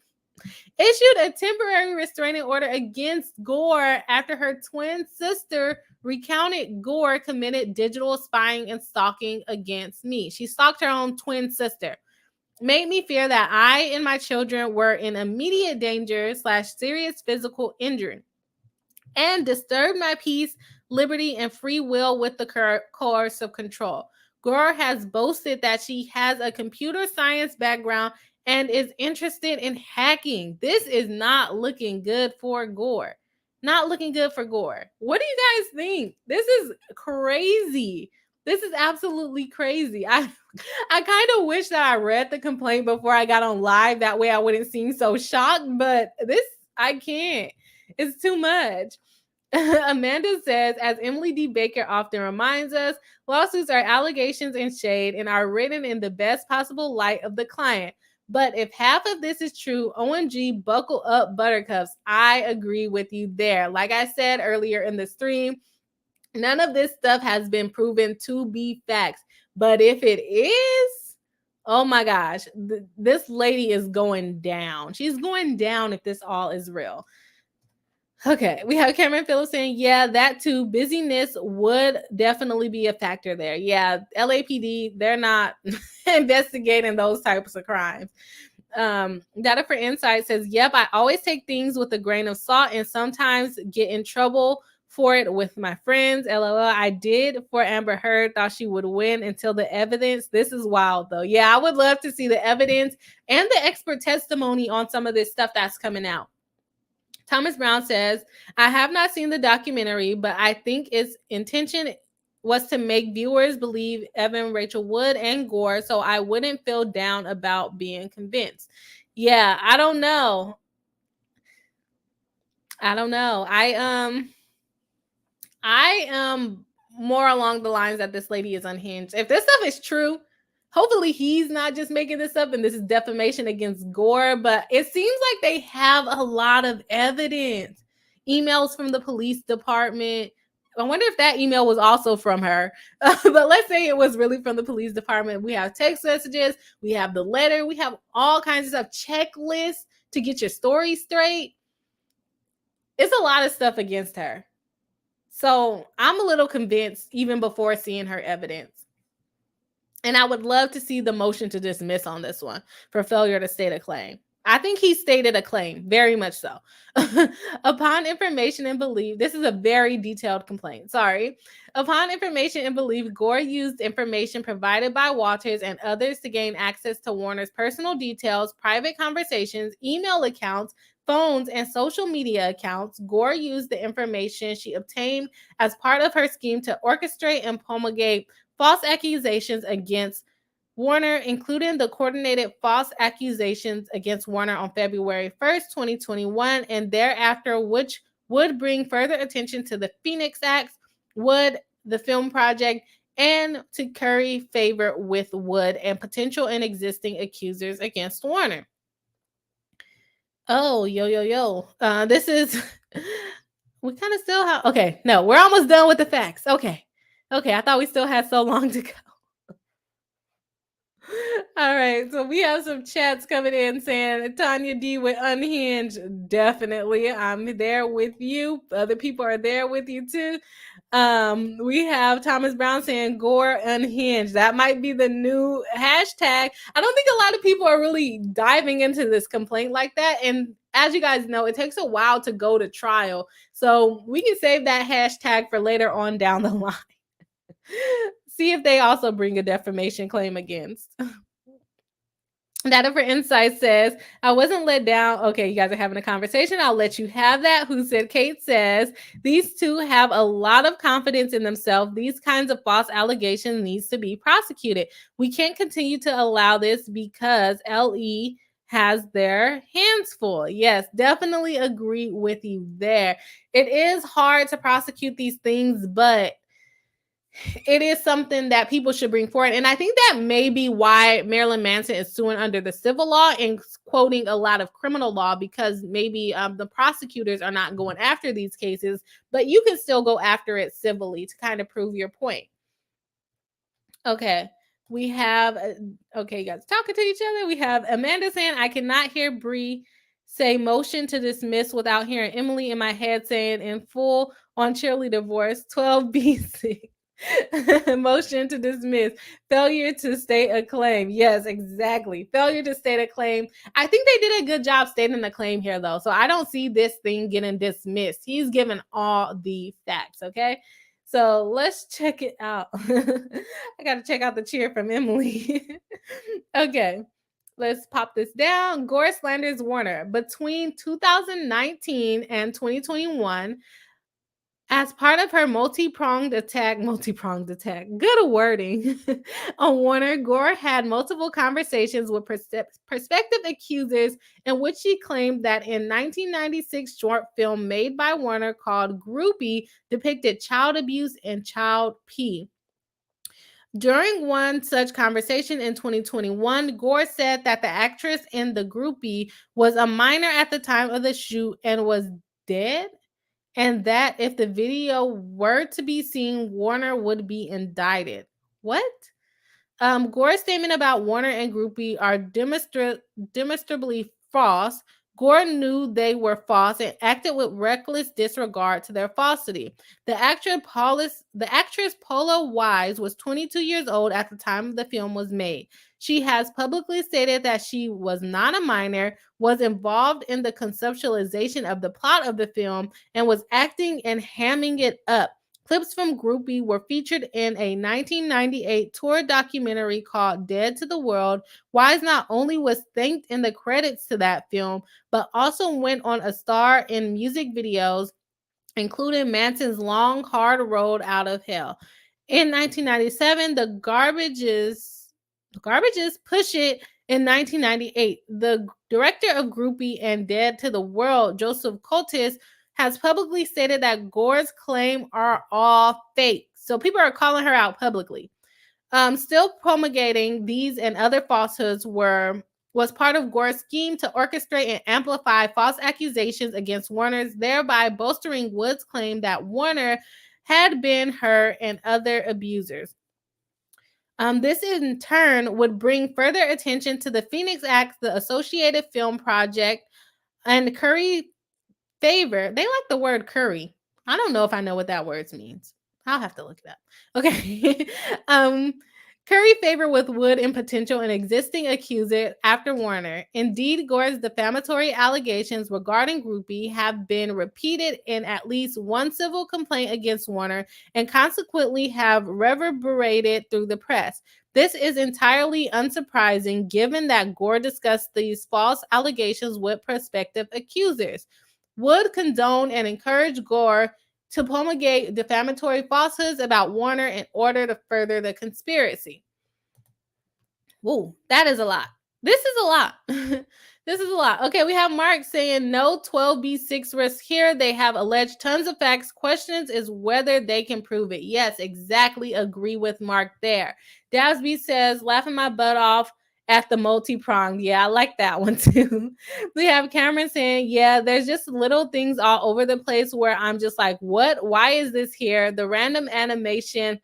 temporary restraining order against Gore after her twin sister recounted Gore committed digital spying and stalking against me. She stalked her own twin sister. Made me fear that I and my children were in immediate danger / serious physical injury, and disturbed my peace, liberty, and free will with the coercive control. Gore has boasted that she has a computer science background and is interested in hacking. This is not looking good for Gore. Not looking good for Gore. What do you guys think? This is crazy. This is absolutely crazy. I kind of wish that I read the complaint before I got on live. That way I wouldn't seem so shocked, but this, I can't. It's too much. Amanda says, as Emily D. Baker often reminds us, lawsuits are allegations and shade and are written in the best possible light of the client. But if half of this is true, OMG, buckle up, buttercups. I agree with you there. Like I said earlier in the stream, none of this stuff has been proven to be facts. But if it is, oh my gosh, this lady is going down. She's going down if this all is real. Okay, we have Cameron Phillips saying, yeah, that too. Busyness would definitely be a factor there. Yeah, LAPD, they're not investigating those types of crimes. Data for Insight says, yep, I always take things with a grain of salt and sometimes get in trouble for it with my friends. LOL, I did for Amber Heard. Thought she would win until the evidence. This is wild, though. Yeah, I would love to see the evidence and the expert testimony on some of this stuff that's coming out. Thomas Brown says, I have not seen the documentary, but I think its intention was to make viewers believe Evan Rachel Wood and Gore, so I wouldn't feel down about being convinced. Yeah, I don't know. I am more along the lines that this lady is unhinged. If this stuff is true, hopefully he's not just making this up and this is defamation against Gore, but it seems like they have a lot of evidence. Emails from the police department. I wonder if that email was also from her. But let's say it was really from the police department. We have text messages. We have the letter. We have all kinds of stuff. Checklists to get your story straight. It's a lot of stuff against her. So I'm a little convinced even before seeing her evidence. And I would love to see the motion to dismiss on this one for failure to state a claim. I think he stated a claim, very much so. Upon information and belief, this is a very detailed complaint, sorry. Upon information and belief, Gore used information provided by Walters and others to gain access to Warner's personal details, private conversations, email accounts, phones, and social media accounts. Gore used the information she obtained as part of her scheme to orchestrate and promulgate false accusations against Warner, including the coordinated false accusations against Warner on February 1st, 2021, and thereafter, which would bring further attention to the Phoenix Acts, Wood, the film project, and to curry favor with Wood and potential and existing accusers against Warner. Oh, yo. This is, we kind of still have, okay, no, we're almost done with the facts. Okay, I thought we still had so long to go. All right, so we have some chats coming in saying Tanya D with unhinged. Definitely, I'm there with you. Other people are there with you too. We have Thomas Brown saying Gore unhinged. That might be the new hashtag. I don't think a lot of people are really diving into this complaint like that. And as you guys know, it takes a while to go to trial. So we can save that hashtag for later on down the line. See if they also bring a defamation claim against. Data for Insight says, I wasn't let down. Okay, you guys are having a conversation. I'll let you have that. Who Said Kate says, these two have a lot of confidence in themselves. These kinds of false allegations needs to be prosecuted. We can't continue to allow this because LE has their hands full. Yes, definitely agree with you there. It is hard to prosecute these things, but it is something that people should bring forward. And I think that may be why Marilyn Manson is suing under the civil law and quoting a lot of criminal law, because maybe the prosecutors are not going after these cases, but you can still go after it civilly to kind of prove your point. Okay. We have, okay, you guys talking to each other. We have Amanda saying, I cannot hear Bri say motion to dismiss without hearing Emily in my head saying in full on cheerleader voice, 12B6. Motion to dismiss. Failure to state a claim. Yes, exactly. Failure to state a claim. I think they did a good job stating the claim here, though. So I don't see this thing getting dismissed. He's given all the facts, okay? So let's check it out. I got to check out the cheer from Emily. Okay. Let's pop this down. Gore slanders Warner. Between 2019 and 2021, as part of her multi-pronged attack, good wording, on Warner, Gore had multiple conversations with prospective accusers in which she claimed that in 1996 short film made by Warner called Groupie depicted child abuse and child P. During one such conversation in 2021, Gore said that the actress in the Groupie was a minor at the time of the shoot and was dead, and that if the video were to be seen, Warner would be indicted. What? Gore's statement about Warner and Groupie are demonstrably false. Gore knew they were false and acted with reckless disregard to their falsity. The actress Paula Wise was 22 years old at the time the film was made. She has publicly stated that she was not a minor, was involved in the conceptualization of the plot of the film, and was acting and hamming it up. Clips from Groupie were featured in a 1998 tour documentary called Dead to the World. Wise not only was thanked in the credits to that film, but also went on a star in music videos, including Manson's Long Hard Road Out of Hell. In 1997, the Garbages Push It in 1998. The director of Groupie and Dead to the World, Joseph Cotes, has publicly stated that Gore's claims are all fake. So people are calling her out publicly. Still promulgating these and other falsehoods was part of Gore's scheme to orchestrate and amplify false accusations against Warner's, thereby bolstering Wood's claim that Warner had been her and other abusers. This in turn would bring further attention to the Phoenix Act, the Associated Film Project, and Curry favor. They like the word curry. I don't know if I know what that word means. I'll have to look it up. Okay. Curry favor with Wood and potential and existing accuser after Warner. Indeed, Gore's defamatory allegations regarding Groupie have been repeated in at least one civil complaint against Warner and consequently have reverberated through the press. This is entirely unsurprising given that Gore discussed these false allegations with prospective accusers. Wood condoned and encouraged Gore to promulgate defamatory falsehoods about Warner in order to further the conspiracy. Whoa, that is a lot. This is a lot. This is a lot. Okay, we have Mark saying no 12B6 risk here. They have alleged tons of facts. Questions is whether they can prove it. Yes, exactly. Agree with Mark there. Dasby says, laughing my butt off at the multi-pronged. Yeah, I like that one too. We have Cameron saying, yeah, there's just little things all over the place where I'm just like, what? Why is this here? The random animation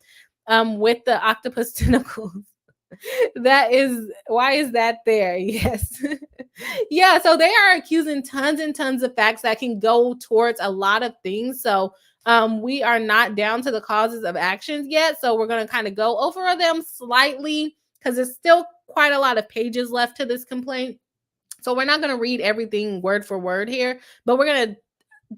with the octopus tentacles. Why is that there? Yes. Yeah, so they are accusing tons and tons of facts that can go towards a lot of things. So we are not down to the causes of actions yet. So we're going to kind of go over them slightly because there's still quite a lot of pages left to this complaint. So we're not going to read everything word for word here, but we're going to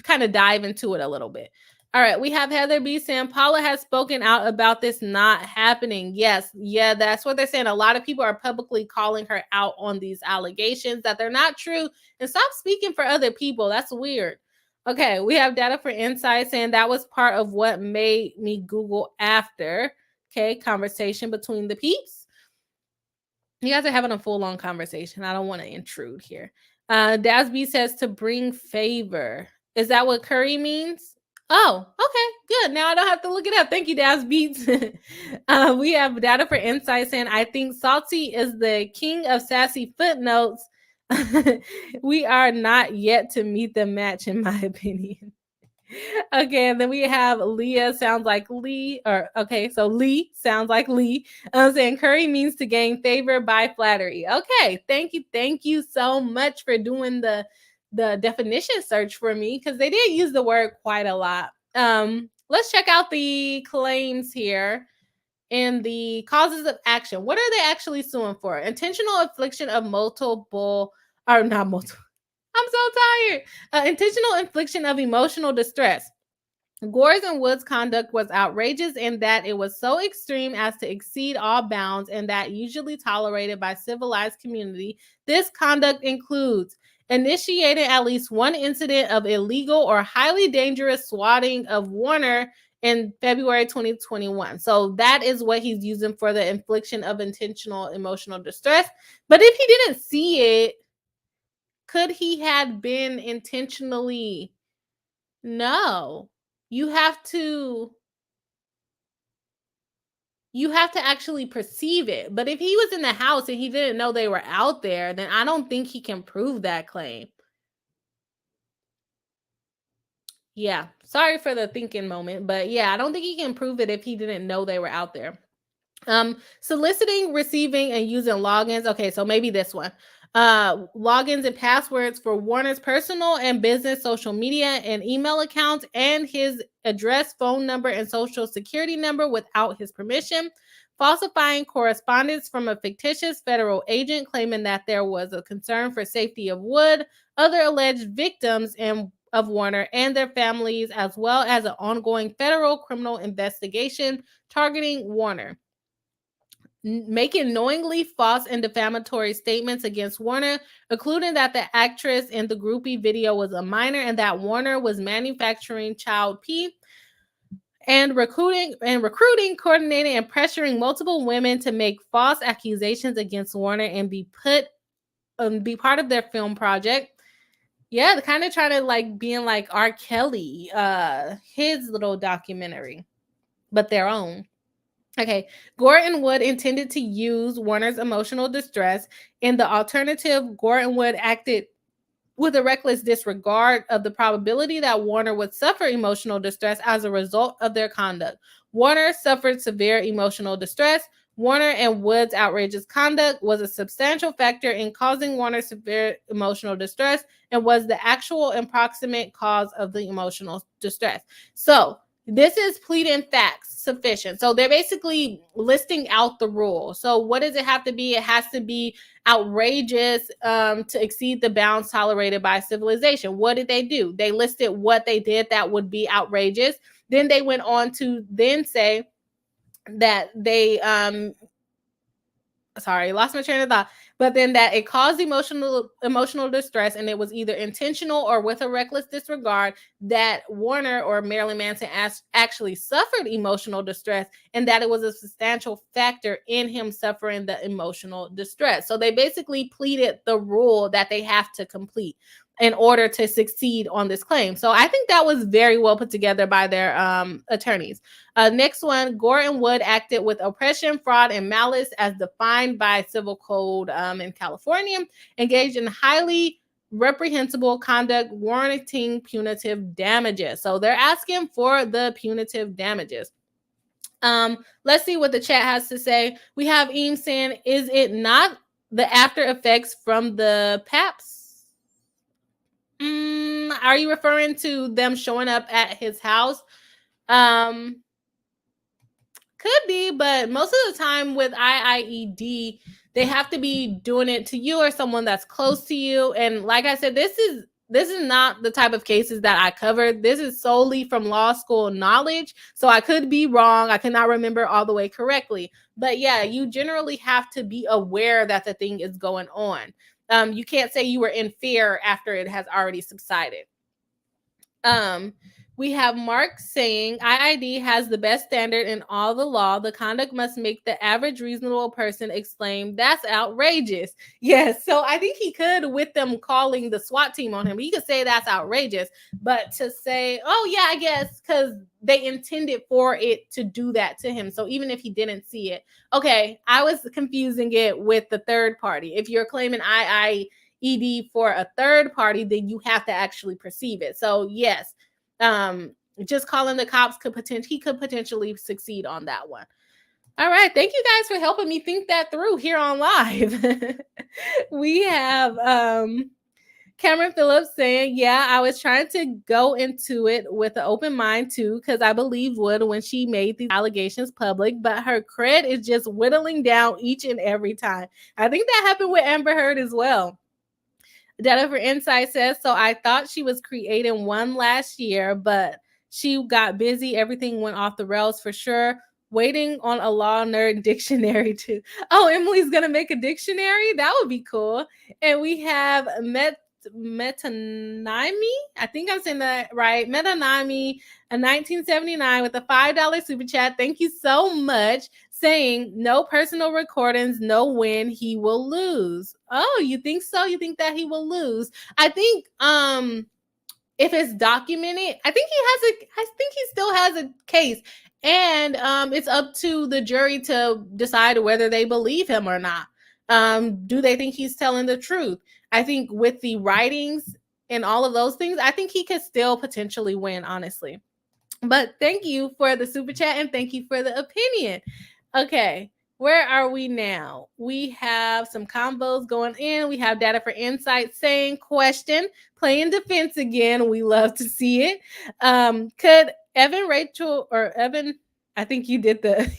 kind of dive into it a little bit. All right, we have Heather B saying Paula has spoken out about this not happening. Yes, yeah, that's what they're saying. A lot of people are publicly calling her out on these allegations that they're not true, and stop speaking for other people. That's weird. Okay, we have Data for Insight saying that was part of what made me Google after. Okay, conversation between the peeps. You guys are having a full-on conversation. I don't want to intrude here. Dasby says to bring favor. Is that what curry means? Oh, okay, good. Now I don't have to look it up. Thank you, Daz Beats. We have Data for Insight saying, I think Salty is the king of sassy footnotes. We are not yet to meet the match, in my opinion. Okay, and then we have Leah sounds like Lee, or okay, so Lee sounds like Lee. Saying curry means to gain favor by flattery. Okay, thank you so much for doing the definition search for me, because they did use the word quite a lot. Let's check out the claims here and the causes of action. What are they actually suing for? Intentional infliction of multiple, or not multiple. I'm so tired. Intentional infliction of emotional distress. Gore's and Wood's conduct was outrageous in that it was so extreme as to exceed all bounds and that usually tolerated by civilized community. This conduct includes initiating at least one incident of illegal or highly dangerous swatting of Warner in February 2021. So that is what he's using for the infliction of intentional emotional distress. But if he didn't see it, could he have been intentionally? No. You have to actually perceive it. But if he was in the house and he didn't know they were out there, then I don't think he can prove that claim. Yeah, sorry for the thinking moment, but yeah, I don't think he can prove it if he didn't know they were out there. Soliciting, receiving, and using logins. Okay, so maybe this one. Logins and passwords for Warner's personal and business social media and email accounts, and his address, phone number, and social security number without his permission. Falsifying correspondence from a fictitious federal agent claiming that there was a concern for safety of Wood, other alleged victims of Warner and their families, as well as an ongoing federal criminal investigation targeting Warner. Making knowingly false and defamatory statements against Warner, including that the actress in the groupie video was a minor and that Warner was manufacturing child P, and recruiting, coordinating, and pressuring multiple women to make false accusations against Warner and be part of their film project. Yeah, they're kind of trying to like being like R. Kelly, his little documentary, but their own. Okay, Gore and Wood intended to use Warner's emotional distress. In the alternative, Gore and Wood acted with a reckless disregard of the probability that Warner would suffer emotional distress as a result of their conduct. Warner suffered severe emotional distress. Warner and Wood's outrageous conduct was a substantial factor in causing Warner severe emotional distress and was the actual and proximate cause of the emotional distress. So, this is pleading facts sufficient. So they're basically listing out the rule. So what does it have to be? It has to be outrageous to exceed the bounds tolerated by civilization. What did they do? They listed what they did that would be outrageous. Then they went on to then say that they lost my train of thought. But then that it caused emotional distress, and it was either intentional or with a reckless disregard, that Warner or Marilyn Manson actually suffered emotional distress, and that it was a substantial factor in him suffering the emotional distress. So they basically pleaded the rule that they have to complete in order to succeed on this claim. So I think that was very well put together by their attorneys. Next one, Gore and Wood acted with oppression, fraud, and malice as defined by civil code in California, engaged in highly reprehensible conduct warranting punitive damages. So they're asking for the punitive damages. Let's see what the chat has to say. We have Eames saying, is it not the after effects from the PAPS? Are you referring to them showing up at his house? Could be, but most of the time with IIED, they have to be doing it to you or someone that's close to you. And like I said, this is this is not the type of cases that I covered. This is solely from law school knowledge. So I could be wrong. I cannot remember all the way correctly. But yeah, you generally have to be aware that the thing is going on. You can't say you were in fear after it has already subsided. We have Mark saying IID has the best standard in all the law. The conduct must make the average reasonable person exclaim, "That's outrageous." Yes, so I think he could, with them calling the SWAT team on him, he could say that's outrageous. But to say, oh yeah, I guess because they intended for it to do that to him. So even if he didn't see it, okay, I was confusing it with the third party. If you're claiming IIED for a third party, then you have to actually perceive it. So yes, just calling the cops could potentially succeed on that one. All right, thank you guys for helping me think that through here on live. We have Cameron Phillips saying, yeah, I was trying to go into it with an open mind too, because I believed Wood when she made these allegations public, but her cred is just whittling down each and every time. I think that happened with Amber Heard as well. Data for Insight says, so I thought she was creating one last year, but she got busy. Everything went off the rails for sure. Waiting on a law nerd dictionary too. Oh, Emily's going to make a dictionary? That would be cool. And we have Metanami. I think I'm saying that right. Metanami, a 1979 with a $5 super chat. Thank you so much. Saying no personal recordings, no win, he will lose. Oh, you think so? You think that he will lose? I think if it's documented, I think he still has a case. And it's up to the jury to decide whether they believe him or not. Do they think he's telling the truth? I think with the writings and all of those things, I think he could still potentially win, honestly. But thank you for the super chat and thank you for the opinion. Okay, where are we now? We have some combos going in. We have Data for Insight saying, question, playing defense again. We love to see it. Could Evan, I think you did the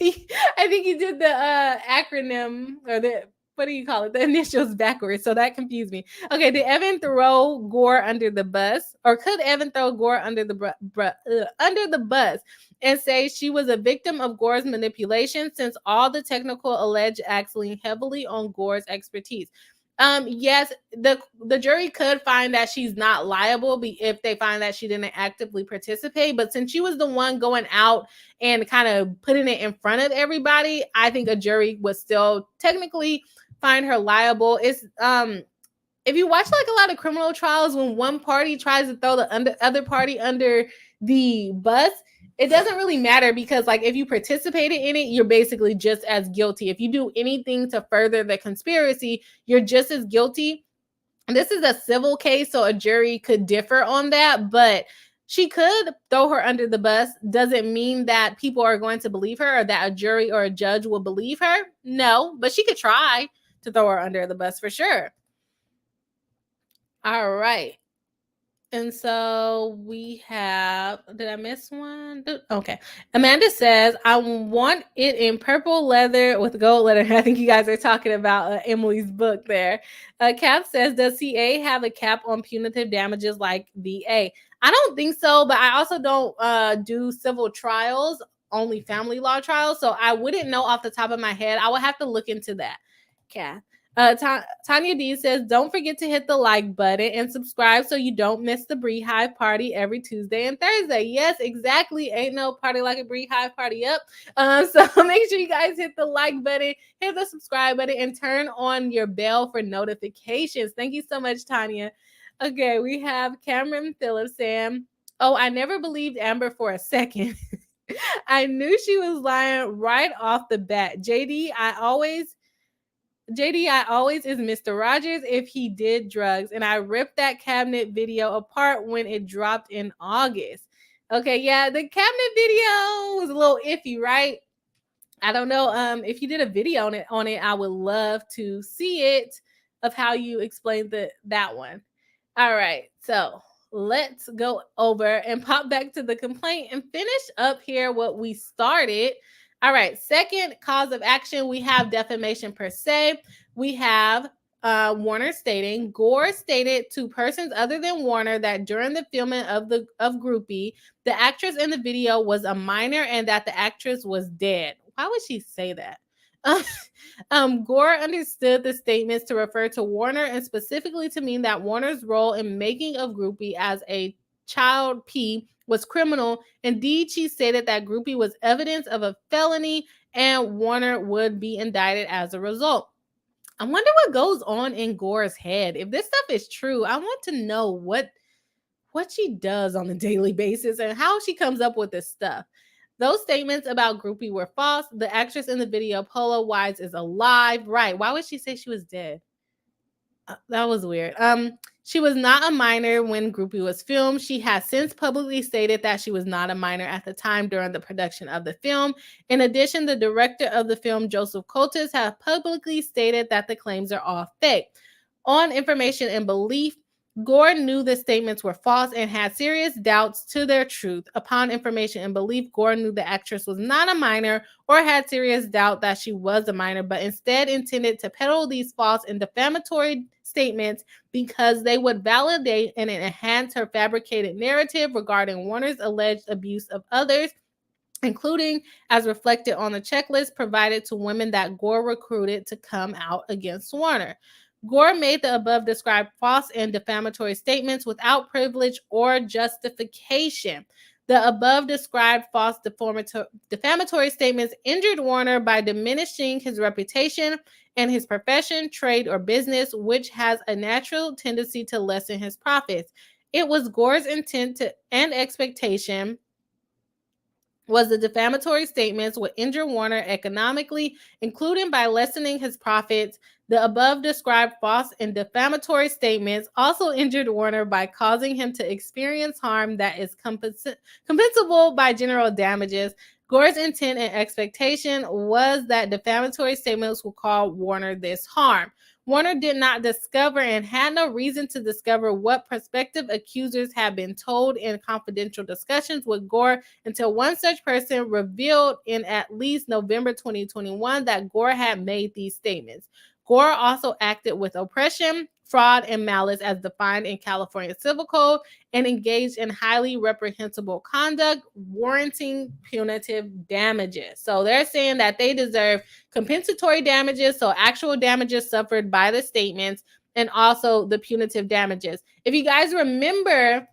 acronym or the, what do you call it? The initials backwards. So that confused me. Okay, did Evan throw Gore under the bus? Or could Evan throw Gore under the bus and say she was a victim of Gore's manipulation since all the technical alleged acts lean heavily on Gore's expertise? Yes, the jury could find that she's not liable if they find that she didn't actively participate. But since she was the one going out and kind of putting it in front of everybody, I think a jury would still technically find her liable. It's if you watch like a lot of criminal trials, when one party tries to throw the other party under the bus, it doesn't really matter because like if you participated in it, you're basically just as guilty. If you do anything to further the conspiracy, you're just as guilty. This is a civil case, so a jury could differ on that, but she could throw her under the bus. Doesn't mean that people are going to believe her or that a jury or a judge will believe her. No, but she could try to throw her under the bus for sure. All right. And so we have, did I miss one? Okay. Amanda says, I want it in purple leather with gold letter. I think you guys are talking about Emily's book there. Cap says, does CA have a cap on punitive damages like VA? I don't think so, but I also don't do civil trials, only family law trials. So I wouldn't know off the top of my head. I would have to look into that. Cap. Tanya D says, don't forget to hit the like button and subscribe so you don't miss the Bri Hive party every Tuesday and Thursday. Yes, exactly. Ain't no party like a Bri Hive party up. So make sure you guys hit the like button, hit the subscribe button, and turn on your bell for notifications. Thank you so much, Tanya. Okay, we have Cameron Phillips saying, oh, I never believed Amber for a second. I knew she was lying right off the bat. JD, I always is Mr. Rogers if he did drugs. And I ripped that cabinet video apart when it dropped in August. Okay, yeah, the cabinet video was a little iffy, right? I don't know. If you did a video on it, I would love to see it of how you explained that one. All right, so let's go over and pop back to the complaint and finish up here what we started. All right, second cause of action, we have defamation per se. We have Warner stating, Gore stated to persons other than Warner that during the filming of Groupie, the actress in the video was a minor and that the actress was dead. Why would she say that? Gore understood the statements to refer to Warner and specifically to mean that Warner's role in making of Groupie as a child P was criminal. Indeed, she stated that Groupie was evidence of a felony and Warner would be indicted as a result. I wonder what goes on in Gore's head. If this stuff is true, I want to know what she does on a daily basis and how she comes up with this stuff. Those statements about Groupie were false. The actress in the video, Paula Wise, is alive. Right. Why would she say she was dead? That was weird. She was not a minor when Groupie was filmed. She has since publicly stated that she was not a minor at the time during the production of the film. In addition, the director of the film, Joseph Coates, has publicly stated that the claims are all fake. On information and belief, Gore knew the statements were false and had serious doubts to their truth. Upon information and belief, Gore knew the actress was not a minor or had serious doubt that she was a minor, but instead intended to peddle these false and defamatory statements because they would validate and enhance her fabricated narrative regarding Warner's alleged abuse of others, including as reflected on the checklist provided to women that Gore recruited to come out against Warner. Gore made the above described false and defamatory statements without privilege or justification. The above described false defamatory statements injured Warner by diminishing his reputation and his profession, trade, or business, which has a natural tendency to lessen his profits. It was Gore's intent and expectation was the defamatory statements would injure Warner economically, including by lessening his profits. The above described false and defamatory statements also injured Warner by causing him to experience harm that is compensable by general damages. Gore's intent and expectation was that defamatory statements would cause Warner this harm. Warner did not discover and had no reason to discover what prospective accusers had been told in confidential discussions with Gore until one such person revealed in at least November 2021 that Gore had made these statements. Gore also acted with oppression, fraud, and malice as defined in California Civil Code and engaged in highly reprehensible conduct warranting punitive damages. So they're saying that they deserve compensatory damages, so actual damages suffered by the statements, and also the punitive damages. If you guys remember,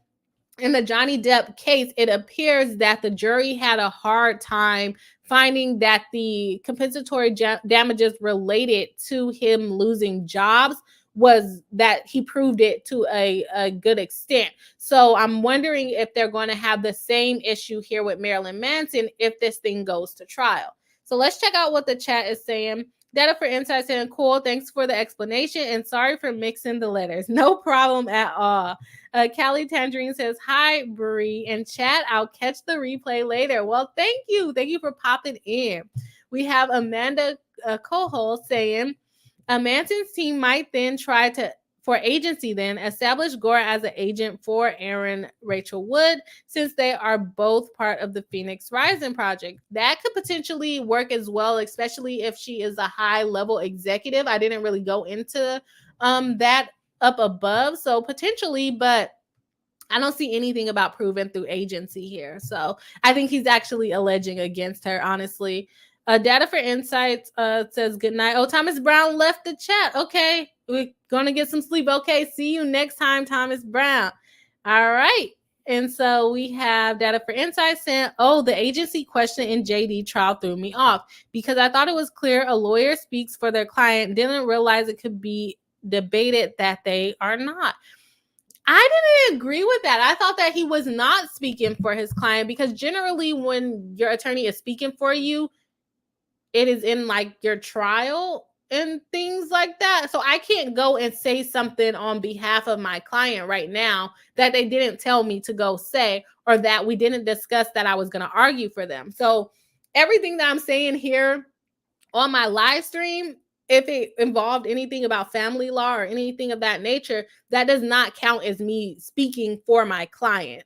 in the Johnny Depp case, it appears that the jury had a hard time finding that the compensatory damages related to him losing jobs was that he proved it to a good extent. So I'm wondering if they're going to have the same issue here with Marilyn Manson if this thing goes to trial. So let's check out what the chat is saying. Data for Insight saying, cool, thanks for the explanation and sorry for mixing the letters. No problem at all. Callie Tangerine says, hi, Bri. And chat, I'll catch the replay later. Well, thank you. Thank you for popping in. We have Amanda Cohol saying, Manson's team might then try to, for agency then, establish Gore as an agent for Aaron Rachel Wood, since they are both part of the Phoenix Rising Project. That could potentially work as well, especially if she is a high-level executive. I didn't really go into that up above, so potentially, but I don't see anything about proven through agency here. So I think he's actually alleging against her, honestly. Data for Insights says good night. Oh, Thomas Brown left the chat. Okay, we're going to get some sleep. Okay, see you next time, Thomas Brown. All right. And so we have Data for Insights saying, oh, the agency question in JD trial threw me off because I thought it was clear a lawyer speaks for their client, didn't realize it could be debated that they are not. I didn't agree with that. I thought that he was not speaking for his client because generally when your attorney is speaking for you, it is in like your trial and things like that. So I can't go and say something on behalf of my client right now that they didn't tell me to go say, or that we didn't discuss that I was going to argue for them. So everything that I'm saying here on my live stream, if it involved anything about family law or anything of that nature, that does not count as me speaking for my client.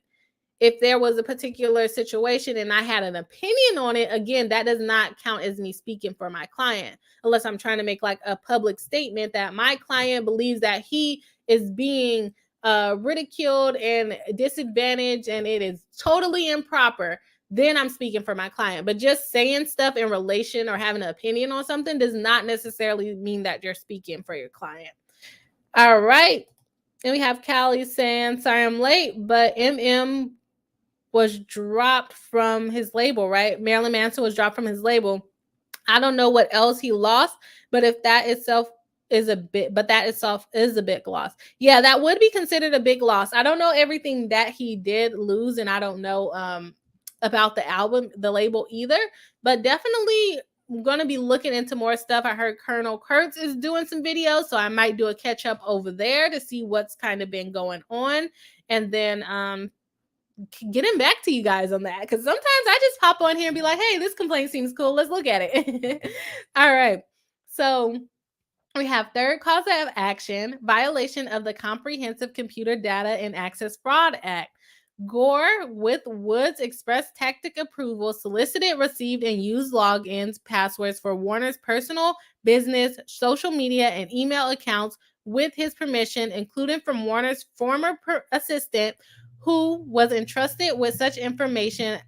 if there was a particular situation and I had an opinion on it, again, that does not count as me speaking for my client, unless I'm trying to make like a public statement that my client believes that he is being ridiculed and disadvantaged and it is totally improper. Then I'm speaking for my client. But just saying stuff in relation or having an opinion on something does not necessarily mean that you're speaking for your client. All right. And we have Callie saying, sorry I'm late, but MM was dropped from his label, right? Marilyn Manson was dropped from his label. I don't know what else he lost, but if that itself is a bit, but that itself is a big loss. Yeah, that would be considered a big loss. I don't know everything that he did lose, and I don't know about the album, the label either, but definitely I'm going to be looking into more stuff. I heard Colonel Kurtz is doing some videos, so I might do a catch up over there to see what's kind of been going on, and then getting back to you guys on that, because sometimes I just pop on here and be like, hey, this complaint seems cool, let's look at it. All right, so we have third cause of action, violation of the Comprehensive Computer Data and Access Fraud Act. Gore, with Woods express tactic approval, solicited, received, and used logins, passwords for Warner's personal, business, social media, and email accounts with his permission, including from Warner's former assistant, who was entrusted with such information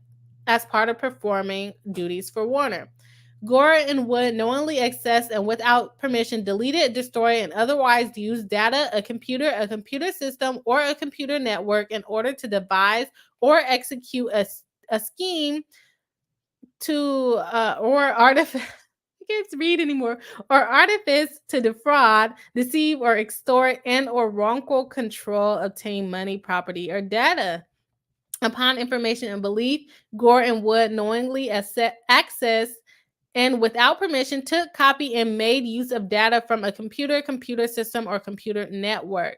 as part of performing duties for Warner. Gore and Wood knowingly accessed and without permission deleted, destroyed, and otherwise used data, a computer system, or a computer network in order to devise or execute a scheme to or artifice. I can't read anymore. Or artifice to defraud, deceive, or extort and or wrongful control, obtain money, property, or data. Upon information and belief, Gore and Wood knowingly accessed and without permission took, copy, and made use of data from a computer system, or computer network.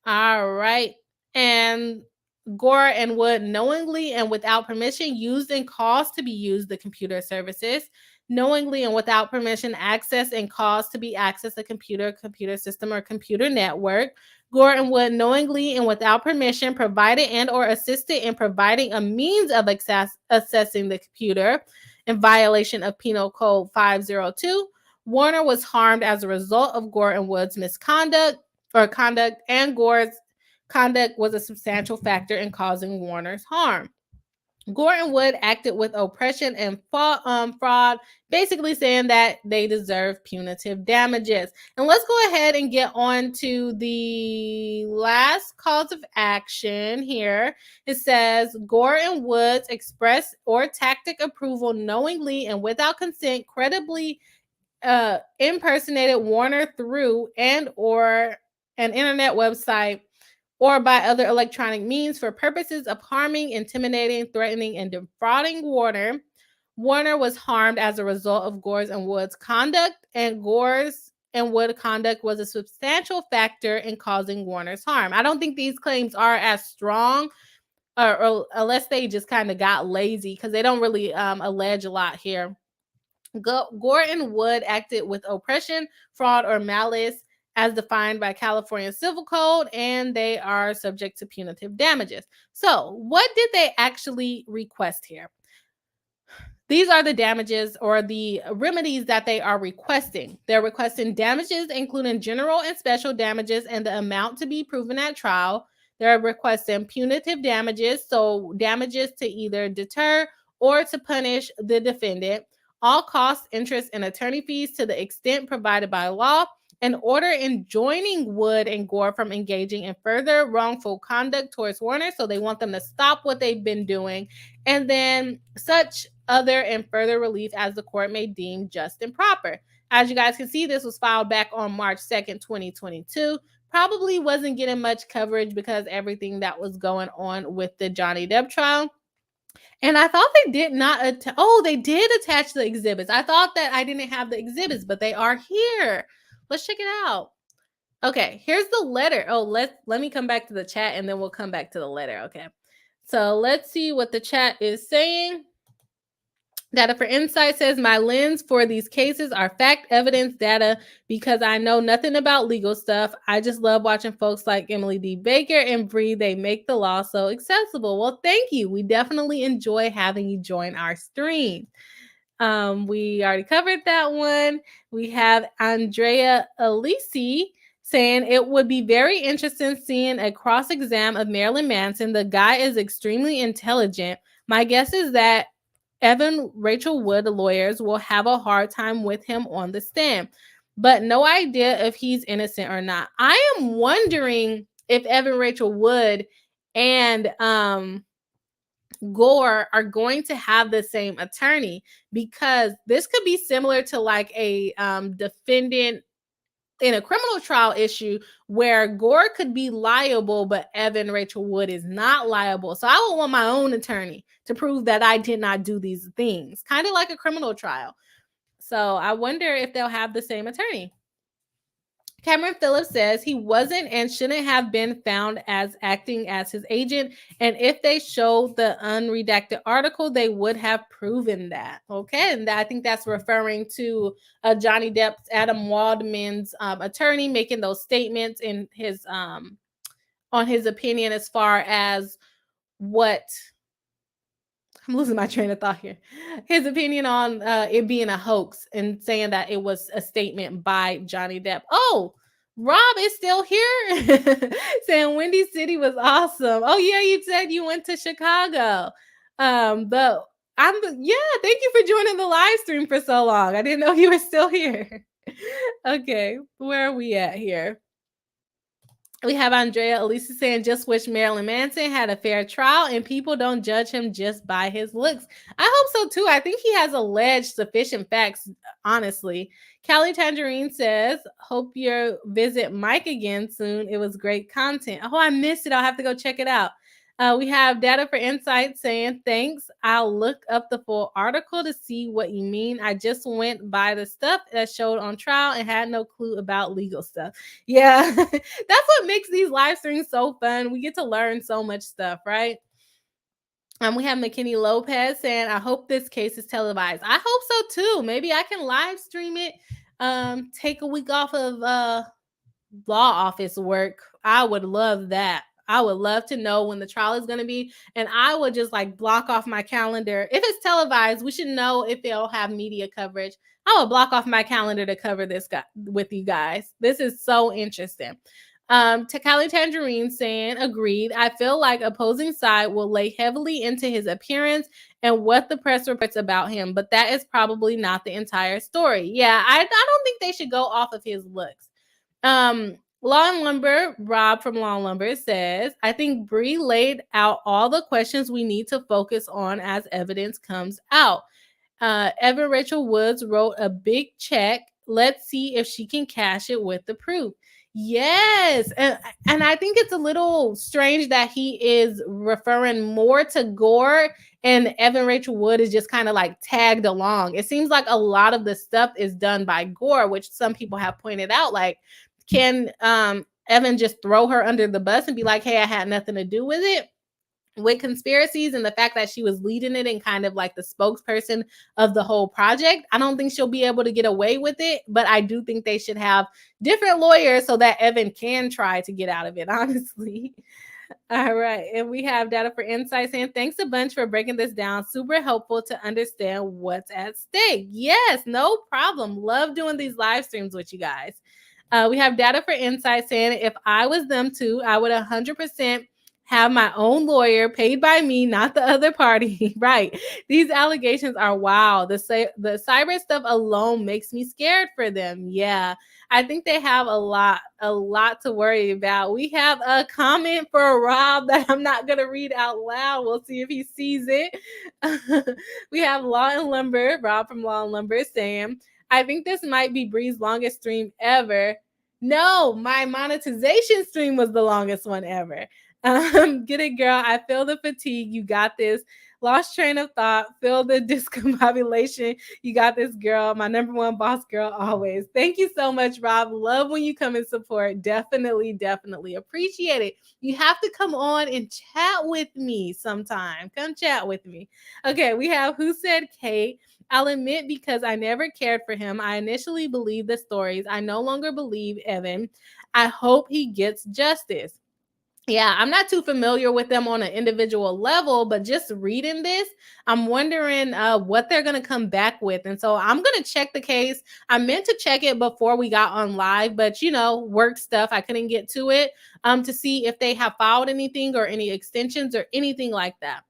All right. And Gore and Wood knowingly and without permission used and caused to be used the computer services, knowingly and without permission access and caused to be accessed a computer system, or computer network. Gore and Wood knowingly and without permission provided and or assisted in providing a means of accessing the computer in violation of Penal Code 502. Warner was harmed as a result of Gore and Wood's misconduct or conduct, and Gore's conduct was a substantial factor in causing Warner's harm. Gore and Wood acted with oppression and fraud, basically saying that they deserve punitive damages. And let's go ahead and get on to the last cause of action here. It says Gore and Woods express or tactic approval knowingly and without consent credibly impersonated Warner through and or an internet website or by other electronic means for purposes of harming, intimidating, threatening, and defrauding Warner. Warner was harmed as a result of Gore's and Wood's conduct, and Gore's and Wood conduct was a substantial factor in causing Warner's harm. I don't think these claims are as strong, or unless they just kind of got lazy, because they don't really allege a lot here. Gore and Wood acted with oppression, fraud, or malice as defined by California Civil Code, and they are subject to punitive damages. So, what did they actually request here? These are the damages or the remedies that they are requesting. They're requesting damages, including general and special damages, and the amount to be proven at trial. They're requesting punitive damages, so damages to either deter or to punish the defendant, all costs, interest, and attorney fees to the extent provided by law, an order enjoining Wood and Gore from engaging in further wrongful conduct towards Warner. So they want them to stop what they've been doing. And then such other and further relief as the court may deem just and proper. As you guys can see, this was filed back on March 2nd, 2022. Probably wasn't getting much coverage because everything that was going on with the Johnny Depp trial. And I thought they did not they did attach the exhibits. I thought that I didn't have the exhibits, but they are here. Let's check it out. Okay, here's the letter. Oh, let me come back to the chat and then we'll come back to the letter. Okay. So let's see what the chat is saying. Data for Insight says, my lens for these cases are fact, evidence, data, because I know nothing about legal stuff. I just love watching folks like Emily D. Baker and Bri. They make the law so accessible. Well, thank you. We definitely enjoy having you join our stream. We already covered that one. We have Andrea Alisi saying it would be very interesting seeing a cross-exam of Marilyn Manson. The guy is extremely intelligent. My guess is that Evan Rachel Wood lawyers will have a hard time with him on the stand, but no idea if he's innocent or not. I am wondering if Evan Rachel Wood and Gore are going to have the same attorney, because this could be similar to like a defendant in a criminal trial issue where Gore could be liable, but Evan Rachel Wood is not liable. So I would want my own attorney to prove that I did not do these things, kind of like a criminal trial. So I wonder if they'll have the same attorney. Cameron Phillips says he wasn't and shouldn't have been found as acting as his agent. And if they showed the unredacted article, they would have proven that. Okay. And I think that's referring to Johnny Depp's Adam Waldman's attorney making those statements in his on his opinion as far as what I'm losing my train of thought here. His opinion on it being a hoax and saying that it was a statement by Johnny Depp. Oh, Rob is still here saying Windy City was awesome. Oh yeah, you said you went to Chicago. But thank you for joining the live stream for so long. I didn't know you were still here. Okay, where are we at here? We have Andrea Elisa saying, just wish Marilyn Manson had a fair trial and people don't judge him just by his looks. I hope so too. I think he has alleged sufficient facts, honestly. Callie Tangerine says, hope you visit Mike again soon. It was great content. Oh, I missed it. I'll have to go check it out. We have Data for Insight saying, thanks. I'll look up the full article to see what you mean. I just went by the stuff that showed on trial and had no clue about legal stuff. Yeah, that's what makes these live streams so fun. We get to learn so much stuff, right? We have McKinney Lopez saying, I hope this case is televised. I hope so too. Maybe I can live stream it. Take a week off of law office work. I would love that. I would love to know when the trial is going to be, and I would just like block off my calendar. If it's televised, we should know if they'll have media coverage. I would block off my calendar to cover this guy with you guys. This is so interesting. Takali Tangerine saying, agreed. I feel like opposing side will lay heavily into his appearance and what the press reports about him, but that is probably not the entire story. Yeah, I don't think they should go off of his looks. Law and Lumber, Rob from Law and Lumber says, I think Bri laid out all the questions we need to focus on as evidence comes out. Evan Rachel Woods wrote a big check. Let's see if she can cash it with the proof. Yes. And I think it's a little strange that he is referring more to Gore and Evan Rachel Wood is just kind of like tagged along. It seems like a lot of the stuff is done by Gore, which some people have pointed out, like, can Evan just throw her under the bus and be like, hey, I had nothing to do with it? With conspiracies and the fact that she was leading it and kind of like the spokesperson of the whole project, I don't think she'll be able to get away with it, but I do think they should have different lawyers so that Evan can try to get out of it, honestly. All right, and we have Data for Insight saying, thanks a bunch for breaking this down. Super helpful to understand what's at stake. Yes, no problem. Love doing these live streams with you guys. We have Data for Insight saying, if I was them too, I would 100% have my own lawyer paid by me, not the other party. Right. These allegations are wow. The cyber stuff alone makes me scared for them. Yeah. I think they have a lot to worry about. We have a comment for Rob that I'm not going to read out loud. We'll see if he sees it. We have Law and Lumber, Rob from Law and Lumber saying, I think this might be Bri's longest stream ever. No, my monetization stream was the longest one ever. Get it, girl. I feel the fatigue. You got this. Lost train of thought. Feel the discombobulation. You got this, girl. My number one boss girl always. Thank you so much, Rob. Love when you come and support. Definitely appreciate it. You have to come on and chat with me sometime. Come chat with me. Okay, we have Who Said Kate. I'll admit, because I never cared for him, I initially believed the stories. I no longer believe Evan. I hope he gets justice. Yeah, I'm not too familiar with them on an individual level, but just reading this, I'm wondering what they're going to come back with. And so I'm going to check the case. I meant to check it before we got on live, but work stuff, I couldn't get to it to see if they have filed anything or any extensions or anything like that.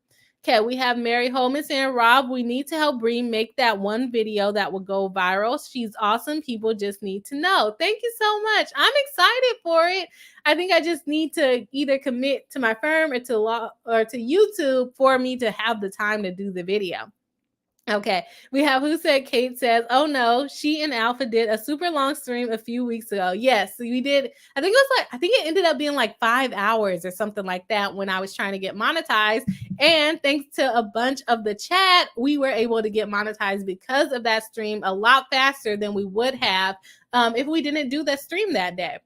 Okay, we have Mary Holman saying, Rob, we need to help Bri make that one video that will go viral. She's awesome. People just need to know. Thank you so much. I'm excited for it. I think I just need to either commit to my firm or to YouTube for me to have the time to do the video. Okay, we have Who Said Kate says, oh no, she and Alpha did a super long stream a few weeks ago. Yes, we did. I think it ended up being like 5 hours or something like that when I was trying to get monetized. And thanks to a bunch of the chat, we were able to get monetized because of that stream a lot faster than we would have if we didn't do the stream that day.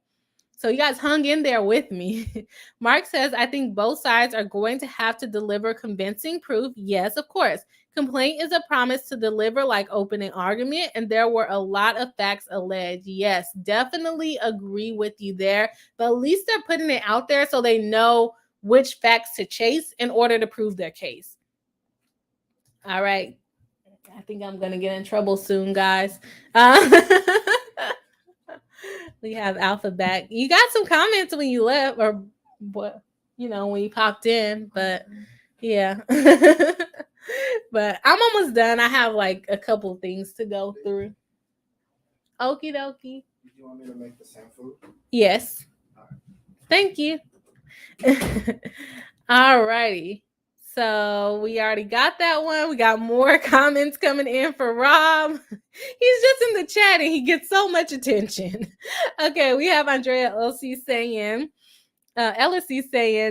So you guys hung in there with me. Mark says, I think both sides are going to have to deliver convincing proof. Yes, of course. Complaint is a promise to deliver like opening argument, and there were a lot of facts alleged. Yes, definitely agree with you there. But at least they're putting it out there so they know which facts to chase in order to prove their case. All right. I think I'm going to get in trouble soon, guys. We have Alpha back. You got some comments when you left, or what? When you popped in, but yeah. But I'm almost done. I have like a couple things to go through. Okie dokie. You want me to make the same food? Yes. Thank you. All righty. So we already got that one. We got more comments coming in for Rob. He's just in the chat and he gets so much attention. Okay, we have Andrea LC saying,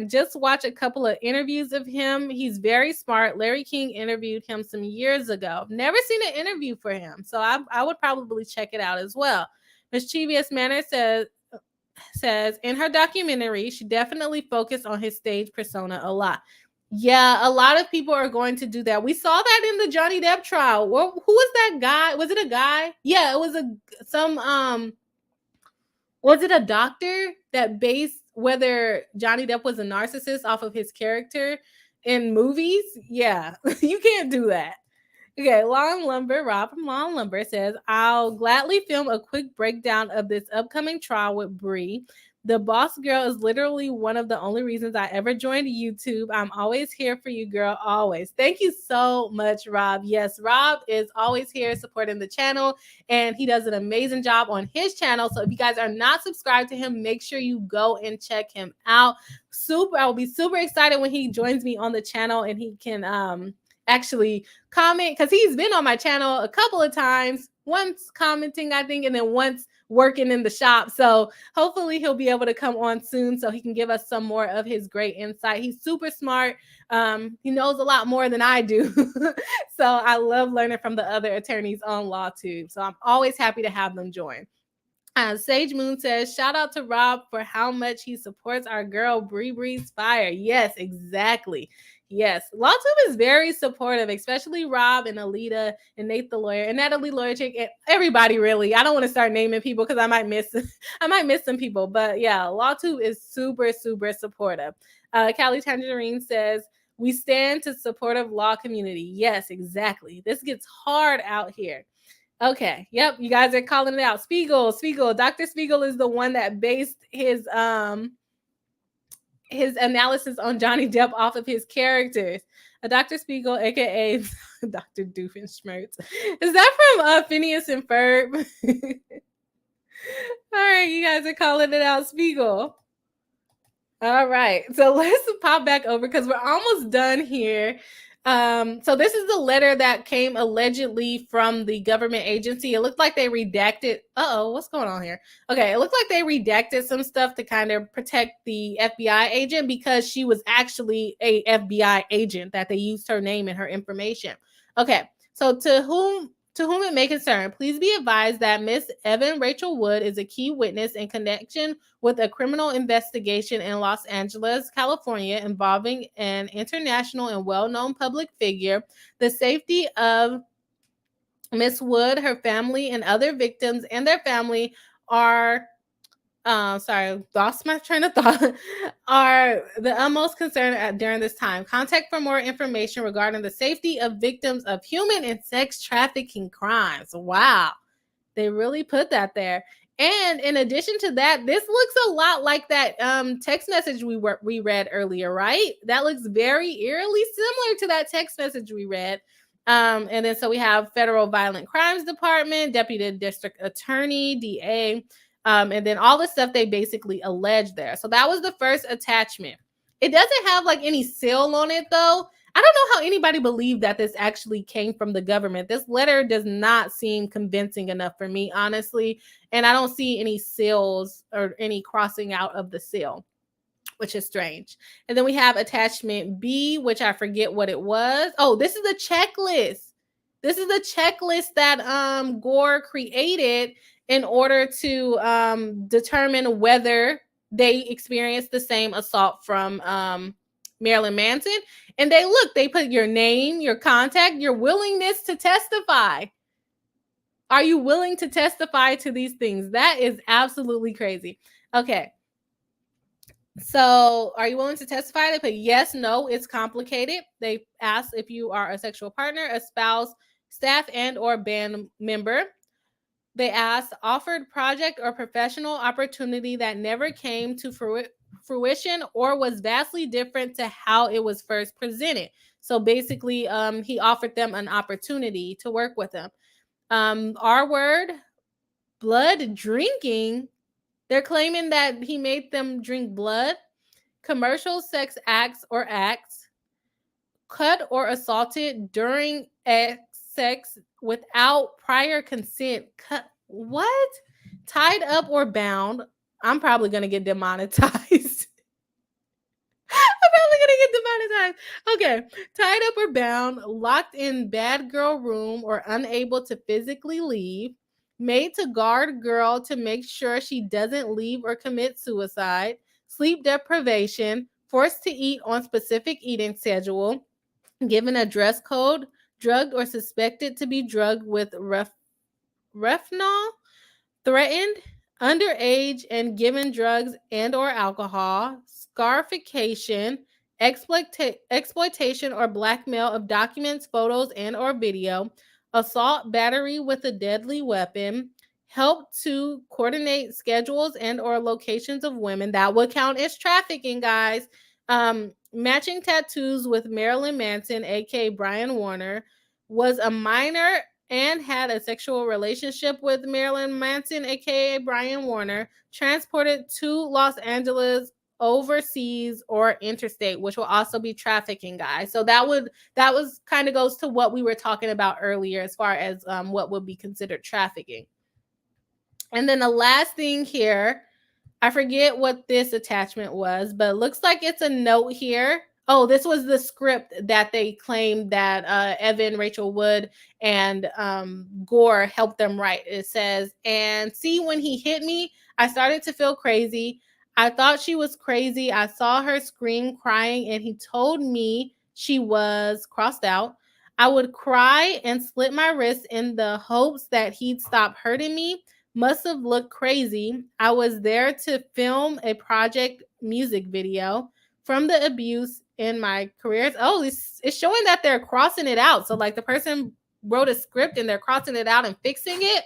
just watch a couple of interviews of him. He's very smart. Larry King interviewed him some years ago. Never seen an interview for him, so I would probably check it out as well. Mischievous Manner says in her documentary, she definitely focused on his stage persona a lot. Yeah, a lot of people are going to do that. We saw that in the Johnny Depp trial. Who was that guy? Was it a guy? Yeah, it was was it a doctor that based whether Johnny Depp was a narcissist off of his character in movies? Yeah, you can't do that. Okay, Rob from Long Lumber says, I'll gladly film a quick breakdown of this upcoming trial with Bri. The boss girl is literally one of the only reasons I ever joined YouTube. I'm always here for you, girl, always. Thank you so much, Rob. Yes, Rob is always here supporting the channel, and he does an amazing job on his channel. So if you guys are not subscribed to him, make sure you go and check him out. I will be super excited when he joins me on the channel and he can actually comment, because he's been on my channel a couple of times, once commenting, I think, and then once working in the shop. So hopefully he'll be able to come on soon so he can give us some more of his great insight. He's super smart. He knows a lot more than I do. So I love learning from the other attorneys on LawTube. So I'm always happy to have them join. Sage Moon says, shout out to Rob for how much he supports our girl Bri's fire. Yes, exactly. Yes, LawTube is very supportive, especially Rob and Alita and Nate the lawyer and Natalie lawyer chick and everybody really. I don't want to start naming people because I might miss some people, but yeah, LawTube is super supportive. Callie Tangerine says, we stand to supportive law community. Yes, exactly. This gets hard out here. Okay. Yep. You guys are calling it out. Spiegel. Dr. Spiegel is the one that based his analysis on Johnny Depp off of his characters. Dr. Spiegel, aka Dr. Doofenshmirtz. Is that from Phineas and Ferb? All right, you guys are calling it out, Spiegel. All right, so let's pop back over because we're almost done here. So this is the letter that came allegedly from the government agency. It looked like they redacted. What's going on here? Okay, it looked like they redacted some stuff to kind of protect the FBI agent because she was actually a FBI agent, that they used her name and her information. Okay, so to whom it may concern, please be advised that Miss Evan Rachel Wood is a key witness in connection with a criminal investigation in Los Angeles, California, involving an international and well-known public figure. The safety of Miss Wood, her family, and other victims and their family are lost my train of thought, are the utmost concern during this time. Contact for more information regarding the safety of victims of human and sex trafficking crimes. Wow, they really put that there. And in addition to that, this looks a lot like that text message we read earlier, right? That looks very eerily similar to that text message we read. And then so we have Federal Violent Crimes Department, Deputy District Attorney, DA, and then all the stuff they basically allege there. So that was the first attachment. It doesn't have like any seal on it though. I don't know how anybody believed that this actually came from the government. This letter does not seem convincing enough for me, honestly. And I don't see any seals or any crossing out of the seal, which is strange. And then we have attachment B, which I forget what it was. Oh, this is a checklist. This is a checklist that Gore created in order to determine whether they experienced the same assault from Marilyn Manson. And they put your name, your contact, your willingness to testify. Are you willing to testify to these things? That is absolutely crazy. Okay. So are you willing to testify? They put yes, no, it's complicated. They ask if you are a sexual partner, a spouse, staff, and or band member. They asked offered project or professional opportunity that never came to fruition or was vastly different to how it was first presented. So basically, he offered them an opportunity to work with him. R word, blood drinking. They're claiming that he made them drink blood. Commercial sex acts or acts. Cut or assaulted during sex without prior consent. What? Tied up or bound. I'm probably going to get demonetized. Okay. Tied up or bound, locked in bad girl room or unable to physically leave. Made to guard girl to make sure she doesn't leave or commit suicide. Sleep deprivation. Forced to eat on specific eating schedule. Given a dress code, drugged or suspected to be drugged with Refnol, threatened, underage, and given drugs and or alcohol, scarification, exploitation or blackmail of documents, photos, and or video, assault, battery with a deadly weapon, help to coordinate schedules and or locations of women. That would count as trafficking, guys. Matching tattoos with Marilyn Manson, aka Brian Warner, was a minor and had a sexual relationship with Marilyn Manson, aka Brian Warner, transported to Los Angeles, overseas, or interstate, which will also be trafficking, guys. So that was kind of goes to what we were talking about earlier as far as what would be considered trafficking. And then the last thing here, I forget what this attachment was, but it looks like it's a note here. Oh, this was the script that they claimed that Evan, Rachel Wood, and Gore helped them write. It says, and see, when he hit me, I started to feel crazy. I thought she was crazy. I saw her scream, crying, and he told me she was crossed out. I would cry and slit my wrist in the hopes that he'd stop hurting me. Must have looked crazy. I was there to film a project music video from the abuse in my career. Oh, it's showing that they're crossing it out. So like the person wrote a script and they're crossing it out and fixing it.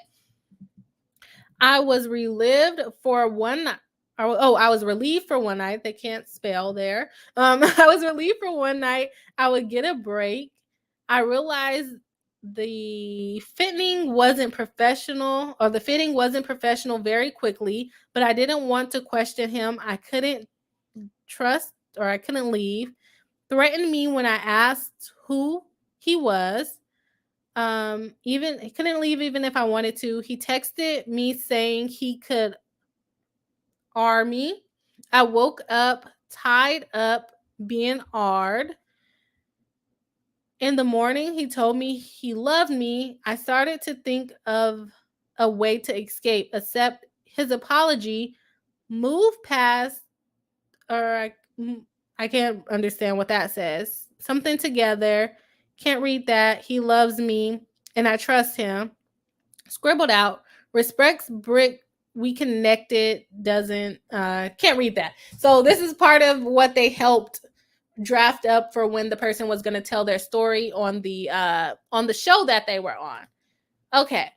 I was relieved for one night. I was relieved for one night. They can't spell there. I was relieved for one night. I would get a break. I realized the fitting wasn't professional very quickly, but I didn't want to question him. I couldn't trust or I couldn't leave. threatened me when I asked who he was. Even he couldn't leave even if I wanted to. He texted me saying he could arm me. I woke up tied up, being arred. In the morning, he told me he loved me. I started to think of a way to escape, accept his apology, move past, or I can't understand what that says. Something together. Can't read that. He loves me and I trust him. Scribbled out. Respects brick. We connected. Doesn't. Can't read that. So this is part of what they helped draft up for when the person was going to tell their story on the show that they were on. Okay.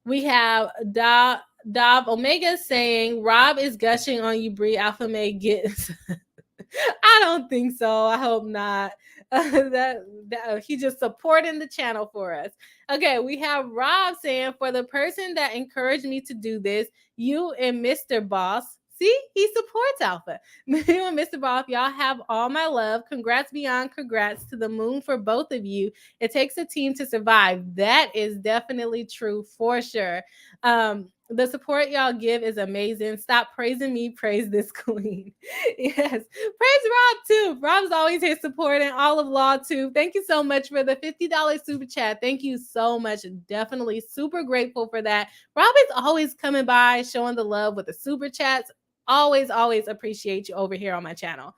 We have Dov Omega saying Rob is gushing on you, Bri. Alpha May gets. I don't think so. I hope not. He just supporting the channel for us. Okay, we have Rob saying, for the person that encouraged me to do this, you and Mr. Boss. See, he supports Alpha. You and Mr. Boss, y'all have all my love. Congrats beyond congrats to the moon for both of you. It takes a team to survive. That is definitely true for sure. The support y'all give is amazing. Stop praising me, praise this queen. Yes. Praise Rob too. Rob's always here supporting all of Law too. Thank you so much for the $50 super chat. Thank you so much. Definitely super grateful for that. Rob is always coming by, showing the love with the super chats. Always appreciate you over here on my channel.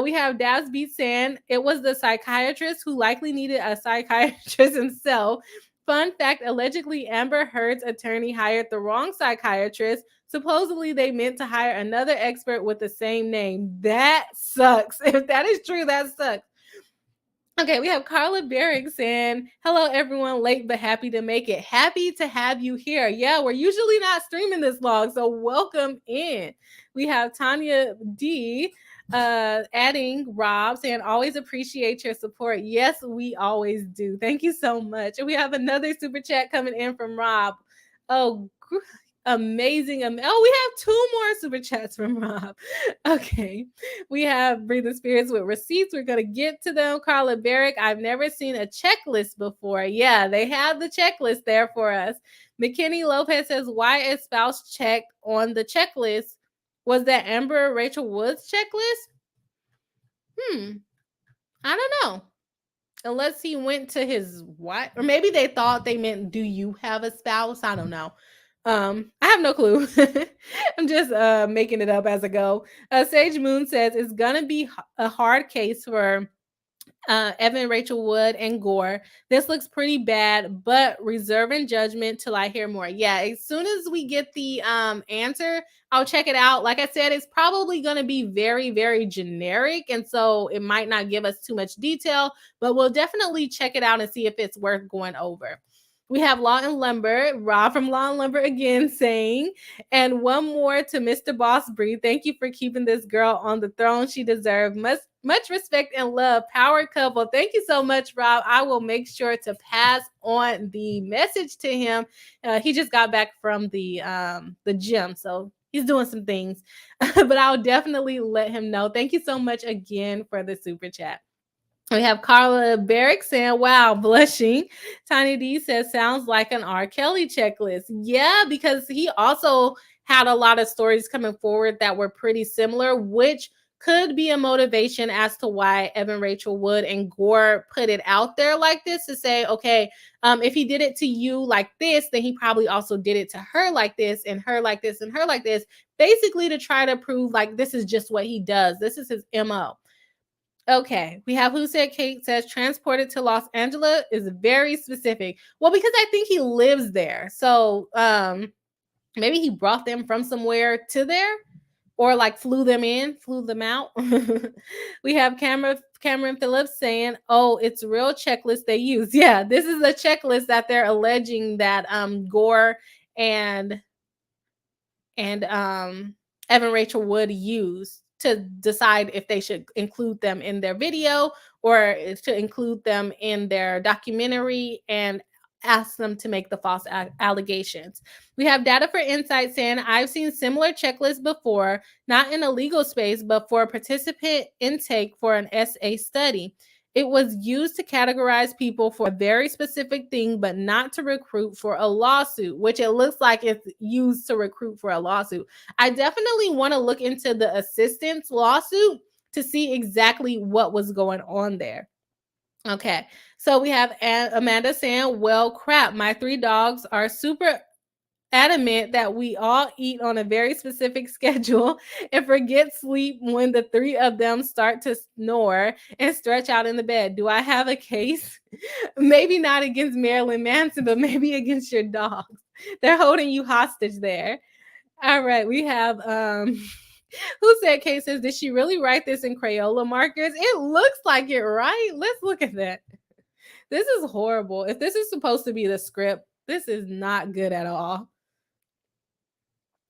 We have Dabs Beat saying it was the psychiatrist who likely needed a psychiatrist himself. Fun fact, allegedly Amber Heard's attorney hired the wrong psychiatrist. Supposedly they meant to hire another expert with the same name. That sucks. If that is true, that sucks. Okay, we have Carla Barrick saying, hello everyone, late but happy to make it. Happy to have you here. Yeah, we're usually not streaming this long, so welcome in. We have Tanya D adding Rob saying, always appreciate your support. Yes, we always do. Thank you so much. And we have another super chat coming in from Rob. Oh, amazing. Oh, we have 2 more super chats from Rob. Okay. We have Breathing Spirits with receipts. We're going to get to them. Carla Barrick, I've never seen a checklist before. Yeah, they have the checklist there for us. McKinney Lopez says, why is spouse checked on the checklist? Was that Amber Rachel Wood's checklist? I don't know. Unless he went to his wife, or maybe they thought they meant, do you have a spouse? I don't know. I have no clue. I'm just making it up as I go. Sage Moon says it's gonna be a hard case for Evan Rachel Wood and Gore. This looks pretty bad, but reserving judgment till I hear more. Yeah, as soon as we get the answer, I'll check it out. Like I said, it's probably going to be very, very generic, and so it might not give us too much detail, but we'll definitely check it out and see if it's worth going over. We have Law and Lumber, Rob from Law and Lumber again saying, and one more to Mr. Boss Bri. Thank you for keeping this girl on the throne she deserves. Much respect and love. Power couple. Thank you so much, Rob. I will make sure to pass on the message to him. He just got back from the gym, so he's doing some things, but I'll definitely let him know. Thank you so much again for the super chat. We have Carla Barrick saying, wow, blushing. Tiny D says, sounds like an R. Kelly checklist. Yeah, because he also had a lot of stories coming forward that were pretty similar, which could be a motivation as to why Evan Rachel Wood and Gore put it out there like this to say, okay, if he did it to you like this, then he probably also did it to her like this and her like this and her like this, basically to try to prove like this is just what he does. This is his MO. Okay, we have Who Said Kate says transported to Los Angeles is very specific. Well, because I think he lives there. So maybe he brought them from somewhere to there, or like flew them out. We have Cameron Phillips saying, oh, it's real checklist they use. Yeah, this is a checklist that they're alleging that Gore and Evan Rachel Wood used to decide if they should include them in their video or to include them in their documentary. And ask them to make the false allegations. We have Data for Insight saying, I've seen similar checklists before, not in a legal space, but for participant intake for an SA study. It was used to categorize people for a very specific thing, but not to recruit for a lawsuit, which it looks like it's used to recruit for a lawsuit. I definitely want to look into the assistance lawsuit to see exactly what was going on there. Okay, so we have Amanda saying, well, crap, my 3 dogs are super adamant that we all eat on a very specific schedule and forget sleep when the 3 of them start to snore and stretch out in the bed. Do I have a case? Maybe not against Marilyn Manson, but maybe against your dogs. They're holding you hostage there. All right, we have who said Kate says, did she really write this in Crayola markers? It looks like it, right? Let's look at that. This is horrible. If this is supposed to be the script, this is not good at all.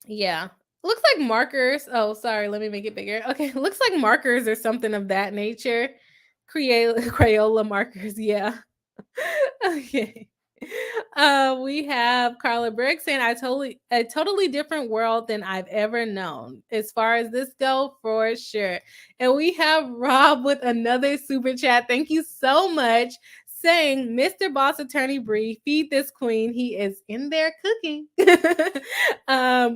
Yeah. Looks like markers. Oh, sorry. Let me make it bigger. Okay. Looks like markers or something of that nature. Crayola markers. Yeah. Okay. We have Carla Brick saying, a totally different world than I've ever known. As far as this go, for sure. And we have Rob with another super chat. Thank you so much. Saying, Mr. Boss Attorney Bri, feed this queen. He is in there cooking.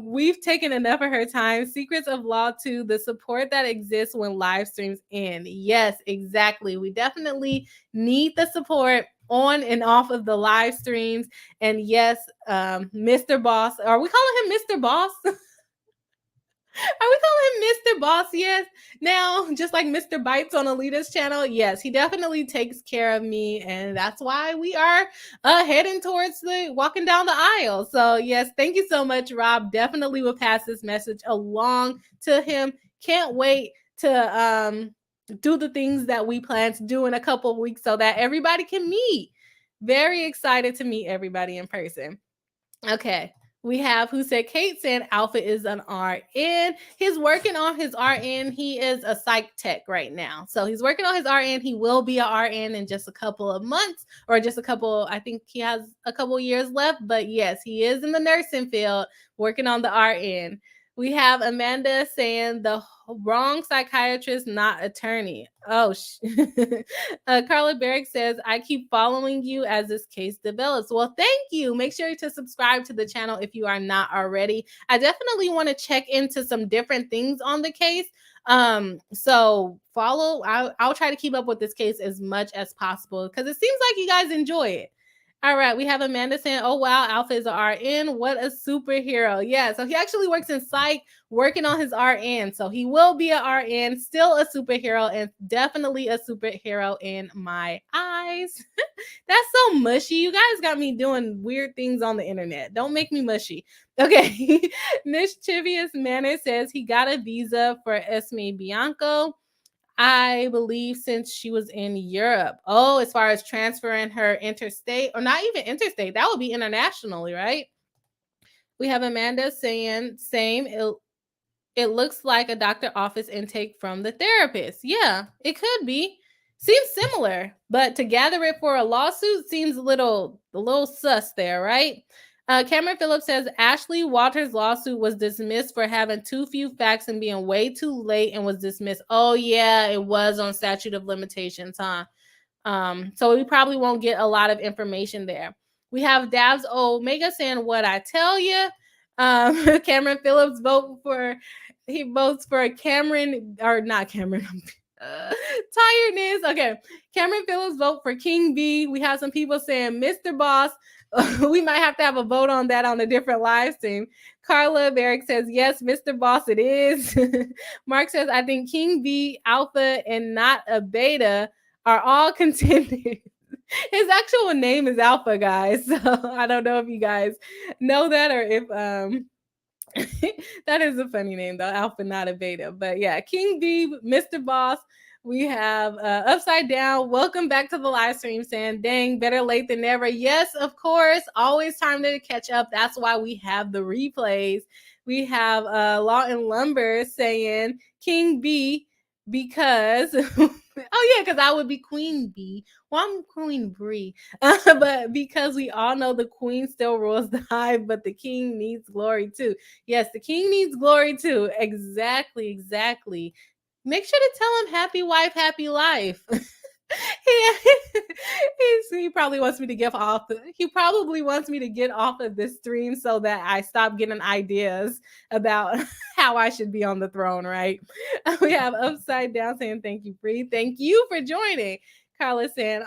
We've taken enough of her time. Secrets of Law 2, the support that exists when live streams end. Yes, exactly. We definitely need the support on and off of the live streams. And yes, Mr. Boss, are we calling him Mr. Boss? Are we calling him Mr. Boss? Yes. Now, just like Mr. Bites on Alita's channel, yes, he definitely takes care of me. And that's why we are heading towards walking down the aisle. So yes, thank you so much, Rob. Definitely will pass this message along to him. Can't wait to do the things that we plan to do in a couple of weeks so that everybody can meet. Very excited to meet everybody in person. Okay. We have who said Kate said Alpha is an RN. He's working on his RN. He is a psych tech right now. So he's working on his RN. He will be a RN in just a couple of months or just a couple. I think he has a couple years left. But yes, he is in the nursing field working on the RN. We have Amanda saying the wrong psychiatrist, not attorney. Oh, Carla Barrick says, I keep following you as this case develops. Well, thank you. Make sure to subscribe to the channel if you are not already. I definitely want to check into some different things on the case. So follow. I'll try to keep up with this case as much as possible because it seems like you guys enjoy it. All right, we have Amanda saying, oh, wow, Alpha is an RN. What a superhero. Yeah, so he actually works in psych, working on his RN. So he will be an RN, still a superhero, and definitely a superhero in my eyes. That's so mushy. You guys got me doing weird things on the internet. Don't make me mushy. Okay, Mischievous Manor says he got a visa for Esme Bianco. I believe since she was in Europe. Oh, as far as transferring her interstate, or not even interstate, that would be internationally, right? We have Amanda saying, same. It looks like a doctor office intake from the therapist. Yeah, it could be. Seems similar, but to gather it for a lawsuit seems a little sus there, right? Cameron Phillips says Ashley Walters' lawsuit was dismissed for having too few facts and being way too late and was dismissed. Oh, yeah, it was on statute of limitations, huh? So we probably won't get a lot of information there. We have Davs Omega saying what I tell you. Cameron Phillips he votes for Cameron, or not Cameron. Tiredness. Okay. Cameron Phillips vote for King B. We have some people saying Mr. Boss. We might have to have a vote on that on a different live stream. Carla Barrick says, yes, Mr. Boss, it is. Mark says, I think King B, Alpha, and not a Beta are all contenders. His actual name is Alpha, guys. So I don't know if you guys know that or if that is a funny name though, Alpha, not a Beta. But yeah, King B, Mr. Boss. We have Upside Down. Welcome back to the live stream saying, dang, better late than never. Yes, of course. Always time to catch up. That's why we have the replays. We have Law and Lumber saying King B because Oh yeah, because I would be Queen Bee. Well, I'm Queen Bri. But because we all know the queen still rules the hive, but the king needs glory too. Yes, the king needs glory too. Exactly, exactly. Make sure to tell him happy wife, happy life. He probably wants me to get off. He probably wants me to get off of this stream so that I stop getting ideas about how I should be on the throne. Right? We have Upside Down saying thank you, Bree. Thank you for joining. Carla saying,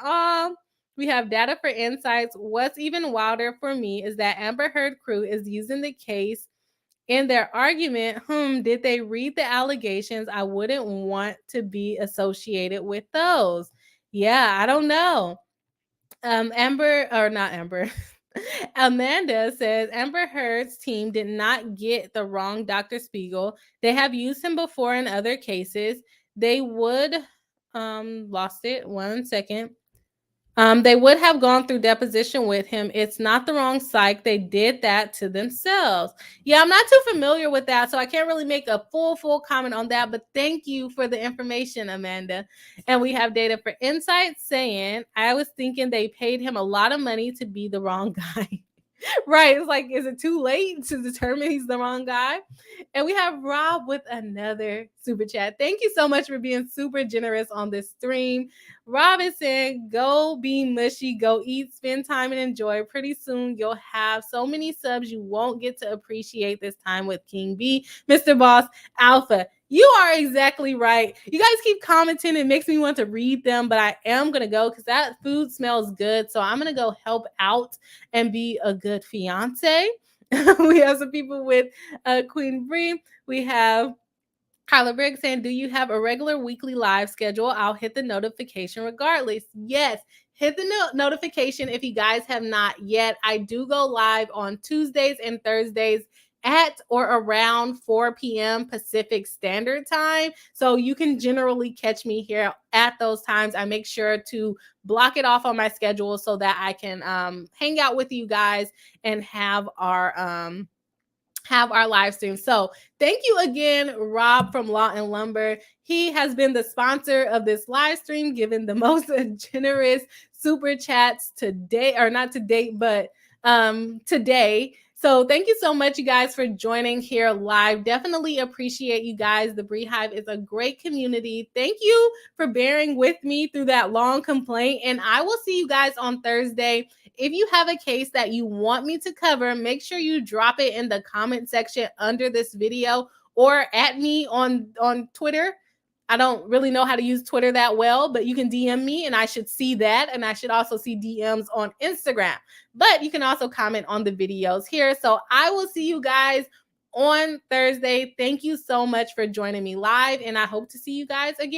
we have data for insights. What's even wilder for me is that Amber Heard crew is using the case in their argument. Did they read the allegations? I wouldn't want to be associated with those. Yeah, I don't know. Amber, or not Amber. Amanda says Amber Heard's team did not get the wrong Dr. Spiegel. They have used him before in other cases. They would lost it 1 second. They would have gone through deposition with him. It's not the wrong psych. They did that to themselves. Yeah, I'm not too familiar with that, so I can't really make a full comment on that, but thank you for the information, Amanda. And we have data for insights saying, I was thinking they paid him a lot of money to be the wrong guy. Right. It's like, is it too late to determine he's the wrong guy? And we have Rob with another super chat. Thank you so much for being super generous on this stream. Rob is saying, go be mushy, go eat, spend time, and enjoy. Pretty soon you'll have so many subs you won't get to appreciate this time with King B, Mr. Boss Alpha. You are exactly right. You guys keep commenting. It makes me want to read them, but I am going to go because that food smells good. So I'm going to go help out and be a good fiance. We have some people with Queen Bri. We have Kyla Briggs saying, do you have a regular weekly live schedule? I'll hit the notification regardless. Yes, hit the notification if you guys have not yet. I do go live on Tuesdays and Thursdays at or around 4 p.m. Pacific Standard Time. So you can generally catch me here at those times. I make sure to block it off on my schedule so that I can hang out with you guys and have our live stream. So thank you again, Rob from Law and Lumber. He has been the sponsor of this live stream, giving the most generous super chats today, or not to date, but today. So thank you so much, you guys, for joining here live. Definitely appreciate you guys. The Bri Hive is a great community. Thank you for bearing with me through that long complaint. And I will see you guys on Thursday. If you have a case that you want me to cover, make sure you drop it in the comment section under this video or at me on Twitter. I don't really know how to use Twitter that well, but you can DM me and I should see that. And I should also see DMs on Instagram. But you can also comment on the videos here. So I will see you guys on Thursday. Thank you so much for joining me live. And I hope to see you guys again.